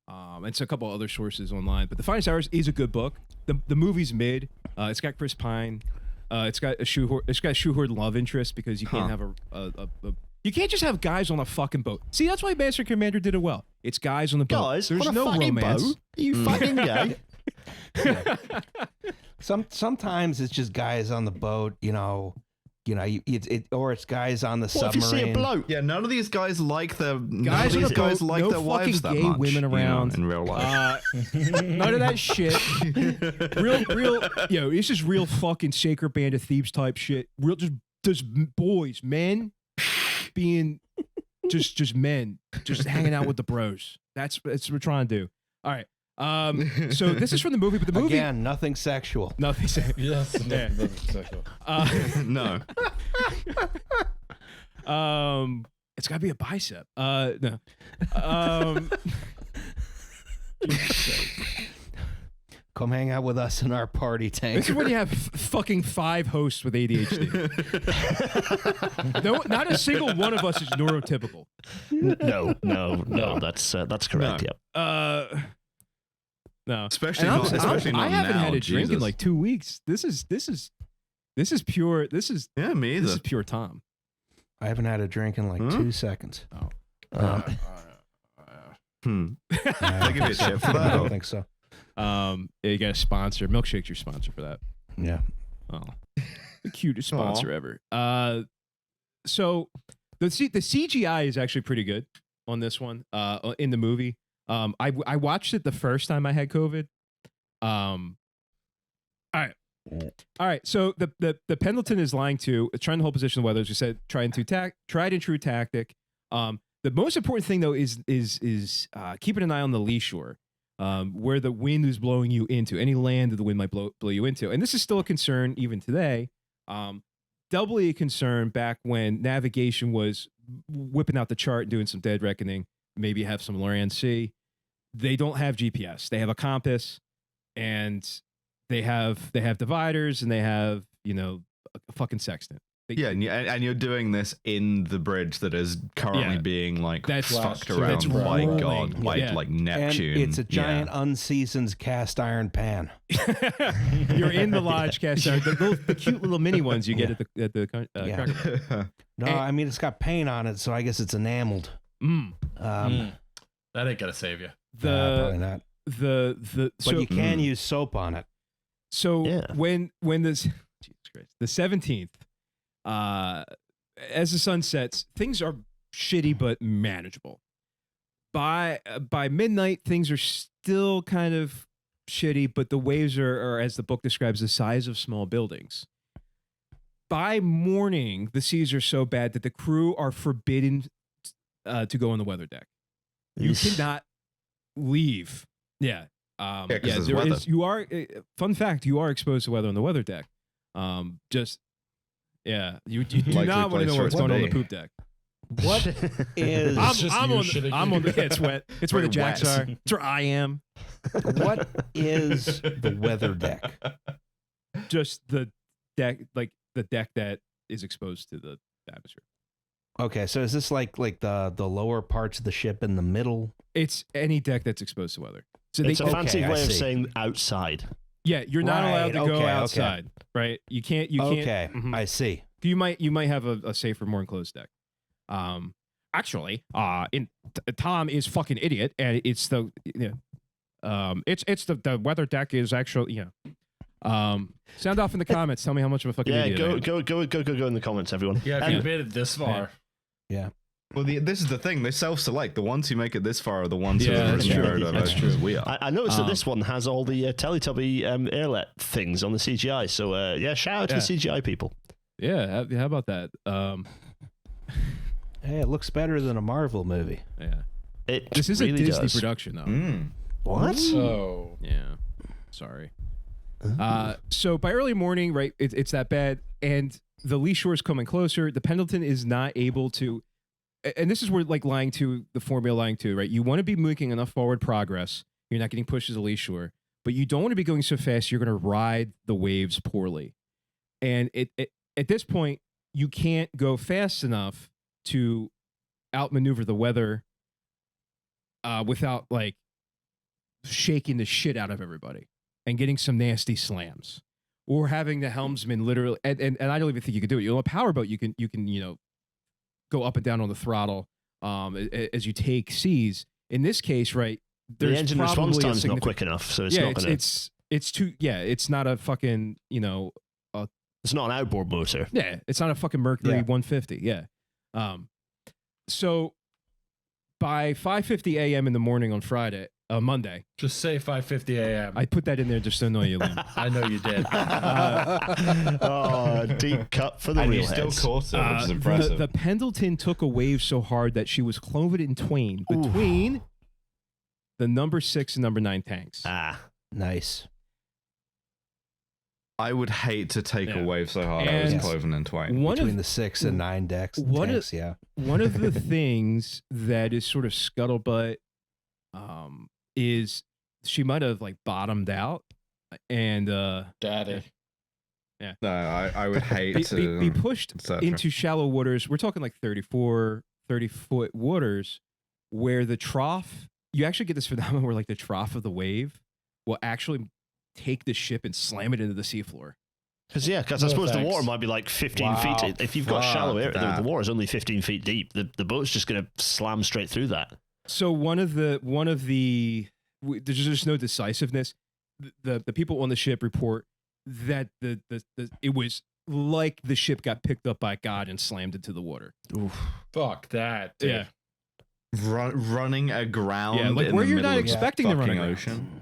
And it's a couple other sources online, but The Finest Hours is a good book. The movie's mid. It's got Chris Pine. It's got a shoehorned love interest because you can't have you can't just have guys on a fucking boat. See, that's why Master Commander did it well. It's guys on the boat. Guys, there's on a no fucking romance. boat? Are you fucking gay? Yeah. Sometimes it's just guys on the boat, or it's guys on the submarine. If you see a bloke? Yeah, none of these guys like their Guys on the boat, like no their wives that fucking gay much. women around In real life. None of that shit. Real, it's just real fucking Sacred Band of Thieves type shit. Real, just boys, men, being just men, just hanging out with the bros. That's what we're trying to do. All right. So this is from the movie, but the movie again, nothing sexual. Nothing sexual. Yes, nothing sexual. No. It's got to be a bicep. No. Come hang out with us in our party tank. This is when you have fucking 5 hosts with ADHD. No, not a single one of us is neurotypical. No. That's correct. No. Yep. No, Especially and not I haven't now, had a drink in Jesus. like 2 weeks. This is pure. Yeah, me either. This is pure Tom. I haven't had a drink in like 2 seconds. Oh. I They give you a shit for I that. don't think so. You got a sponsor. Milkshake's your sponsor for that. Yeah. Oh, the cutest sponsor ever. So the CGI is actually pretty good on this one. In the movie. I watched it the first time I had COVID. All right. So the Pendleton is trying to hold position of weather, as you said, tried and true tactic. The most important thing though is keeping an eye on the lee shore. where the wind is blowing you into, any land that the wind might blow you into. And this is still a concern even today. Doubly a concern back when navigation was whipping out the chart and doing some dead reckoning, maybe have some land sea. They don't have GPS. They have a compass, and they have dividers, and they have, a fucking sextant. And you're doing this in the bridge that is currently being fucked around by God, like Neptune. And it's a giant unseasoned cast iron pan. You're in the lodge cast iron, the cute little mini ones you get at the Cracker. No, I mean it's got paint on it, so I guess it's enameled. That ain't gonna save you. Probably not. But you can use soap on it. So when this Jesus Christ, the 17th. As the sun sets, things are shitty but manageable. By midnight, things are still kind of shitty, but the waves are, as the book describes, the size of small buildings. By morning, the seas are so bad that the crew are forbidden to go on the weather deck. You cannot leave. Yeah. You are. Fun fact: you are exposed to weather on the weather deck. You do not want to know what's going on the poop deck. What is? I'm on the. It's wet. It's where the jacks are. It's where I am. What is the weather deck? Just the deck, like the deck that is exposed to the atmosphere. Okay, so is this like the lower parts of the ship in the middle? It's any deck that's exposed to weather. So it's a fancy way of saying outside. Yeah, you're not allowed to go outside, right? You can't. Okay, I see. You might have a safer, more enclosed deck. Actually, Tom is fucking idiot, and it's the the weather deck is actually sound off in the comments. Tell me how much of a fucking idiot. Go in the comments, everyone. Yeah, if you made it this far. Yeah. Well, this is the thing. They self-select. The ones who make it this far are the ones who are that's true. We are. I noticed that this one has all the Teletubby airlet things on the CGI. So, shout out to the CGI people. Yeah, how about that? Hey, it looks better than a Marvel movie. Yeah. This is really a Disney production, though. What? Oh. Yeah. Sorry. So by early morning, right, it's that bad, and the lee shore is coming closer. The Pendleton is not able to... And this is where the formula lying to, right? You want to be making enough forward progress. You're not getting pushed to the lee shore, but you don't want to be going so fast you're going to ride the waves poorly. And at this point, you can't go fast enough to outmaneuver the weather without shaking the shit out of everybody and getting some nasty slams, or having the helmsman literally. And I don't even think you could do it. A powerboat, you can go up and down on the throttle as you take seas. In this case, right, the engine response time is not quick enough, so it's not going to. It's too. Yeah, it's not a fucking. It's not an outboard motor. Yeah, it's not a fucking Mercury 150. Yeah. So by 5:50 a.m. in the morning on Monday. Just say 5:50 a.m. I put that in there just to annoy you, Liam. I know you did. Deep cut for the real you still caught it, which is impressive. The Pendleton took a wave so hard that she was cloven in twain between the number 6 and number 9 tanks. Nice. I would hate to take a wave so hard I was cloven in twain. Between the 6 and 9 decks. One of the things that is sort of scuttlebutt is she might have bottomed out and daddy. Yeah. No, I would hate to be pushed into shallow waters. We're talking 30 foot waters where the trough, you actually get this phenomenon where the trough of the wave will actually take the ship and slam it into the seafloor. Because I suppose the water might be 15 feet. If you've got shallow area, the water is only 15 feet deep. The boat's just going to slam straight through that. So there's just no decisiveness. The people on the ship report that it was like the ship got picked up by God and slammed into the water. Oof. Fuck that. Dude. Yeah. Running aground. Yeah, where you're not expecting to run aground. Ocean.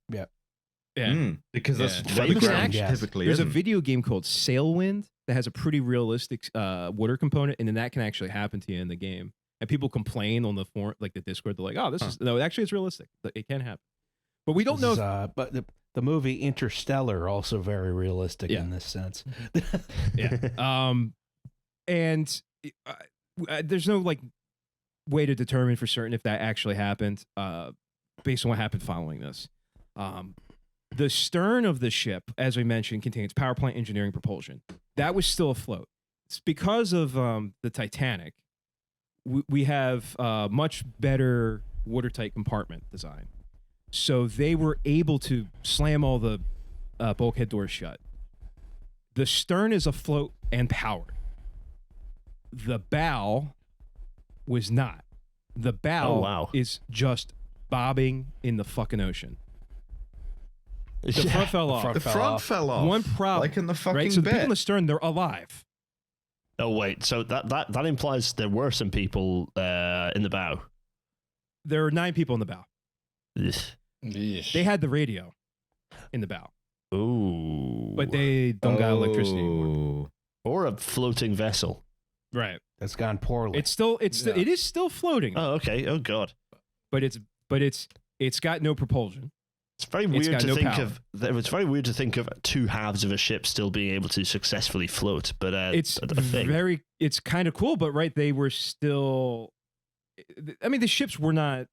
Yeah. Yeah. Because that's what the ground typically There's isn't. a video game called Sailwind that has a pretty realistic water component, and then that can actually happen to you in the game. and people complain on the forum, like the Discord. They're like, "Oh, this is no, actually, it's realistic. It can happen." But we don't know. But the movie Interstellar also very realistic in this sense. Yeah. And there's no like way to determine for certain if that actually happened. Based on what happened following this. The stern of the ship, as we mentioned, contains power plant engineering propulsion. That was still afloat. It's because of the Titanic. We have much better watertight compartment design. So they were able to slam all the bulkhead doors shut. The stern is afloat and powered. The bow was not. The bow is just bobbing in the fucking ocean. The front fell off. The front fell off. One problem, like in the fucking right? So the bit. people in the stern, they're alive. Oh wait, so that implies there were some people in the bow. There are 9 people in the bow. Yeesh. They had the radio in the bow. Ooh. But they don't got electricity anymore. Or a floating vessel. Right. That's gone poorly. It is still floating. Oh, okay. Oh god. But it's got no propulsion. It's very weird to think of. It's very weird to think of 2 halves of a ship still being able to successfully float. But it's kind of cool. But right, they were still. I mean, the ships were not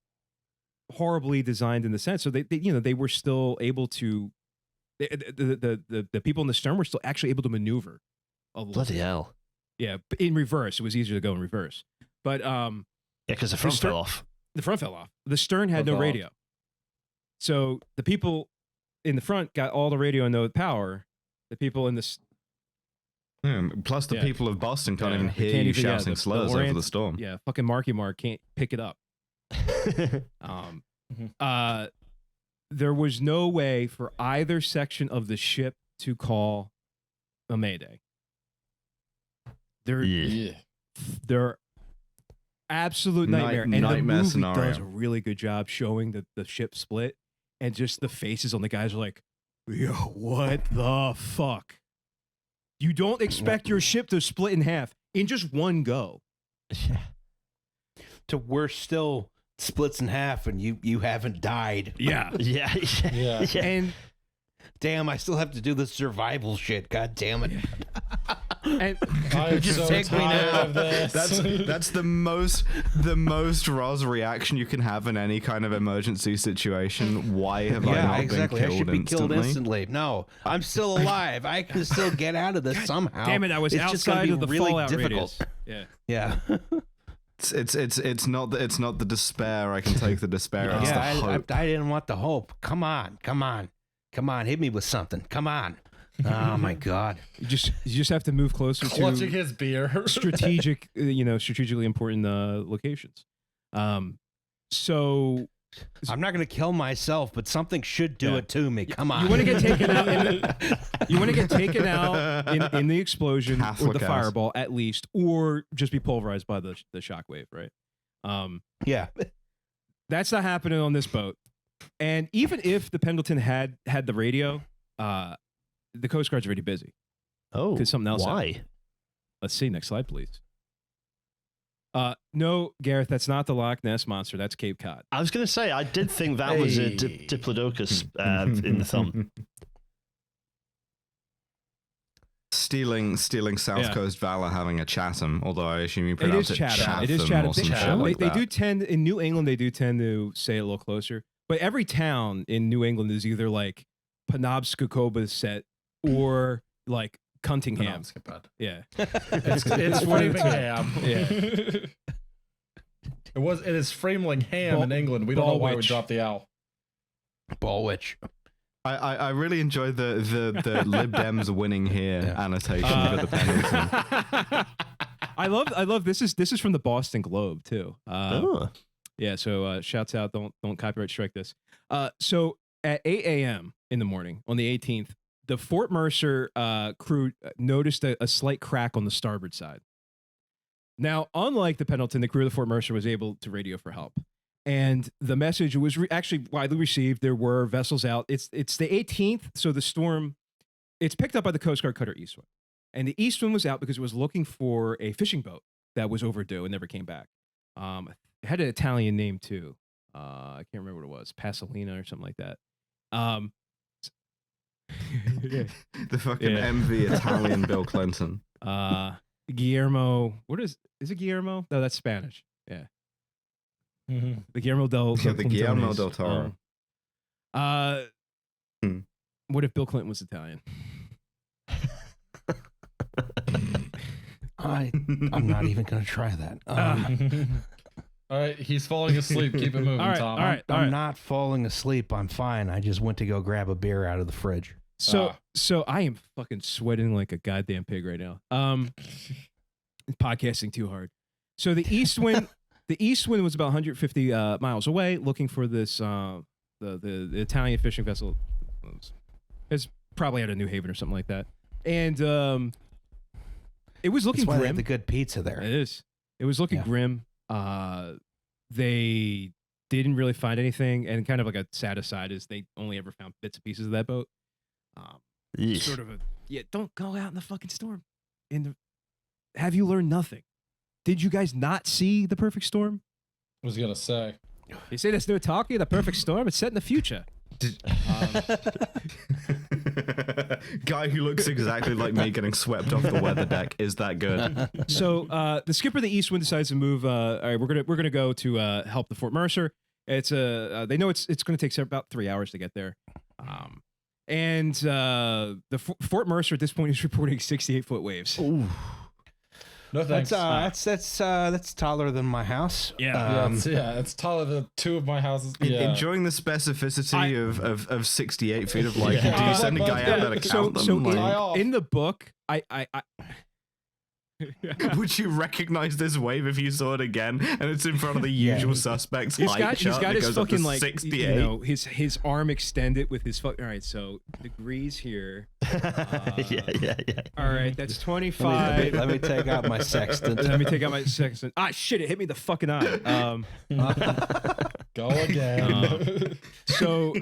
horribly designed in the sense, so they were still able to. The people in the stern were still actually able to maneuver. Bloody hell! Yeah, in reverse, it was easier to go in reverse. But because the front fell off. The front fell off. The stern had no radio. So the people in the front got all the radio and no power. The people in the plus the people of Boston can't even hear you shouting slurs over the storm. Yeah, fucking Marky Mark can't pick it up. There was no way for either section of the ship to call a mayday. They're absolute nightmare. And the movie scenario. does a really good job showing the ship split, and just the faces on the guys are like, yo, what the fuck? You don't expect your ship to split in half in just one go. To we're still splits in half and you haven't died. Yeah. Yeah. And damn, I still have to do this survival shit. God damn it. And just take me now. Of this. That's the most Roz reaction you can have in any kind of emergency situation. Why have I not been killed I should be killed instantly? instantly. No, I'm still alive. I can still get out of this somehow. Damn it, I was outside of the really fallout difficult. radius. Yeah. It's not the despair. I can take the despair. It's the hope. I didn't want the hope. Come on. Hit me with something. Come on. Oh my God! You just have to move closer clutching to his beer. strategically important locations. So I'm not going to kill myself, but something should do it to me. Come on! You want to get taken out? You want to get taken out in the explosion or the fireball at least, or just be pulverized by the shockwave, right? Yeah, that's not happening on this boat. And even if the Pendleton had the radio, the Coast Guard's already busy. Oh, because something else why? happened. Let's see. Next slide, please. No, Gareth, that's not the Loch Ness Monster. That's Cape Cod. I was going to say, I did think that was a Diplodocus in the thumb. Stealing South Coast Valor having a Chatham, although I assume you pronounce it Chatham. It is Chatham. Or some shit like they that. do tend, in New England, they do tend to say a little closer. But every town in New England is either like Penobscot set or like Cuntingham. Yeah. It's Framingham. Yeah. It is Framingham in England. We don't know why we dropped the L. Ballwitch. I really enjoyed the Lib Dems winning here annotation for the Pendleton. I love this is from the Boston Globe too. Yeah, so shouts out, don't copyright strike this. So at 8 a.m. in the morning on the 18th, the Fort Mercer crew noticed a slight crack on the starboard side. Now, unlike the Pendleton, the crew of the Fort Mercer was able to radio for help. And the message was actually widely received. There were vessels out. It's the 18th, so the storm, it's picked up by the Coast Guard cutter Eastwind. And the Eastwind was out because it was looking for a fishing boat that was overdue and never came back. It had an Italian name too. I can't remember what it was, Pasolina or something like that. The fucking MV Italian Bill Clinton. Guillermo. Is it Guillermo? No, that's Spanish. Yeah. Mm-hmm. The Guillermo del Toro. What if Bill Clinton was Italian? I'm not even going to try that. All right, he's falling asleep. Keep it moving, Tom. All right. I'm not falling asleep. I'm fine. I just went to go grab a beer out of the fridge. So I am fucking sweating like a goddamn pig right now. Podcasting too hard. So the east wind was about 150 miles away, looking for this the Italian fishing vessel. It's probably out of New Haven or something like that, and it was looking grim. They have the good pizza there. It is. It was looking grim. They didn't really find anything, and kind of like a sad aside is they only ever found bits and pieces of that boat. Sort of don't go out in the fucking storm. Have you learned nothing? Did you guys not see the perfect storm? I was gonna say. You say there's no talking the perfect storm. It's set in the future. Guy who looks exactly like me getting swept off the weather deck. Is that good? So the skipper of the East Wind decides to move. All right, we're gonna go to help the Fort Mercer. It's they know it's going to take about 3 hours to get there. And the Fort Mercer at this point is reporting 68-foot waves. Ooh. No thanks. That's taller than my house. Yeah, it's taller than two of my houses. Yeah. Enjoying the specificity of 68 feet of like, do you send a guy out there to count them? So Like, in the book, I would you recognize this wave if you saw it again and it's in front of the usual suspects? He's got his fucking like 68. his arm extended with his fuck. All right, so degrees here. Yeah. All right, that's 25. Let me take out my sextant. Ah, shit! It hit me in the fucking eye. Go again. So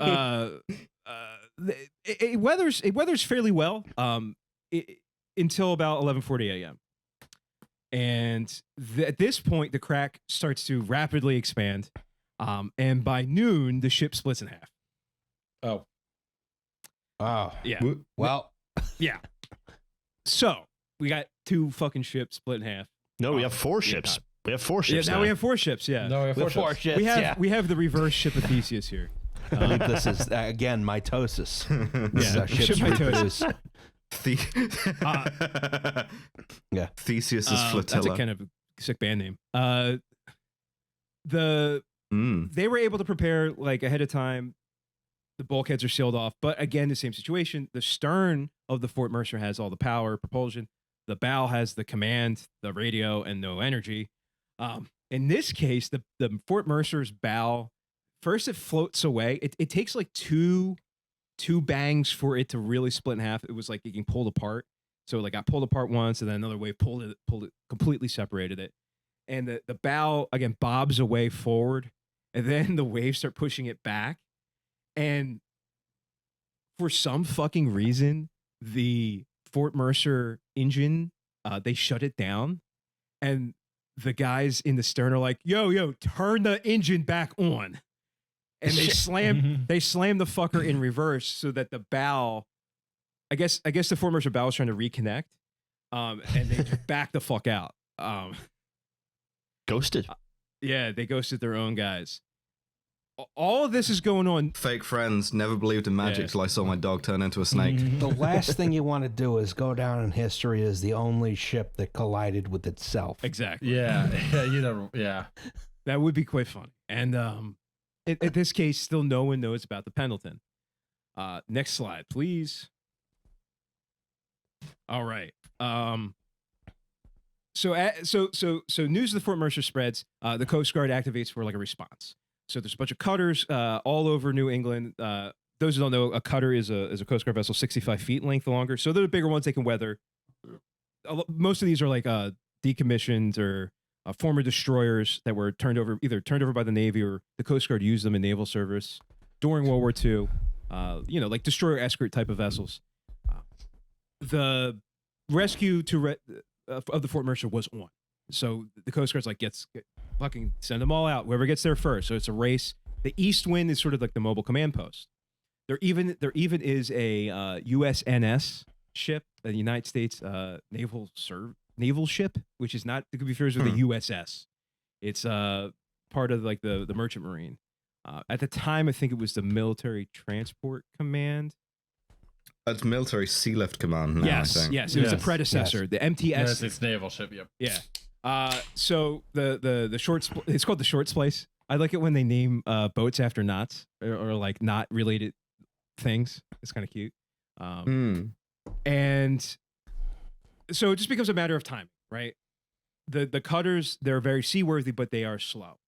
it weathers fairly well until about 11:40 a.m. And at this point, the crack starts to rapidly expand. And by noon, the ship splits in half. Oh. Yeah. Well. Yeah. So we got two fucking ships split in half. No, we have four ships. We have four ships. Yeah, now we have four ships. Yeah. No, we have four ships. We have the reverse ship of Theseus here. I believe this is again mitosis. Yeah, Ships ship reproduce. Yeah, Theseus's flotilla. That's a kind of sick band name. They were able to prepare like ahead of time. The bulkheads are sealed off, but again, the same situation. The stern of the Fort Mercer has all the power, propulsion. The bow has the command, the radio, and no energy. In this case, the Fort Mercer's bow, first it floats away. It takes like two bangs for it to really split in half. It was like getting pulled apart. So it like got pulled apart once, and then another wave pulled it, completely separated it. And the bow again bobs away forward, and then the waves start pushing it back. And for some fucking reason, the Fort Mercer engine, they shut it down, and the guys in the stern are like, "Yo, turn the engine back on." And they slam the fucker in reverse so that the bow, I guess the Fort Mercer bow was trying to reconnect, and they back the fuck out. Ghosted. Yeah, they ghosted their own guys. All of this is going on. Fake friends. Never believed in magic till I saw my dog turn into a snake. The last thing you want to do is go down in history as the only ship that collided with itself. Exactly. Yeah. That would be quite funny. And in this case, still no one knows about the Pendleton. Next slide, please. All right. So news of the Fort Mercer spreads. The Coast Guard activates for like a response. So there's a bunch of cutters all over New England. Those who don't know, a cutter is a Coast Guard vessel 65 feet in length or longer. So they're the bigger ones they can weather. Most of these are like decommissioned or former destroyers that were turned over by the Navy, or the Coast Guard used them in naval service during World War II. Like destroyer escort type of vessels. The rescue of the Fort Mercer was on. So the Coast Guard's like, fucking send them all out. Whoever gets there first. So it's a race. The East Wind is sort of like the mobile command post. There even is a USNS ship, the United States naval ship, which is not to be confused with the USS. It's part of like the Merchant Marine. At the time, I think it was the Military Transport Command. It's Military Sea Lift Command now, yes, I think. yes. It was the predecessor, the MTS. Yes, it's naval ship, yep. Yeah. So the short, it's called the short splice. I like it when they name boats after knots or like knot related things. It's kind of cute. And so it just becomes a matter of time, right? The cutters, they're very seaworthy, but they are slow.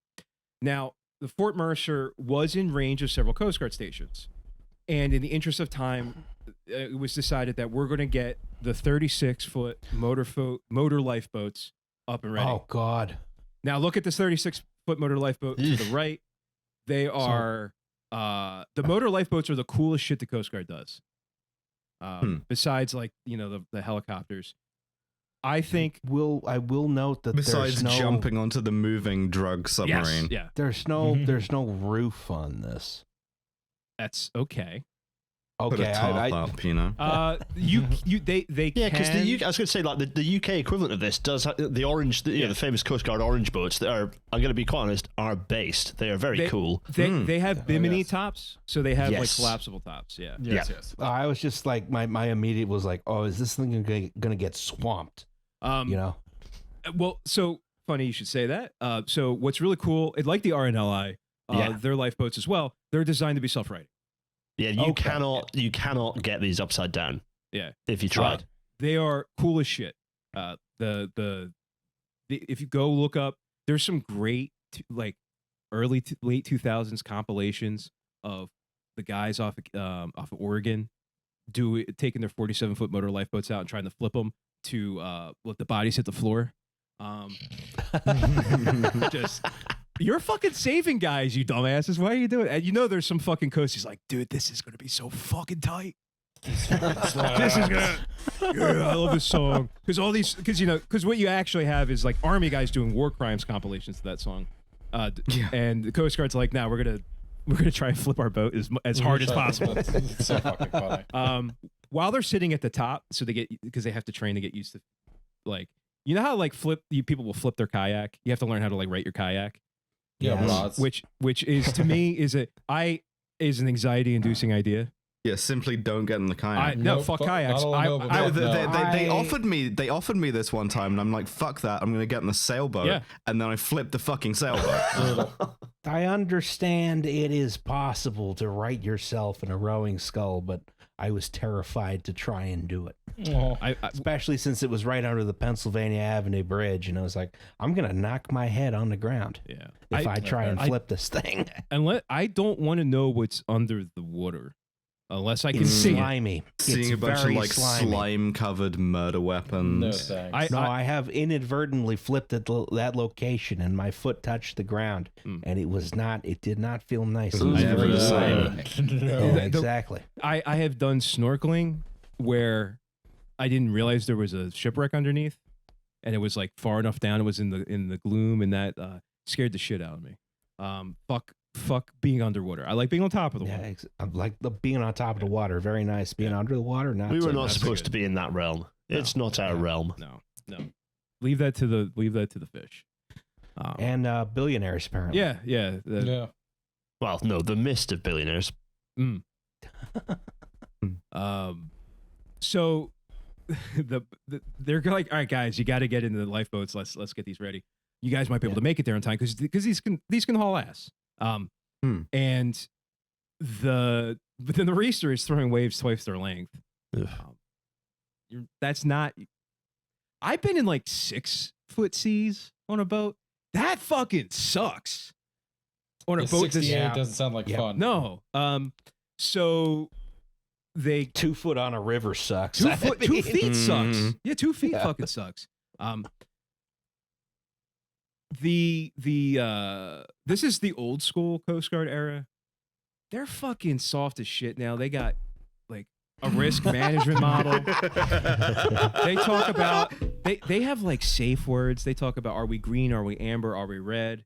Now, the Fort Mercer was in range of several Coast Guard stations. And in the interest of time, it was decided that we're going to get the 36-foot motor lifeboats up and ready. Oh, God. Now, look at this 36-foot motor lifeboat to the right. They are... the motor lifeboats are the coolest shit the Coast Guard does. Besides, like, you know, the helicopters. I think... I will note that besides jumping onto the moving drug submarine. Yes, yeah. There's no roof on this. That's okay. Put a top up, you know. They yeah, because I was going to say like the UK equivalent of this does the orange, the famous Coast Guard orange boats that are, I'm going to be quite honest, are based. They are very cool. They have bimini tops, so they have like collapsible tops. Yeah. Yes. I was just like my immediate was like, oh, is this thing going to get swamped? You know. Well, so funny you should say that. So what's really cool, like the RNLI, their lifeboats as well. They're designed to be self-righting. Yeah, you cannot get these upside down. Yeah, if you tried. They are cool as shit. If you go look up, there's some great like late 2000s compilations of the guys off of Oregon taking their 47-foot motor lifeboats out and trying to flip them to let the bodies hit the floor. Just. You're fucking saving guys, you dumbasses. Why are you doing it? And you know there's some fucking coast. He's like, dude, this is going to be so fucking tight. This is gonna. Yeah, I love this song. Because what you actually have is like Army guys doing war crimes compilations to that song. And the Coast Guard's like, nah, we're gonna try and flip our boat as hard as possible. It's so fucking funny. While they're sitting at the top, so because they have to train to get used to, like, you know how like people will flip their kayak. You have to learn how to like right your kayak. Yeah, which is to me is an anxiety-inducing idea. Yeah, simply don't get in the kayak. Fuck kayaks. They offered me this one time, and I'm like, fuck that. I'm gonna get in the sailboat, and then I flipped the fucking sailboat. I understand it is possible to right yourself in a rowing scull, but I was terrified to try and do it. Especially since it was right under the Pennsylvania Avenue Bridge, and I was like, I'm gonna knock my head on the ground if I try and flip this thing. I don't want to know what's under the water unless I can see slimy. Seeing a bunch of like slime-covered murder weapons. No thanks. I have inadvertently flipped at that location, and my foot touched the ground, and it did not feel nice. It was very slimy. Exactly. I have done snorkeling where I didn't realize there was a shipwreck underneath, and it was like far enough down. It was in the gloom, and that scared the shit out of me. Fuck being underwater. I like being on top of the water. I like being on top of the water. Very nice. Being under the water, not. We were not supposed to be in that realm. It's not our realm. No. Leave that to the fish. And billionaires, apparently. Yeah. Well, no, the mist of billionaires. So they're like, all right, guys, you got to get into the lifeboats. Let's get these ready. You guys might be able to make it there in time because these can haul ass. And but then the Reester is throwing waves twice their length. That's not. I've been in like 6-foot seas on a boat. That fucking sucks. On a boat, 68 doesn't sound like fun. No. So they 2 foot on a river sucks. 2 feet sucks. Yeah, 2 feet fucking sucks. This is the old school Coast Guard era. They're fucking soft as shit now. They got like a risk management model. They talk about they have like safe words. They talk about, are we green, are we amber, are we red?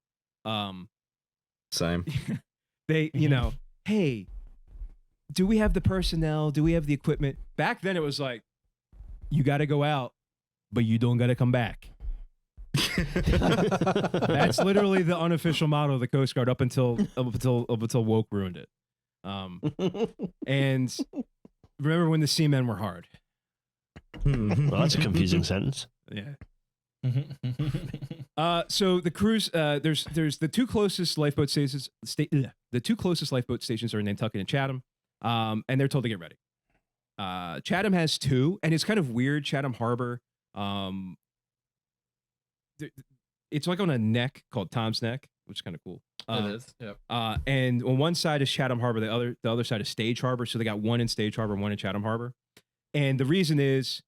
Same. They, hey, do we have the personnel? Do we have the equipment? Back then it was like, you got to go out, but you don't got to come back. That's literally the unofficial motto of the Coast Guard up until woke ruined it. And remember when the seamen were hard. Well, that's a confusing sentence. Yeah. So the cruise, there's the two closest lifeboat stations. The two closest lifeboat stations are in Nantucket and Chatham, and they're told to get ready. Chatham has two, and it's kind of weird. Chatham Harbor, it's like on a neck called Tom's Neck, which is kind of cool. It is. Yep. And on one side is Chatham Harbor, the other side is Stage Harbor. So they got one in Stage Harbor, one in Chatham Harbor, and the reason is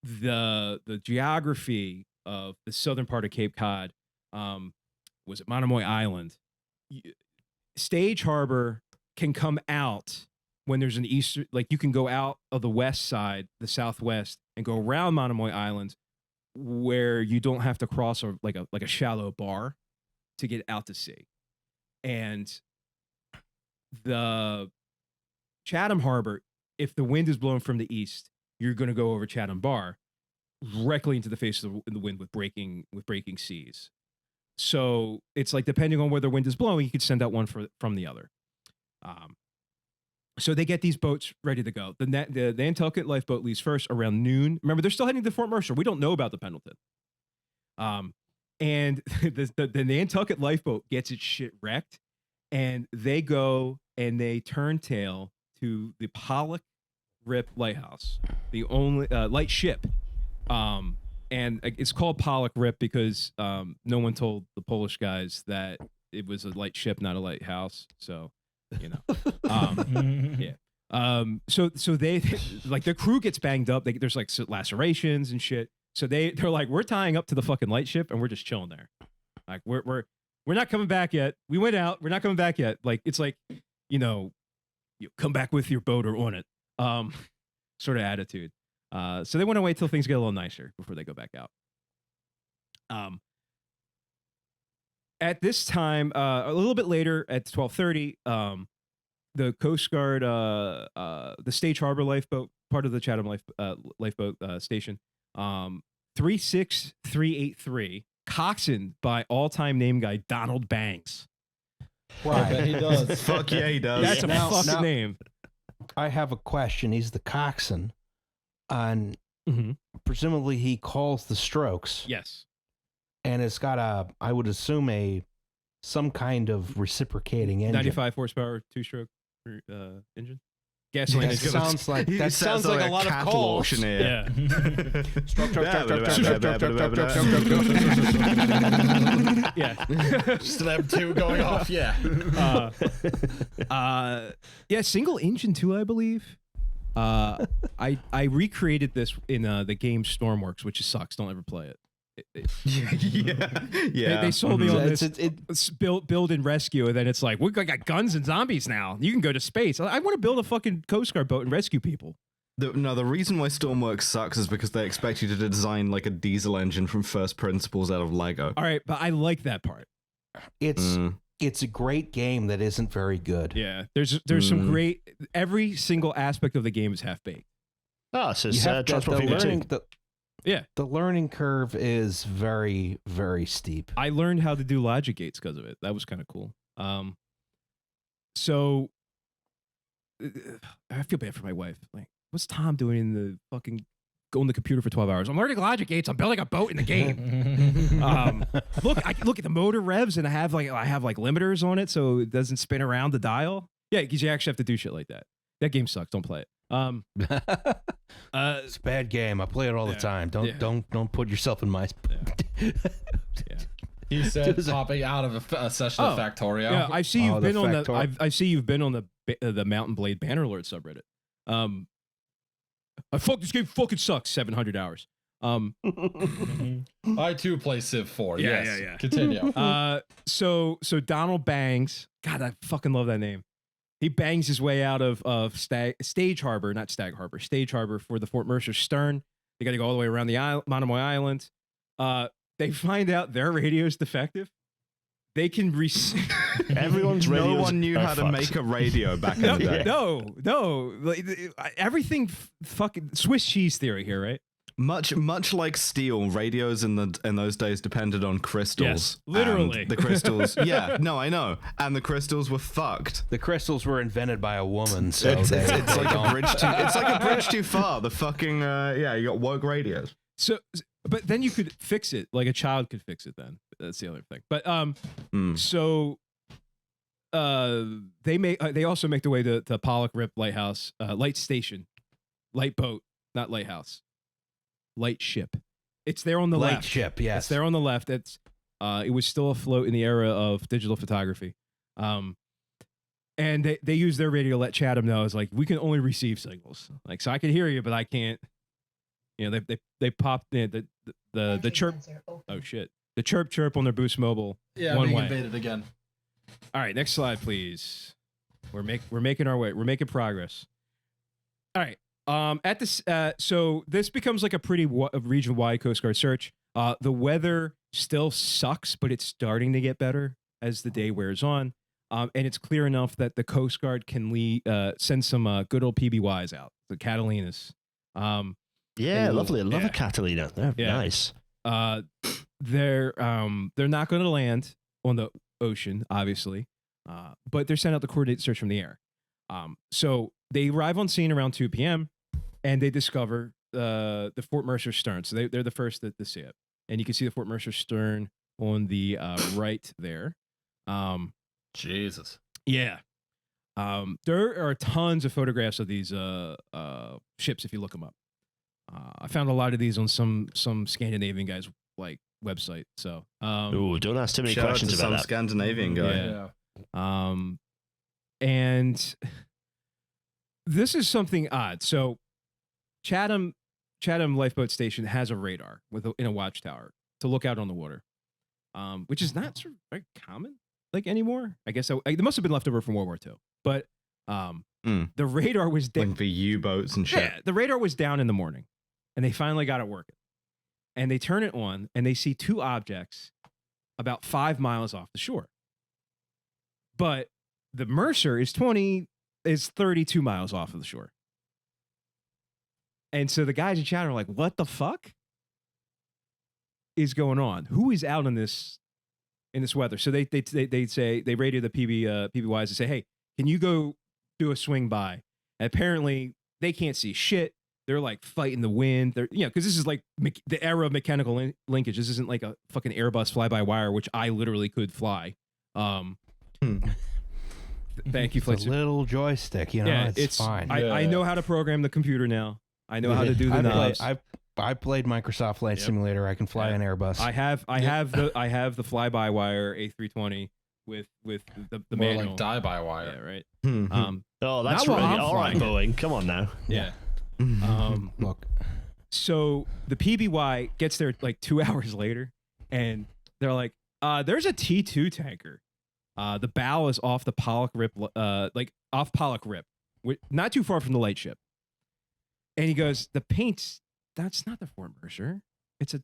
the geography of the southern part of Cape Cod was at Monomoy Island. Stage Harbor can come out when there's an eastern, like you can go out of the west side, the southwest, and go around Monomoy Island, where you don't have to cross like a shallow bar to get out to sea. And the Chatham Harbor, if the wind is blowing from the east, you're going to go over Chatham Bar directly into the face of the wind with breaking seas. So it's like, depending on where the wind is blowing, you could send out one from the other. So they get these boats ready to go. The Nantucket lifeboat leaves first around noon. Remember, they're still heading to Fort Mercer. We don't know about the Pendleton. And the Nantucket lifeboat gets its shit wrecked, and they go and they turn tail to the Pollock Rip Lighthouse, the only light ship. And it's called Pollock Rip because no one told the Polish guys that it was a light ship, not a lighthouse. So, yeah. So they like, the crew gets banged up. There's like lacerations and shit. So they're like, we're tying up to the fucking light ship and we're just chilling there. Like we're not coming back yet. We went out. We're not coming back yet. Like, it's like, you come back with your boat or on it. Sort of attitude. So they want to wait till things get a little nicer before they go back out. At this time, a little bit later at 12:30, the Coast Guard, the Stage Harbor lifeboat, part of the Chatham lifeboat station, 36383, coxswained by all-time name guy Donald Bangs. Wow, I bet he does. Fuck yeah, he does. That's a fucking name. I have a question. He's the coxswain, and presumably he calls the strokes. Yes. And it's got I would assume some kind of reciprocating engine. 95 horsepower, two-stroke engine. Gasoline. That sounds like a lot of calls. Yeah. Yeah. Just them two going off. Yeah. Yeah. Single engine too, I believe. I recreated this in the game Stormworks, which sucks. Don't ever play it. Yeah. They sold me on this. It's build and rescue, and then it's like, we got guns and zombies now. You can go to space. I want to build a fucking Coast Guard boat and rescue people. The reason why Stormworks sucks is because they expect you to design like a diesel engine from first principles out of Lego. All right, but I like that part. It's a great game that isn't very good. Yeah, there's some great. Every single aspect of the game is half baked. So the learning curve is very, very steep. I learned how to do logic gates because of it. That was kind of cool. So I feel bad for my wife. Like, what's Tom doing in the fucking go on the computer for 12 hours? I'm learning logic gates. I'm building a boat in the game. Look at the motor revs, and I have like limiters on it so it doesn't spin around the dial. Yeah, because you actually have to do shit like that. That game sucks. Don't play it. It's a bad game. I play it all the time. Don't put yourself in my. Yeah. He said popping out of a session of Factorio. Yeah, I see you've been on the. I see you've been on the Mountain Blade Bannerlord subreddit. This game fucking sucks. 700 hours. I too play Civ 4. Yeah, yes. yeah. Continue. So Donald Bangs. God, I fucking love that name. He bangs his way out of Stage Harbor, not Stag Harbor, Stage Harbor for the Fort Mercer stern. They got to go all the way around the Monomoy Island. They find out their radio is defective. they can receive. Everyone's No radios one knew are how to fucked. make a radio back in the day. No. Like, everything fucking Swiss cheese theory here, right? Much like steel, radios in those days depended on crystals. Yes, literally. And the crystals, yeah, no, I know. And the crystals were fucked. The crystals were invented by a woman, so It's they like a don't- bridge too. It's like a bridge too far. The fucking you got woke radios. So, but then you could fix it, like a child could fix it. Then that's the other thing. But so they also make their way to Pollock Rip Lighthouse, light station, light boat, not lighthouse. Light ship. It's there on the light left. ship, yes. It's there on the left. It's it was still afloat in the era of digital photography. And they use their radio to let Chatham know, it's like, we can only receive signals. Like, so I can hear you, but I can't. You know, they popped the chirp. Oh shit. The chirp on their Boost Mobile. Yeah, one being way. invaded again. All right, next slide, please. We're making our way. We're making progress. All right. At this, so this becomes like a pretty region-wide Coast Guard search. The weather still sucks, but it's starting to get better as the day wears on. And it's clear enough that the Coast Guard can send some good old PBYs out, the Catalinas. Yeah, lovely. I love a Catalina. They're nice. They're not going to land on the ocean, obviously, but they're sent out the coordinated search from the air. So they arrive on scene around 2 p.m. and they discover the Fort Mercer stern. So they're the first to see it, and you can see the Fort Mercer stern on the right there. Jesus. Yeah. There are tons of photographs of these ships if you look them up. I found a lot of these on some Scandinavian guys like website. So ooh, don't ask too many Shout out questions to about some that. Scandinavian guy. Yeah. And this is something odd. So Chatham Lifeboat Station has a radar in a watchtower to look out on the water, which is not sort of very common like anymore. I guess it must have been left over from World War II. But the radar was down. Like for U-boats and shit. Yeah, the radar was down in the morning, and they finally got it working. And they turn it on, and they see two objects about 5 miles off the shore. But the Mercer is 32 miles off of the shore. And so the guys in chat are like, what the fuck is going on? Who is out in this weather? So they say, they radio the PBYs and say, hey, can you go do a swing by? And apparently they can't see shit. They're like fighting the wind. They're, because this is like the era of mechanical linkage. This isn't like a fucking Airbus fly-by-wire, which I literally could fly. Thank you, It's a little joystick, it's fine. I know how to program the computer now. I know how to do the knobs. I played Microsoft Flight Simulator. I can fly an Airbus. I have the fly-by-wire A320 with the More manual. like die-by-wire. Yeah, right. Oh, that's not while really I'm all right, flying. Boeing. Come on now. Yeah. Look. So the PBY gets there like 2 hours later, and they're like, there's a T2 tanker. The bow is off the Pollock Rip, off Pollock Rip, not too far from the lightship. And he goes, the paint's, that's not the Fort Mercer. It's a...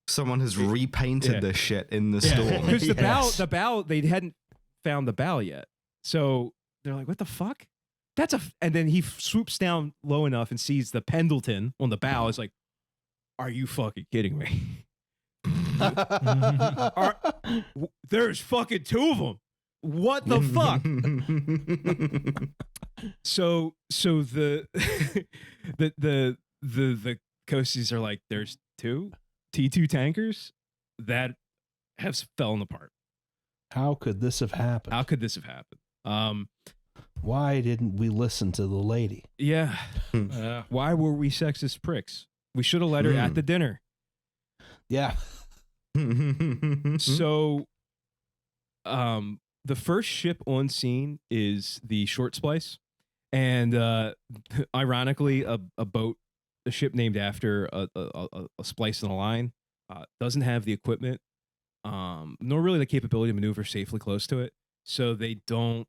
Someone has repainted this shit in the storm. Because the bow, they hadn't found the bow yet. So they're like, what the fuck? And then he swoops down low enough and sees the Pendleton on the bow. Is like, are you fucking kidding me? There's fucking two of them. What the fuck? So the coasties are like, there's two T2 tankers that have fallen apart. How could this have happened? Why didn't we listen to the lady? Yeah. Why were we sexist pricks? We should have let her at the dinner. Yeah. So, the first ship on scene is the Short Splice, and ironically, a ship named after a splice in a line, doesn't have the equipment, nor really the capability to maneuver safely close to it. So they don't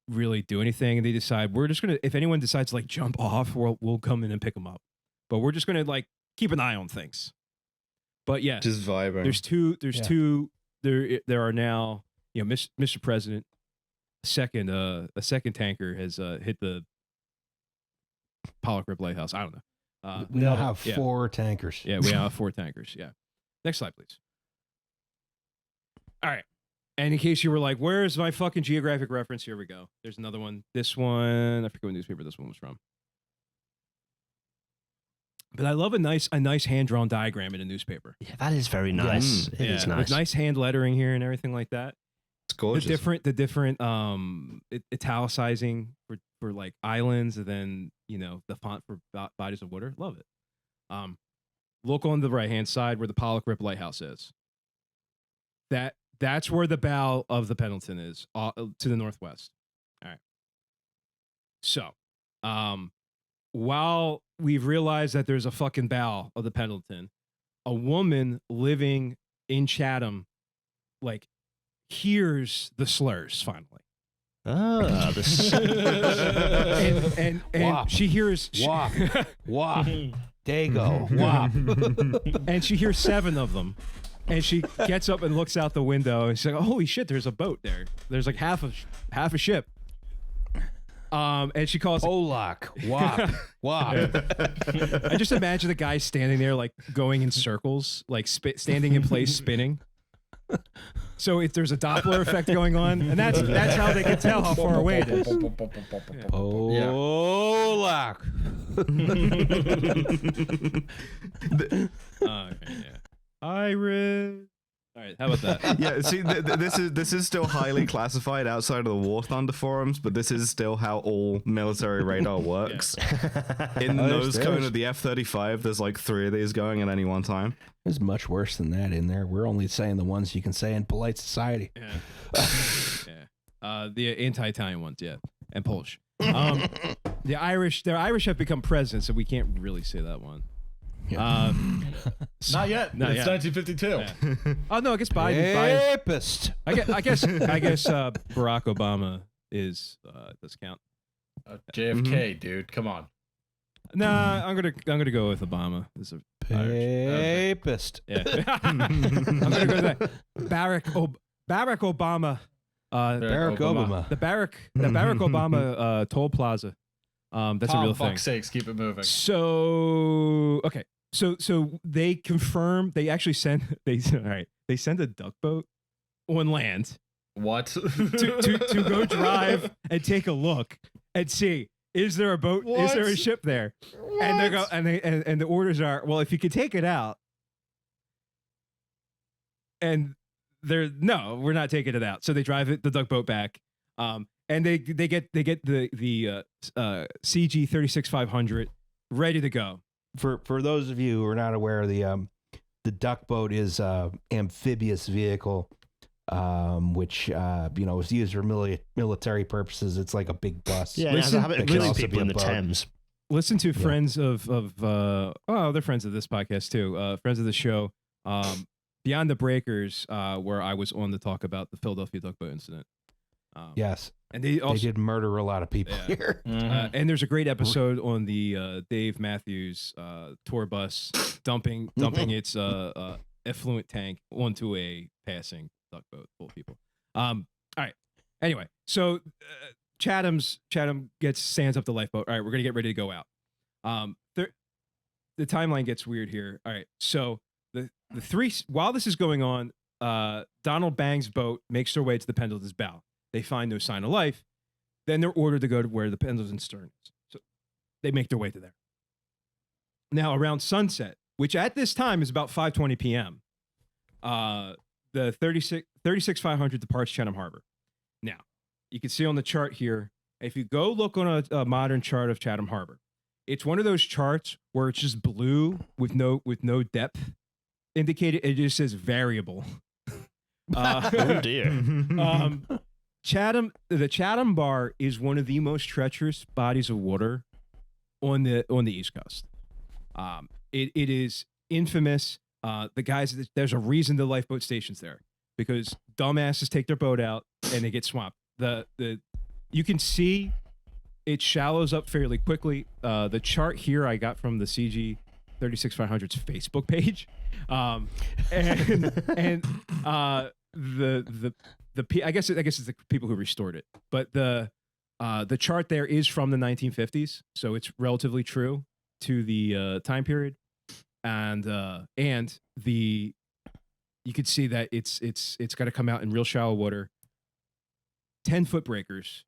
really do anything, and they decide, we're just gonna, if anyone decides to like jump off, we'll come in and pick them up, but we're just gonna like keep an eye on things. But yeah, just vibing. There's there are now, Mr. President, a second tanker has hit the Pollock Rip Lighthouse. I don't know. We now have 4 tankers. Yeah, we now have 4 tankers. Yeah. Next slide, please. All right. And in case you were like, where's my fucking geographic reference? Here we go. There's another one. This one, I forget what newspaper this one was from. But I love a nice hand-drawn diagram in a newspaper. Yeah, that is very nice. It is nice. With nice hand lettering here and everything like that. It's gorgeous. The different italicizing for like islands, and then the font for bodies of water. Love it. Look on the right-hand side where the Pollock Rip Lighthouse is. That's where the bow of the Pendleton is, to the northwest. All right. So, while we've realized that there's a fucking bow of the Pendleton, a woman living in Chatham, hears the slurs finally. Ah, and Wop. she hears Wop. Wop. Dago. Wop. and she hears 7 of them. And she gets up and looks out the window, and she's like, "Holy shit! There's a boat there. There's like half a ship." And she calls Olak. Wop. Wop. I just imagine the guy standing there, going in circles, standing in place, spinning. So if there's a Doppler effect going on, and that's how they can tell how far away it is. Olak. Okay, yeah. Irish. All right, how about that? Yeah, see, this is still highly classified outside of the War Thunder forums, but this is still how all military radar works. In those coming to the F-35, there's 3 of these going at any one time. There's much worse than that in there. We're only saying the ones you can say in polite society. Yeah. The anti-Italian ones, yeah, and Polish. The Irish have become presidents, so we can't really say that one. Not yet. Not It's yet. 1952. Yeah. Oh no, I guess Biden. Rapist. I guess Barack Obama does count. JFK, dude, come on. Nah, I'm gonna go with Obama. This is Rapist. yeah. I'm gonna go with that. Barack Obama. Barack Obama. The Barack Obama toll plaza. That's a real thing. Fuck's sakes, keep it moving. So okay. So they confirm they actually send they send a duck boat on land What? to go drive and take a look and see, is there a boat? What? Is there a ship there? What? And they go and the orders are, well, if you could take it out. And they're, no, we're not taking it out. So they drive the duck boat back. And they get the CG 36500 ready to go. For those of you who are not aware, the duck boat is amphibious vehicle, which is used for military purposes. It's like a big bus. Yeah, it has a habit of killing people in the boat. Thames. Listen to friends they're friends of this podcast too. Friends of the show. Beyond the Breakers, where I was on to talk about the Philadelphia duck boat incident. Yes. And they did murder a lot of people here. And there's a great episode on the Dave Matthews tour bus dumping its effluent tank onto a passing duck boat full of people. All right. Anyway, so Chatham stands up the lifeboat. All right, we're gonna get ready to go out. The timeline gets weird here. All right, so the three, while this is going on, Donald Bang's boat makes their way to the Pendleton's bow. They find no sign of life. Then they're ordered to go to where the Pendleton's stern is. So they make their way to there. Now, around sunset, which at this time is about 5:20 p.m., the 36500 departs Chatham Harbor. Now, you can see on the chart here, if you go look on a modern chart of Chatham Harbor, it's one of those charts where it's just blue with no depth indicated. It just says variable. Oh dear. The Chatham Bar is one of the most treacherous bodies of water on the East Coast. It is infamous. The guys, there's a reason the lifeboat station's there, because dumbasses take their boat out and they get swamped. You can see it shallows up fairly quickly. The chart here I got from the CG 36500's Facebook page, I guess it's the people who restored it, but the chart there is from the 1950s, so it's relatively true to the time period, and you could see that it's got to come out in real shallow water, 10-foot breakers.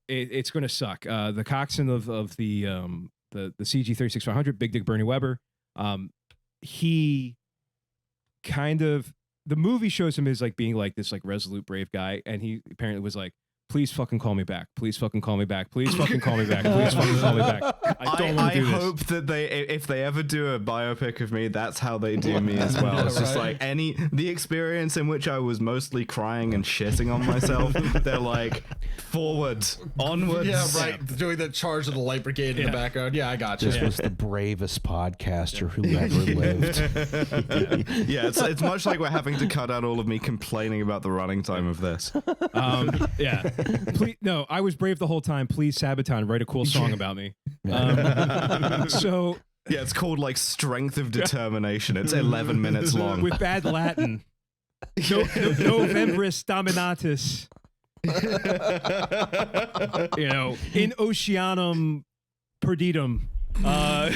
It's going to suck. The coxswain of the CG 36-500, Big Dick Bernie Weber, he kind of, the movie shows him as like being like this like resolute brave guy, and he apparently was like, please fucking call me back. Please fucking call me back. Please fucking call me back. Please fucking call me back. I don't want to do this. I hope that if they ever do a biopic of me, that's how they do me as well. It's just like the experience in which I was mostly crying and shitting on myself. They're like, forward, onwards. Yeah, right. Doing the charge of the light brigade in the background. Yeah, I got you. This was the bravest podcaster who ever lived. Yeah, it's much like we're having to cut out all of me complaining about the running time of this. Yeah. Please, no, I was brave the whole time. Please, Sabaton, write a cool song about me. So yeah, it's called like Strength of Determination. It's 11 minutes long with bad Latin. Novembris Dominatus. In Oceanum Perditum. Yeah. I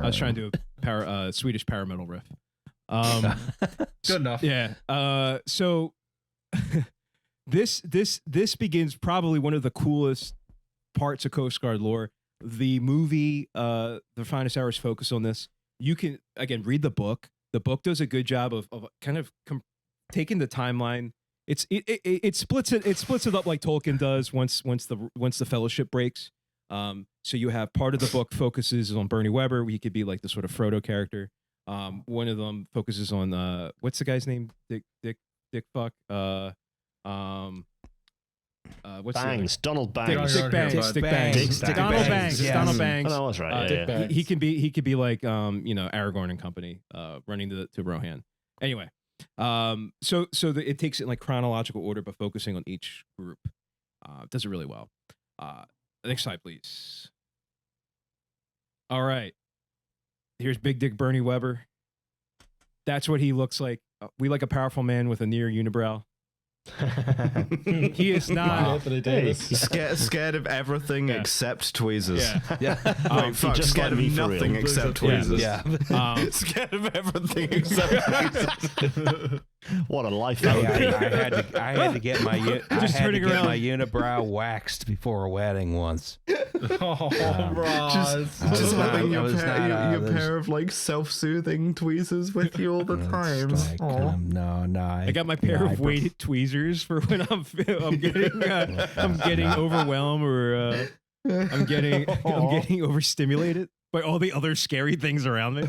was trying to do a Swedish power metal riff. Good enough. Yeah. So this begins probably one of the coolest parts of Coast Guard lore. The movie, The Finest Hours, focus on this. You can again read the book. The book does a good job of kind of taking the timeline. It splits it up like Tolkien does once the Fellowship breaks. So you have part of the book focuses on Bernie Weber. He could be like the sort of Frodo character. One of them focuses on what's the guy's name? Dick fuck. What's Bangs. Donald Dick Bangs. Bangs. Donald Bangs. Yes. Donald Bangs. Oh, that was right. He could be like Aragorn and company running to Rohan. Anyway. It takes it in like chronological order, but focusing on each group. Does it really well. Next slide, please. All right. Here's Big Dick Bernie Weber. That's what he looks like. We like a powerful man with a near unibrow. He is not scared of everything except tweezers. Yeah. Scared of nothing except tweezers. Yeah. Scared of everything except tweezers. What a life! I had to get my unibrow waxed before a wedding once. Just having your pair of like self-soothing tweezers with you all the time. I got my pair of weighted tweezers for when I'm getting overwhelmed or I'm getting overstimulated by all the other scary things around me.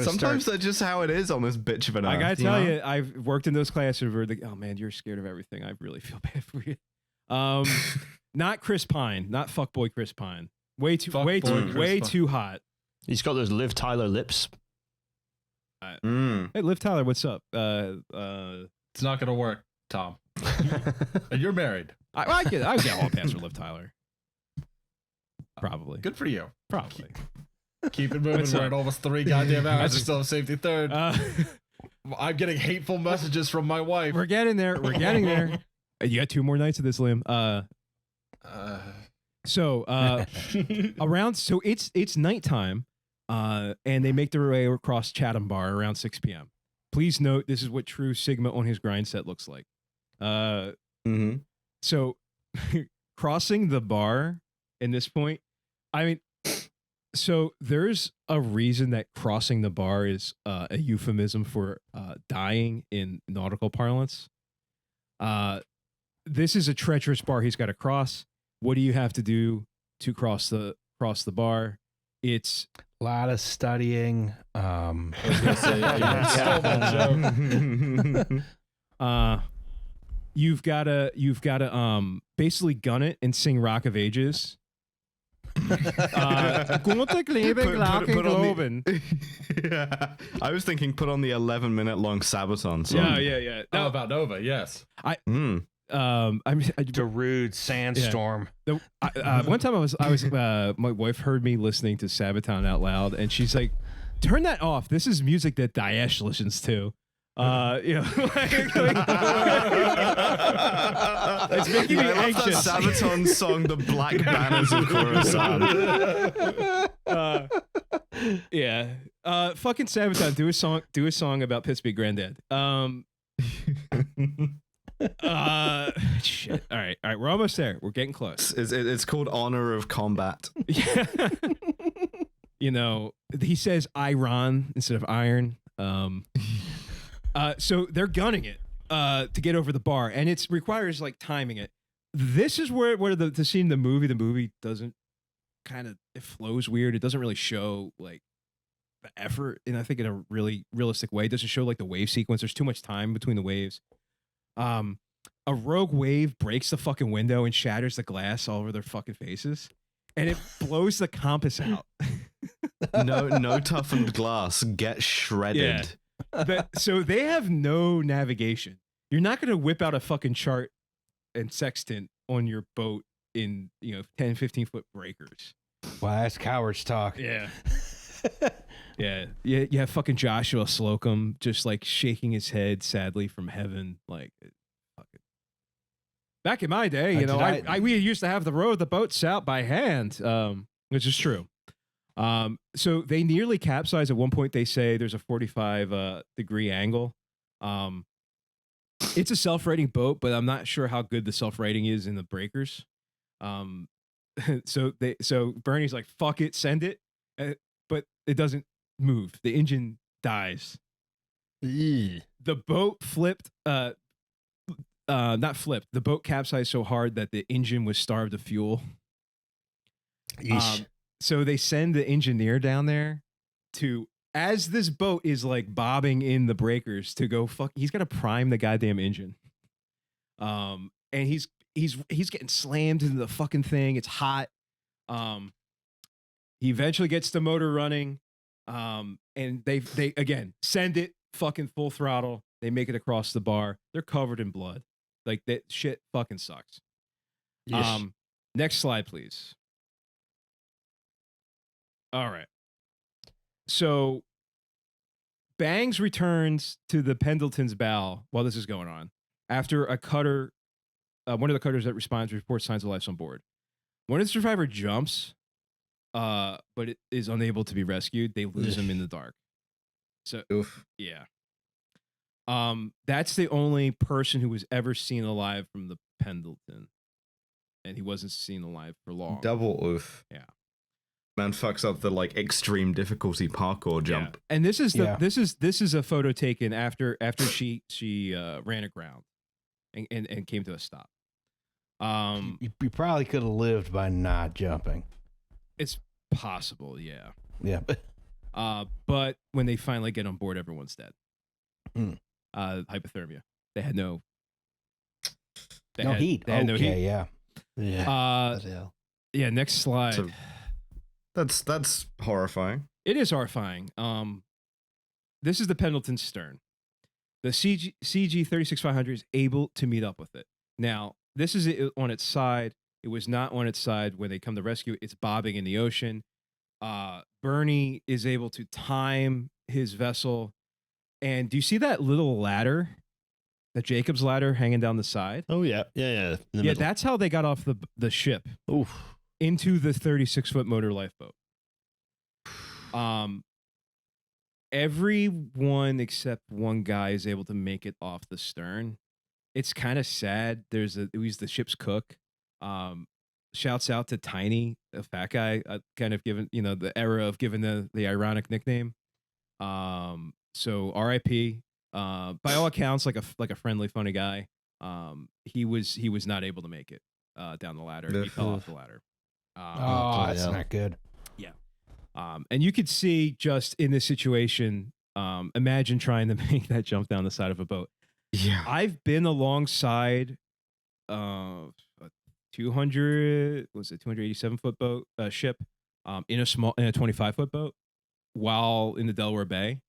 Sometimes that's just how it is on this bitch of an earth. I gotta tell you, I've worked in those classes where oh man, you're scared of everything. I really feel bad for you. Not Chris Pine, not fuckboy Chris Pine. Way too hot. He's got those Liv Tyler lips. Hey, Liv Tyler, what's up? It's not gonna work, Tom. And you're married. I get all past for Liv Tyler. Probably. Good for you. Probably. Keep it moving. We're at almost 3 goddamn hours. We're still in safety third. I'm getting hateful messages from my wife. We're getting there. You got 2 more nights of this, Liam. It's nighttime, and they make their way across Chatham Bar around 6 p.m. Please note this is what true Sigma on his grind set looks like. So crossing the bar in this point, I mean, so there's a reason that crossing the bar is a euphemism for dying in nautical parlance. This is a treacherous bar he's got to cross. What do you have to do to cross the bar? It's a lot of studying. You've got to basically gun it and sing Rock of Ages. I was thinking put on the 11-minute long Sabaton song. Yeah. About Nova, yes. Darude Sandstorm. One time my wife heard me listening to Sabaton out loud, and she's like, "Turn that off. This is music that Daesh listens to." It's making me anxious. That Sabaton song, "The Black Banners of Khorasan." Fucking Sabaton, do a song about Pissby Granddad. Shit. All right, we're almost there. We're getting close. It's called Honor of Combat. Yeah. He says iron instead of iron. So they're gunning it to get over the bar, and it requires like timing it. This is where the scene in the movie doesn't it flows weird. It doesn't really show like the effort, and I think in a really realistic way. It doesn't show like the wave sequence. There's too much time between the waves. A rogue wave breaks the fucking window and shatters the glass all over their fucking faces, and it blows the compass out. No toughened glass, get shredded. Yeah. So they have no navigation. You're not going to whip out a fucking chart and sextant on your boat in 10, 15-foot breakers. Wow, that's cowards talk. Yeah. Yeah. You have fucking Joshua Slocum just like shaking his head sadly from heaven. Like, fucking. Back in my day, we used to have to row the boats out by hand, which is true. So they nearly capsize. At one point, they say there's a 45 degree angle. It's a self-righting boat, but I'm not sure how good the self-righting is in the breakers. So Bernie's like, fuck it, send it. But it doesn't move. The engine dies. The boat flipped. Not flipped. The boat capsized so hard that the engine was starved of fuel. So they send the engineer down there as this boat is like bobbing in the breakers to go he's got to prime the goddamn engine. And he's getting slammed into the fucking thing. It's hot. He eventually gets the motor running. And they again send it fucking full throttle. They make it across the bar. They're covered in blood. Like that shit fucking sucks. Yes. Next slide, please. All right. So Bangs returns to the Pendleton's bow while this is going on. After a cutter, one of the cutters that responds reports signs of life on board. When the survivor jumps, but it is unable to be rescued, they lose him in the dark. So, yeah. That's the only person who was ever seen alive from the Pendleton, and he wasn't seen alive for long. Double oof. Yeah. Man fucks up the like extreme difficulty parkour jump. Yeah. And this is this is a photo taken after she ran aground and came to a stop. You probably could have lived by not jumping. It's possible, yeah. Yeah. But when they finally get on board, everyone's dead. Hypothermia. They had no heat. They had no heat. Yeah. Yeah. Next slide. So, that's horrifying. It is horrifying. This is the Pendleton stern. The CG 36500 is able to meet up with it. Now, this is it on its side. It was not on its side when they come to rescue. It's bobbing in the ocean. Bernie is able to time his vessel. And do you see that little ladder? The Jacob's ladder hanging down the side? Oh, yeah. Yeah. Yeah, that's how they got off the ship. Oof. Into the 36-foot motor lifeboat. Everyone except one guy is able to make it off the stern. It's kind of sad. He's the ship's cook. Shouts out to Tiny, a fat guy, kind of given, the era of giving the ironic nickname. So R.I.P. By all accounts, like a friendly, funny guy. He was not able to make it down the ladder. He fell off the ladder. That's not good. Yeah. And you could see just in this situation, imagine trying to make that jump down the side of a boat. Yeah. I've been alongside 287-foot boat ship in a 25-foot boat while in the Delaware Bay.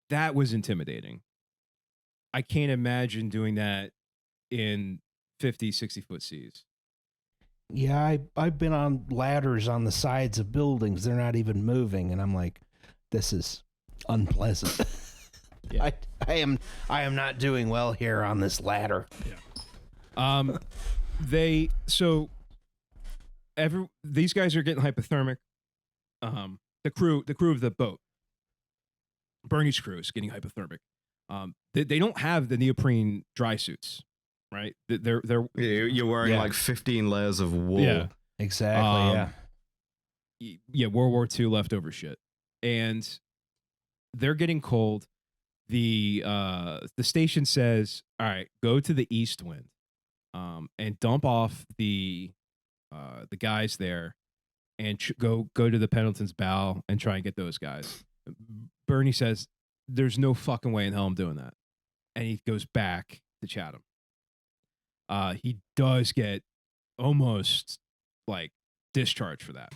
That was intimidating. I can't imagine doing that in 50, 60-foot seas. Yeah, I've been on ladders on the sides of buildings. They're not even moving, and I'm like, this is unpleasant. Yeah. I am not doing well here on this ladder. Yeah. These guys are getting hypothermic. The crew of the boat, Bernie's crew, is getting hypothermic. They don't have the neoprene dry suits, right? You're wearing like 15 layers of wool. Yeah, exactly. Yeah, World War II leftover shit, and they're getting cold. The station says, all right, go to the east wind, and dump off the guys there, and go to the Pendleton's bow and try and get those guys. Bernie says, there's no fucking way in hell I'm doing that, and he goes back to Chatham. He does get almost like discharged for that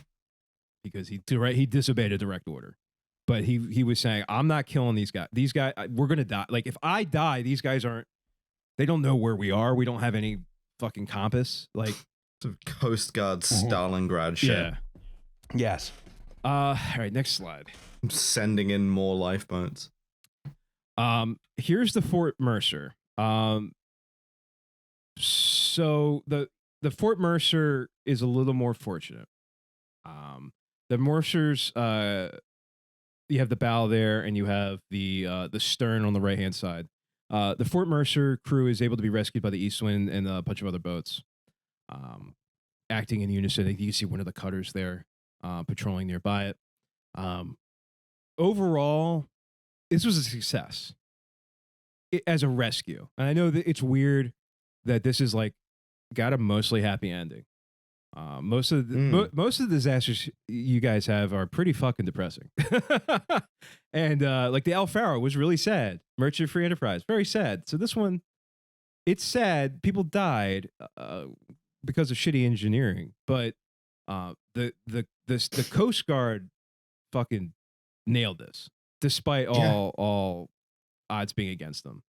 because he disobeyed a direct order. But he was saying, I'm not killing these guys. These guys, we're going to die. Like, if I die, these guys they don't know where we are. We don't have any fucking compass. Like, some Coast Guard Stalingrad shit. Yeah. Yes. All right, next slide. I'm sending in more lifeboats. Here's the Fort Mercer. So the Fort Mercer is a little more fortunate. The Mercers, you have the bow there, and you have the stern on the right hand side. The Fort Mercer crew is able to be rescued by the East Wind and a bunch of other boats, acting in unison. You can see one of the cutters there, patrolling nearby it. Overall, this was a success as a rescue. And I know that it's weird that this is like got a mostly happy ending. Most of the disasters you guys have are pretty fucking depressing. And like the El Faro was really sad. Merchant Free Enterprise, very sad. So this one, it's sad. People died because of shitty engineering, but the Coast Guard fucking nailed this, despite all odds being against them.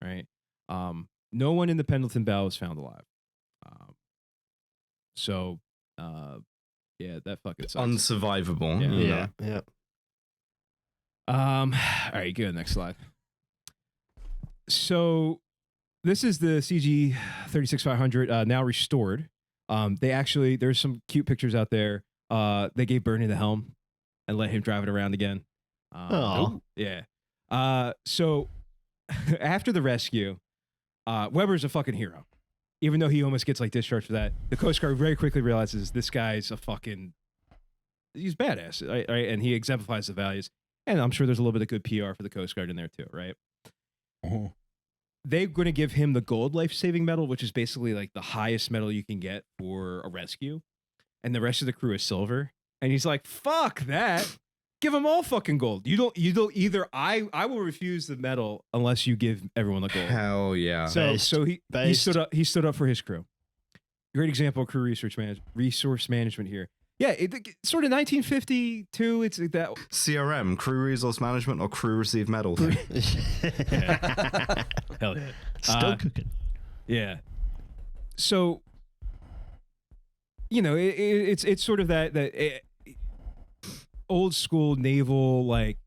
Right? No one in the Pendleton bow was found alive. So, yeah, that fucking sucks. Unsurvivable. Yeah. All right, good. Next slide. So, this is the CG 36500 now restored. There's some cute pictures out there. They gave Bernie the helm and let him drive it around again. Yeah. So, after the rescue, Weber's a fucking hero. Even though he almost gets like discharged for that, the Coast Guard very quickly realizes this guy's he's badass, right? And he exemplifies the values. And I'm sure there's a little bit of good PR for the Coast Guard in there too, right? Uh-huh. They're going to give him the gold life-saving medal, which is basically like the highest medal you can get for a rescue. And the rest of the crew is silver. And he's like, fuck that. Give them all fucking gold. You don't either. I will refuse the medal unless you give everyone the gold. Hell yeah. So he stood up for his crew. Great example of crew resource management here. Yeah, sort of 1952. It's like that CRM, crew resource management, or crew receive medal. Yeah. Hell yeah. Still cooking. Yeah. So, it's sort of that old school naval, like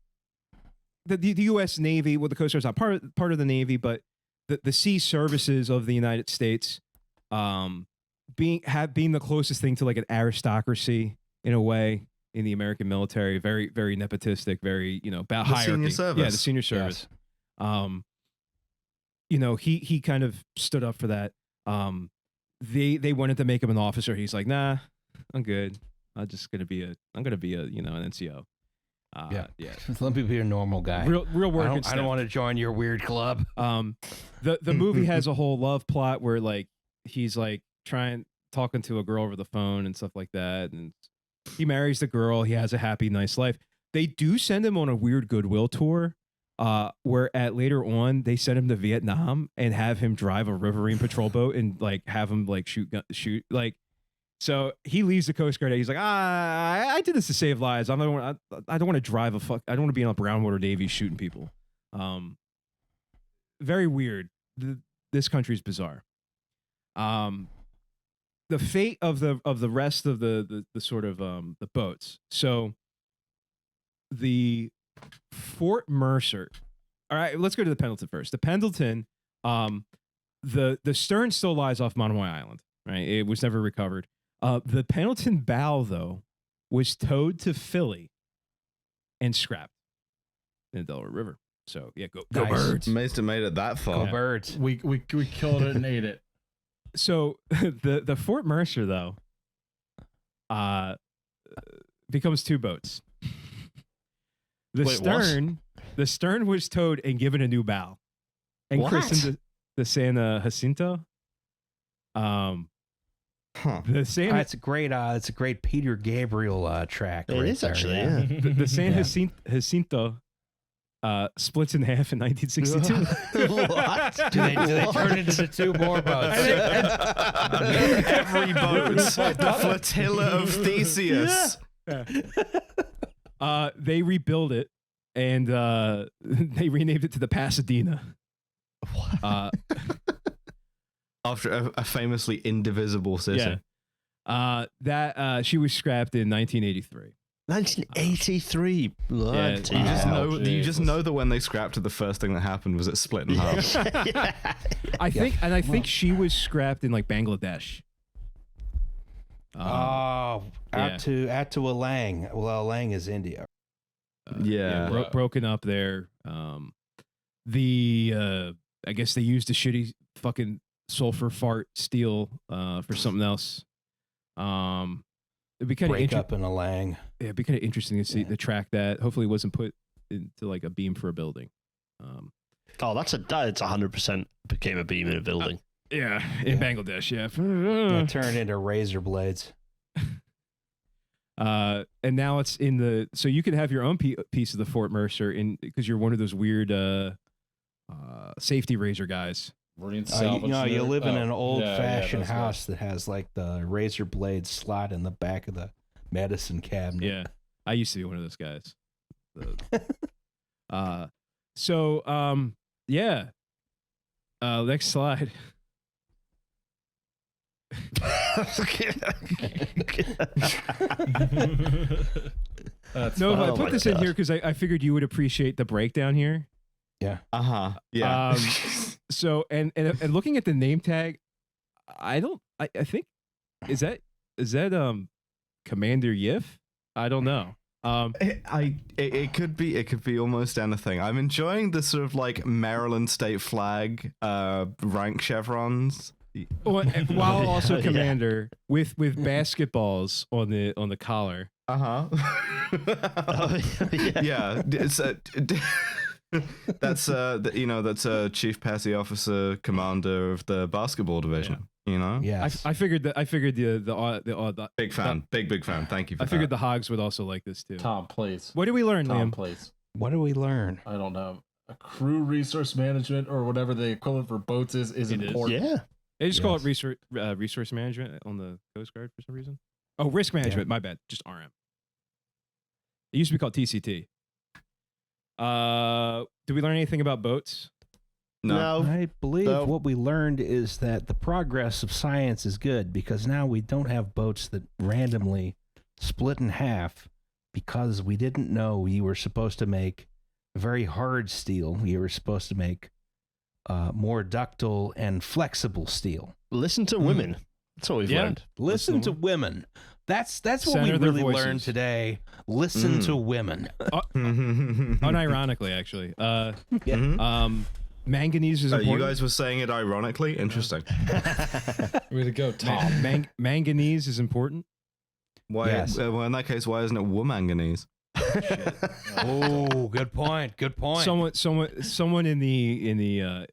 the U.S. Navy. Well, the Coast Guard's not part of the Navy, but the sea services of the United States, being the closest thing to like an aristocracy in a way in the American military. Very, very nepotistic. Very about hierarchy. Senior service. Yeah, the senior service. Yes. He kind of stood up for that. They wanted to make him an officer. He's like, nah, I'm good. I'm going to be an NCO. Yeah. Let me be a normal guy. Real work. I don't want to join your weird club. The movie has a whole love plot where like he's like talking to a girl over the phone and stuff like that, and he marries the girl. He has a happy, nice life. They do send him on a weird goodwill tour, where later on they send him to Vietnam and have him drive a riverine patrol boat and like have him like shoot like. So he leaves the Coast Guard. He's like, I did this to save lives. I don't want to drive I don't want to be in a brownwater Navy shooting people. Very weird. This country's bizarre. The fate of the rest of the sort of the boats. So the Fort Mercer. All right, let's go to the Pendleton first. The Pendleton, the stern still lies off Monomoy Island, right? It was never recovered. The Pendleton bow, though, was towed to Philly and scrapped in the Delaware River. So yeah, go birds. Amazed it made it that far. Go birds. We killed it and ate it. So the Fort Mercer though, becomes two boats. The stern was towed and given a new bow, and christened the Santa Jacinto. The Santa. It's a great Peter Gabriel track. It is actually. Yeah. The San Jacinto splits in half in 1962. What? Do they turn it into two more boats? Every boat, the flotilla of Theseus. Yeah. They rebuilt it and they renamed it to the Pasadena. What? After a famously indivisible city. Yeah. That she was scrapped in 1983. 1983. Blood. You just know that when they scrapped it, the first thing that happened was it split in half. I think she was scrapped in like Bangladesh. Out to Alang. Well, Alang is India. Broken up there. I guess they used a shitty fucking sulfur fart steel for something else. It'd be kind of break up in Alang. Yeah, it'd be kind of interesting to see to track that. Hopefully, it wasn't put into like a beam for a building. That's 100% became a beam in a building. In Bangladesh. Yeah, turned into razor blades. And now it's in the so you can have your own piece of the Fort Mercer in because you're one of those weird safety razor guys. You live in an old-fashioned house that has like the razor blade slot in the back of the medicine cabinet. Yeah, I used to be one of those guys. Next slide. I put this in here because I figured you would appreciate the breakdown here. Yeah. Yeah. So and looking at the name tag, I think is that Commander Yif? I don't know. It could be almost anything. I'm enjoying the sort of like Maryland state flag rank chevrons. While also Commander with basketballs on the collar. Yeah. That's a chief Passy officer commander of the basketball division. You know. Yeah. I figured the big fan. Big fan. Thank you. I figured the Hogs would also like this too. Tom, please. What did we learn, Liam? Please. What did we learn? I don't know. A crew resource management or whatever the equivalent for boats is important. Yeah. They just call it resource management on the Coast Guard for some reason. Oh, risk management. My bad. Just RM. It used to be called TCT. Did we learn anything about boats? No. I believe what we learned is that the progress of science is good because now we don't have boats that randomly split in half because we didn't know you were supposed to make very hard steel. You were supposed to make more ductile and flexible steel. Listen to women. That's what we've learned. Listen to women. That's what Center we really voices. learned today. Listen to women. Unironically, actually. Manganese is important. You guys were saying it ironically? Interesting. Way to go, Tom. Manganese is important. Why? Yes. Well, in that case, why isn't it womanganese? Oh, good point. Someone in the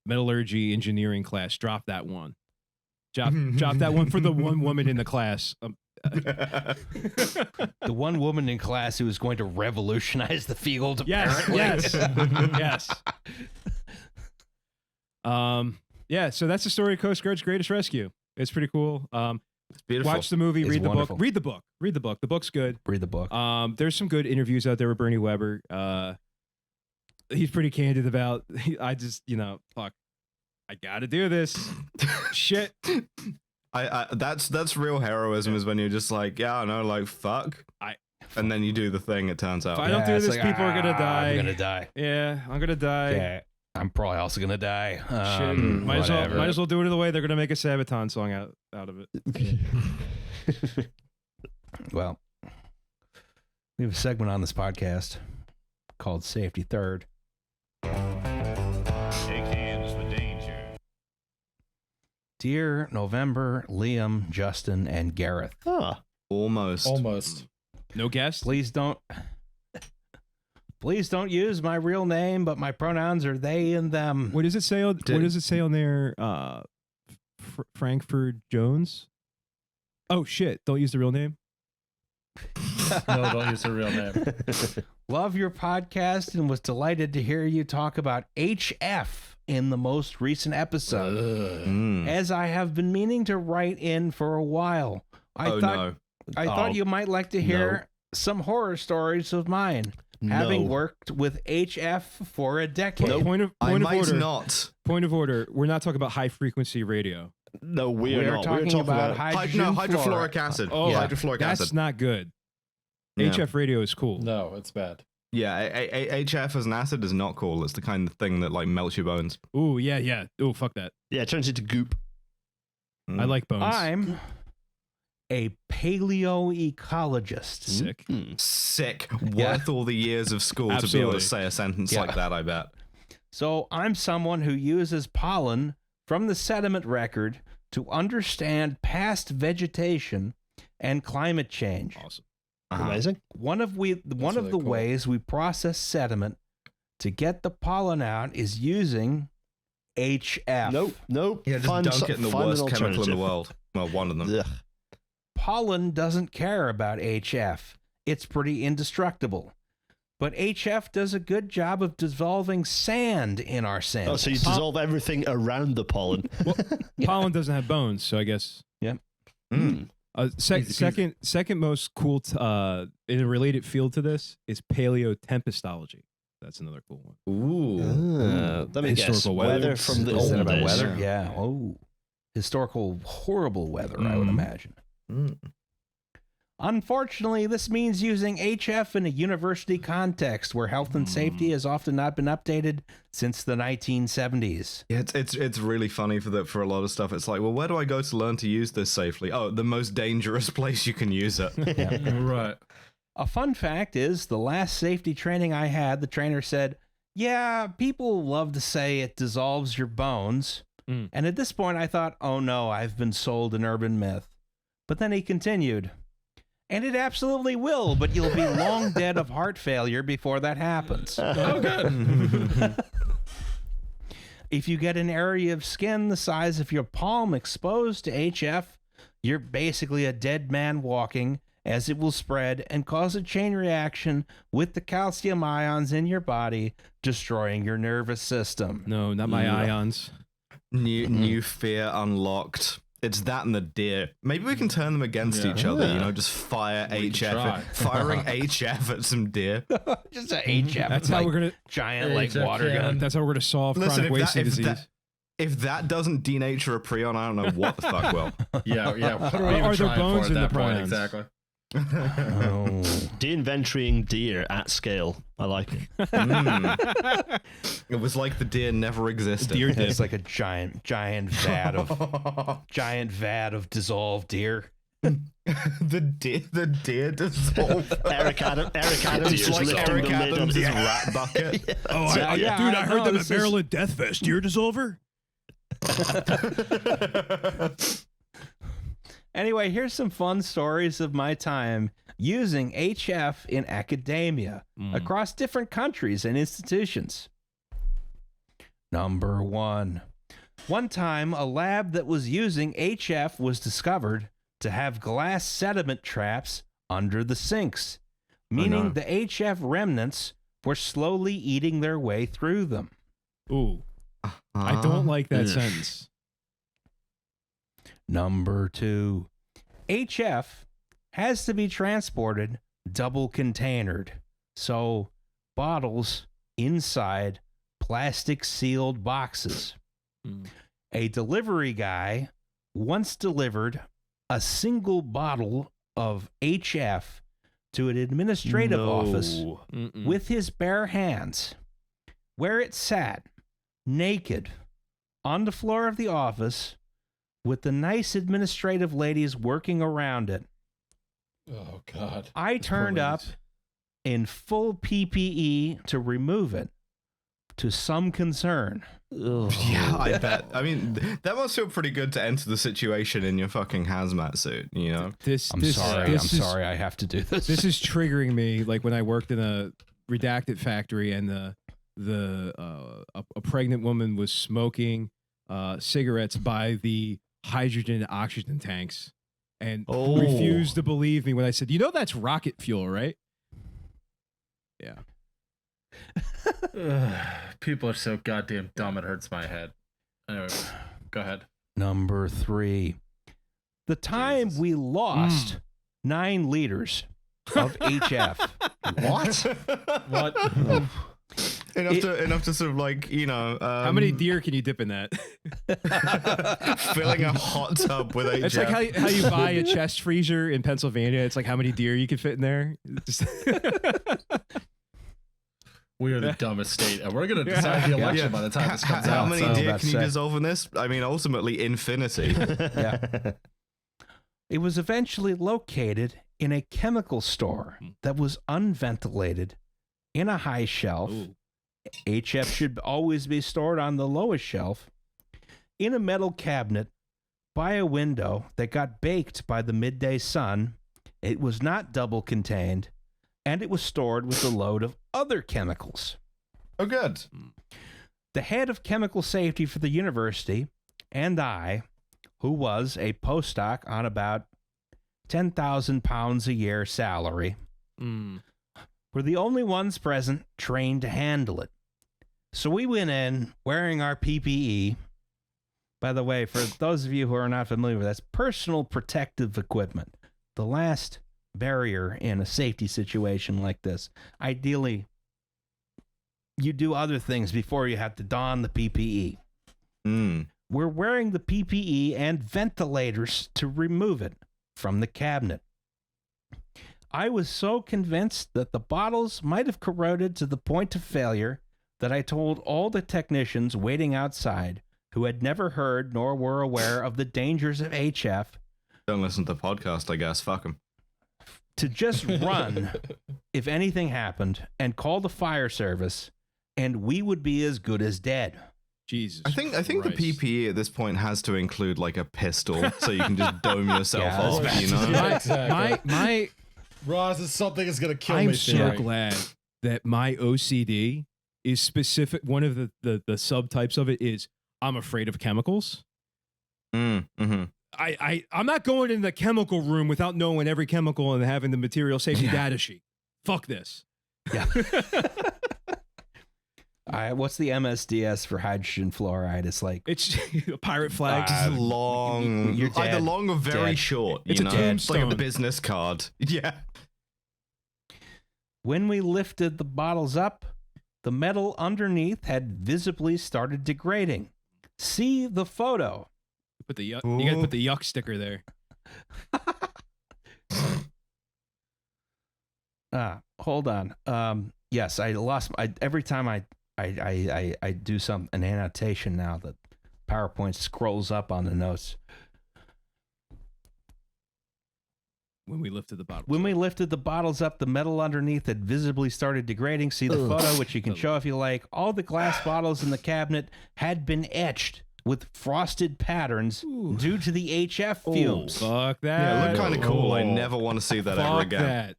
metallurgy engineering class dropped that one. Drop that one for the one woman in the class. The one woman in class who was going to revolutionize the field. Yes. So that's the story of Coast Guard's Greatest Rescue. It's pretty cool. It's beautiful. Watch the movie, read the wonderful. book. Read the book. The book's good. Read the book. There's some good interviews out there with Bernie Weber. He's pretty candid about. I just fuck. I gotta do this. Shit. That's real heroism is when you're just like, yeah, I know, like, fuck. And then you do the thing, it turns out. If I don't do this, people are gonna die. I'm gonna die. Yeah, I'm gonna die. Yeah, I'm probably also gonna die. Shit. Might as well do it in the way they're gonna make a Sabaton song out of it. Well, we have a segment on this podcast called Safety Third. Shake hands for danger. Dear November, Liam, Justin, and Gareth. Almost. No guest. Please don't use my real name, but my pronouns are they and them. What does it say? What does it say on there? Frankfurt Jones. Oh shit! Don't use the real name. No, don't use the real name. Love your podcast and was delighted to hear you talk about HF in the most recent episode. As I have been meaning to write in for a while. I thought you might like to hear some horror stories of mine. Having worked with HF for a decade. Point of order. Not. Point of order. We're not talking about high frequency radio. No, we're not. Talking about hydrofluoric acid. Oh, yeah, hydrofluoric acid. That's not good. Yeah. HF radio is cool. No, it's bad. Yeah, HF as an acid is not cool. It's the kind of thing that like melts your bones. Ooh, yeah. Ooh, fuck that. Yeah, it turns into goop. I like bones. I'm a paleoecologist. Sick. Sick. Worth all the years of school to be able to say a sentence like that, I bet. So I'm someone who uses pollen from the sediment record to understand past vegetation and climate change. Awesome. Amazing. One of the ways we process sediment to get the pollen out is using HF. Nope. Yeah, just dunk it in the worst chemical in the world. Well, one of them. Ugh. Pollen doesn't care about HF. It's pretty indestructible. But HF does a good job of dissolving sand in our sand. Oh, so you dissolve everything around the pollen. Well, pollen doesn't have bones, so I guess. Yep. Second most cool in a related field to this is paleotempestology. That's another cool one. Ooh. Let me guess. Weather from the old days. Weather? Yeah. Oh. Historical horrible weather, I would imagine. Unfortunately, this means using HF in a university context where health and safety has often not been updated since the 1970s. Yeah, it's really funny for a lot of stuff. It's like, well, where do I go to learn to use this safely? Oh, the most dangerous place you can use it. Right. A fun fact is, the last safety training I had, the trainer said, yeah, people love to say it dissolves your bones. And at this point, I thought, oh no, I've been sold an urban myth. But then he continued, and it absolutely will, but you'll be long dead of heart failure before that happens. Oh, good. If you get an area of skin the size of your palm exposed to HF, you're basically a dead man walking, as it will spread and cause a chain reaction with the calcium ions in your body, destroying your nervous system. No, not my ions. New fear unlocked. It's that and the deer. Maybe we can turn them against each other, just fire HF. Firing HF at some deer. Just an HF. That's how we're going to... Giant, water gun. That's how we're going to solve chronic wasting disease. If that doesn't denature a prion, I don't know what the fuck will. Yeah. What are we Are even there trying bones for in at the that point? prions? Exactly. De-inventorying deer at scale. I like it. It was like the deer never existed. Deer It's like a giant vat of dissolved deer. the deer dissolved. Eric Adams It's just like lifting Eric the lid on Adams' his rat bucket. dude, I heard them this at is- Maryland Death Fest. Deer dissolver? Anyway, here's some fun stories of my time using HF in academia across different countries and institutions. Number 1. One time, a lab that was using HF was discovered to have glass sediment traps under the sinks, meaning the HF remnants were slowly eating their way through them. Ooh. I don't like that sentence. Number 2. HF has to be transported double containered, so bottles inside plastic sealed boxes. A delivery guy once delivered a single bottle of HF to an administrative office with his bare hands, where it sat, naked, on the floor of the office, with the nice administrative ladies working around it. Oh, God. I turned up in full PPE to remove it, to some concern. Yeah, I bet. I mean, that must feel pretty good to enter the situation in your fucking hazmat suit, you know? I'm sorry I have to do this. This is triggering me, like when I worked in a redacted factory and a pregnant woman was smoking cigarettes by the hydrogen and oxygen tanks and refused to believe me when I said, that's rocket fuel, right? Yeah. People are so goddamn dumb, it hurts my head. Anyway, go ahead. Number 3. The time we lost 9 liters of HF. What? Enough to sort of like, how many deer can you dip in that? Filling a hot tub with HF. It's like how you buy a chest freezer in Pennsylvania. It's like how many deer you can fit in there. We are the dumbest state, and we're going to decide the election by the time this comes out. How many deer can you dissolve in this? I mean, ultimately, infinity. Yeah. It was eventually located in a chemical store that was unventilated in a high shelf. Ooh. HF should always be stored on the lowest shelf, in a metal cabinet by a window that got baked by the midday sun. It was not double contained, and it was stored with a load of other chemicals. Oh, good. The head of chemical safety for the university and I, who was a postdoc on about 10,000 pounds a year salary, were the only ones present trained to handle it. So we went in wearing our PPE. By the way, for those of you who are not familiar with that, that's personal protective equipment. The last barrier in a safety situation like this. Ideally, you do other things before you have to don the PPE. We're wearing the PPE and ventilators to remove it from the cabinet. I was so convinced that the bottles might have corroded to the point of failure that I told all the technicians waiting outside, who had never heard nor were aware of the dangers of HF. Don't listen to the podcast, I guess. Fuck them. To just run if anything happened and call the fire service, and we would be as good as dead. Jesus. I think the PPE at this point has to include like a pistol, so you can just dome yourself off. You know, exactly. My Roz, is something is gonna kill me. I'm so glad that my OCD is specific. One of the subtypes of it is I'm afraid of chemicals. Mm-hmm. I'm not going in the chemical room without knowing every chemical and having the material safety data sheet. Fuck this. Yeah. What's the MSDS for hydrogen fluoride? It's like it's a pirate flag. It's long. You're either long or very short. It's a tombstone. It's like a business card. Yeah. When we lifted the bottles up, the metal underneath had visibly started degrading. See the photo. Put the yuck. You gotta put the yuck sticker there. Hold on. Yes, I lost. Every time I do an annotation now, the PowerPoint scrolls up on the notes. When we lifted the bottles. When we lifted the bottles up, the metal underneath had visibly started degrading. See the photo, which you can show if you like. All the glass bottles in the cabinet had been etched with frosted patterns due to the HF fumes. Fuck that. Yeah, it looked kind of cool. I never want to see that ever again. That.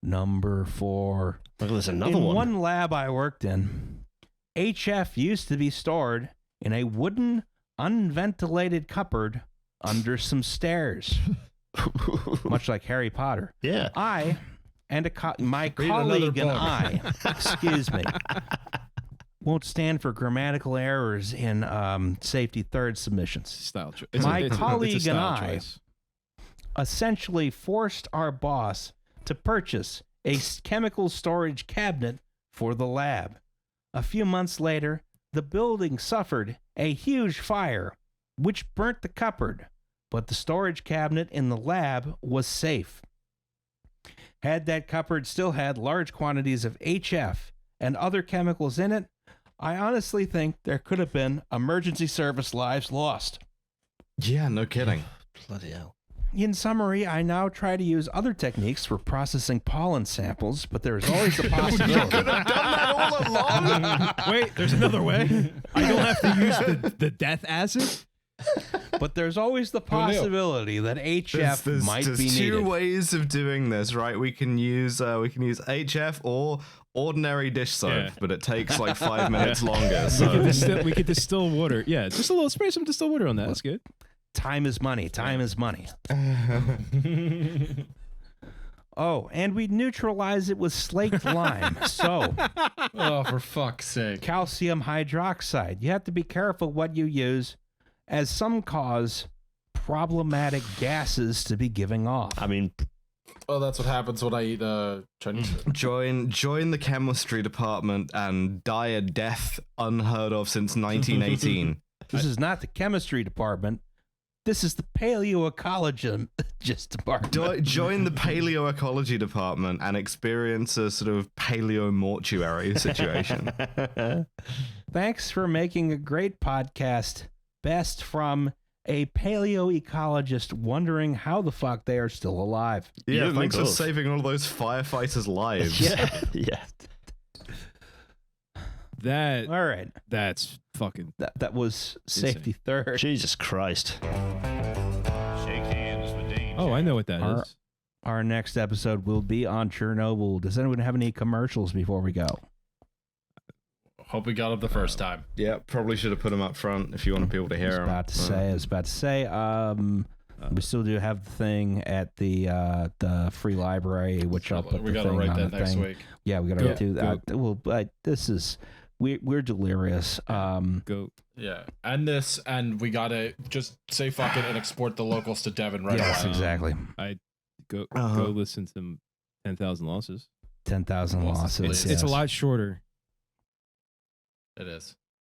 Number 4. Well, there's another in one. one lab I worked in, HF used to be stored in a wooden, unventilated cupboard under some stairs. Much like Harry Potter. Yeah. I and my colleague and I, excuse me, won't stand for grammatical errors in safety third submissions. Style choice. My colleague and I essentially forced our boss to purchase a chemical storage cabinet for the lab. A few months later, The building suffered a huge fire, which burnt the cupboard, but the storage cabinet in the lab was safe. Had that cupboard still had large quantities of HF and other chemicals in it, I honestly think there could have been emergency service lives lost. Yeah, no kidding. Bloody hell. In summary, I now try to use other techniques for processing pollen samples, but there is always the possibility. Could have done that all along. Wait, there's another way. I don't have to use the death acid. But there's always the possibility that HF might be There's two needed. ways of doing this, right? We can use HF or ordinary dish soap, but it takes like 5 minutes longer. So. We could distill water. Yeah, just a little spray some distilled water on that. That's good. Time is money. Time is money. Oh, and we neutralize it with slaked lime. So, Oh, for fuck's sake. calcium hydroxide. You have to be careful what you use, as some cause problematic gases to be giving off. I mean, Oh, that's what happens when I eat Chinese food. Join the chemistry department and die a death unheard of since 1918. This is not the chemistry department. This is the paleoecologist department. Join the paleoecology department and experience a sort of paleo mortuary situation. Thanks for making a great podcast. Best from a paleoecologist wondering how the fuck they are still alive. Yeah, thanks for saving all those firefighters' lives. yeah. That All right. that's fucking That was safety third. Jesus Christ. Shake hands with danger. Oh, I know what that is. Our next episode will be on Chernobyl. Does anyone have any commercials before we go? Hope we got up the first time. Yeah, probably should have put them up front if you want people to hear them. I was about to say, we still do have the thing at the free library, which I'll put We the gotta thing write on that the next thing. week. Yeah, we gotta do that. Well, but this is we're delirious. Go. Yeah, and we gotta just say fuck it and export the locals to Devon right Yes, away. exactly. I go Uh-huh. go listen to 10,000 Losses. 10,000 losses. It's a lot shorter. It is.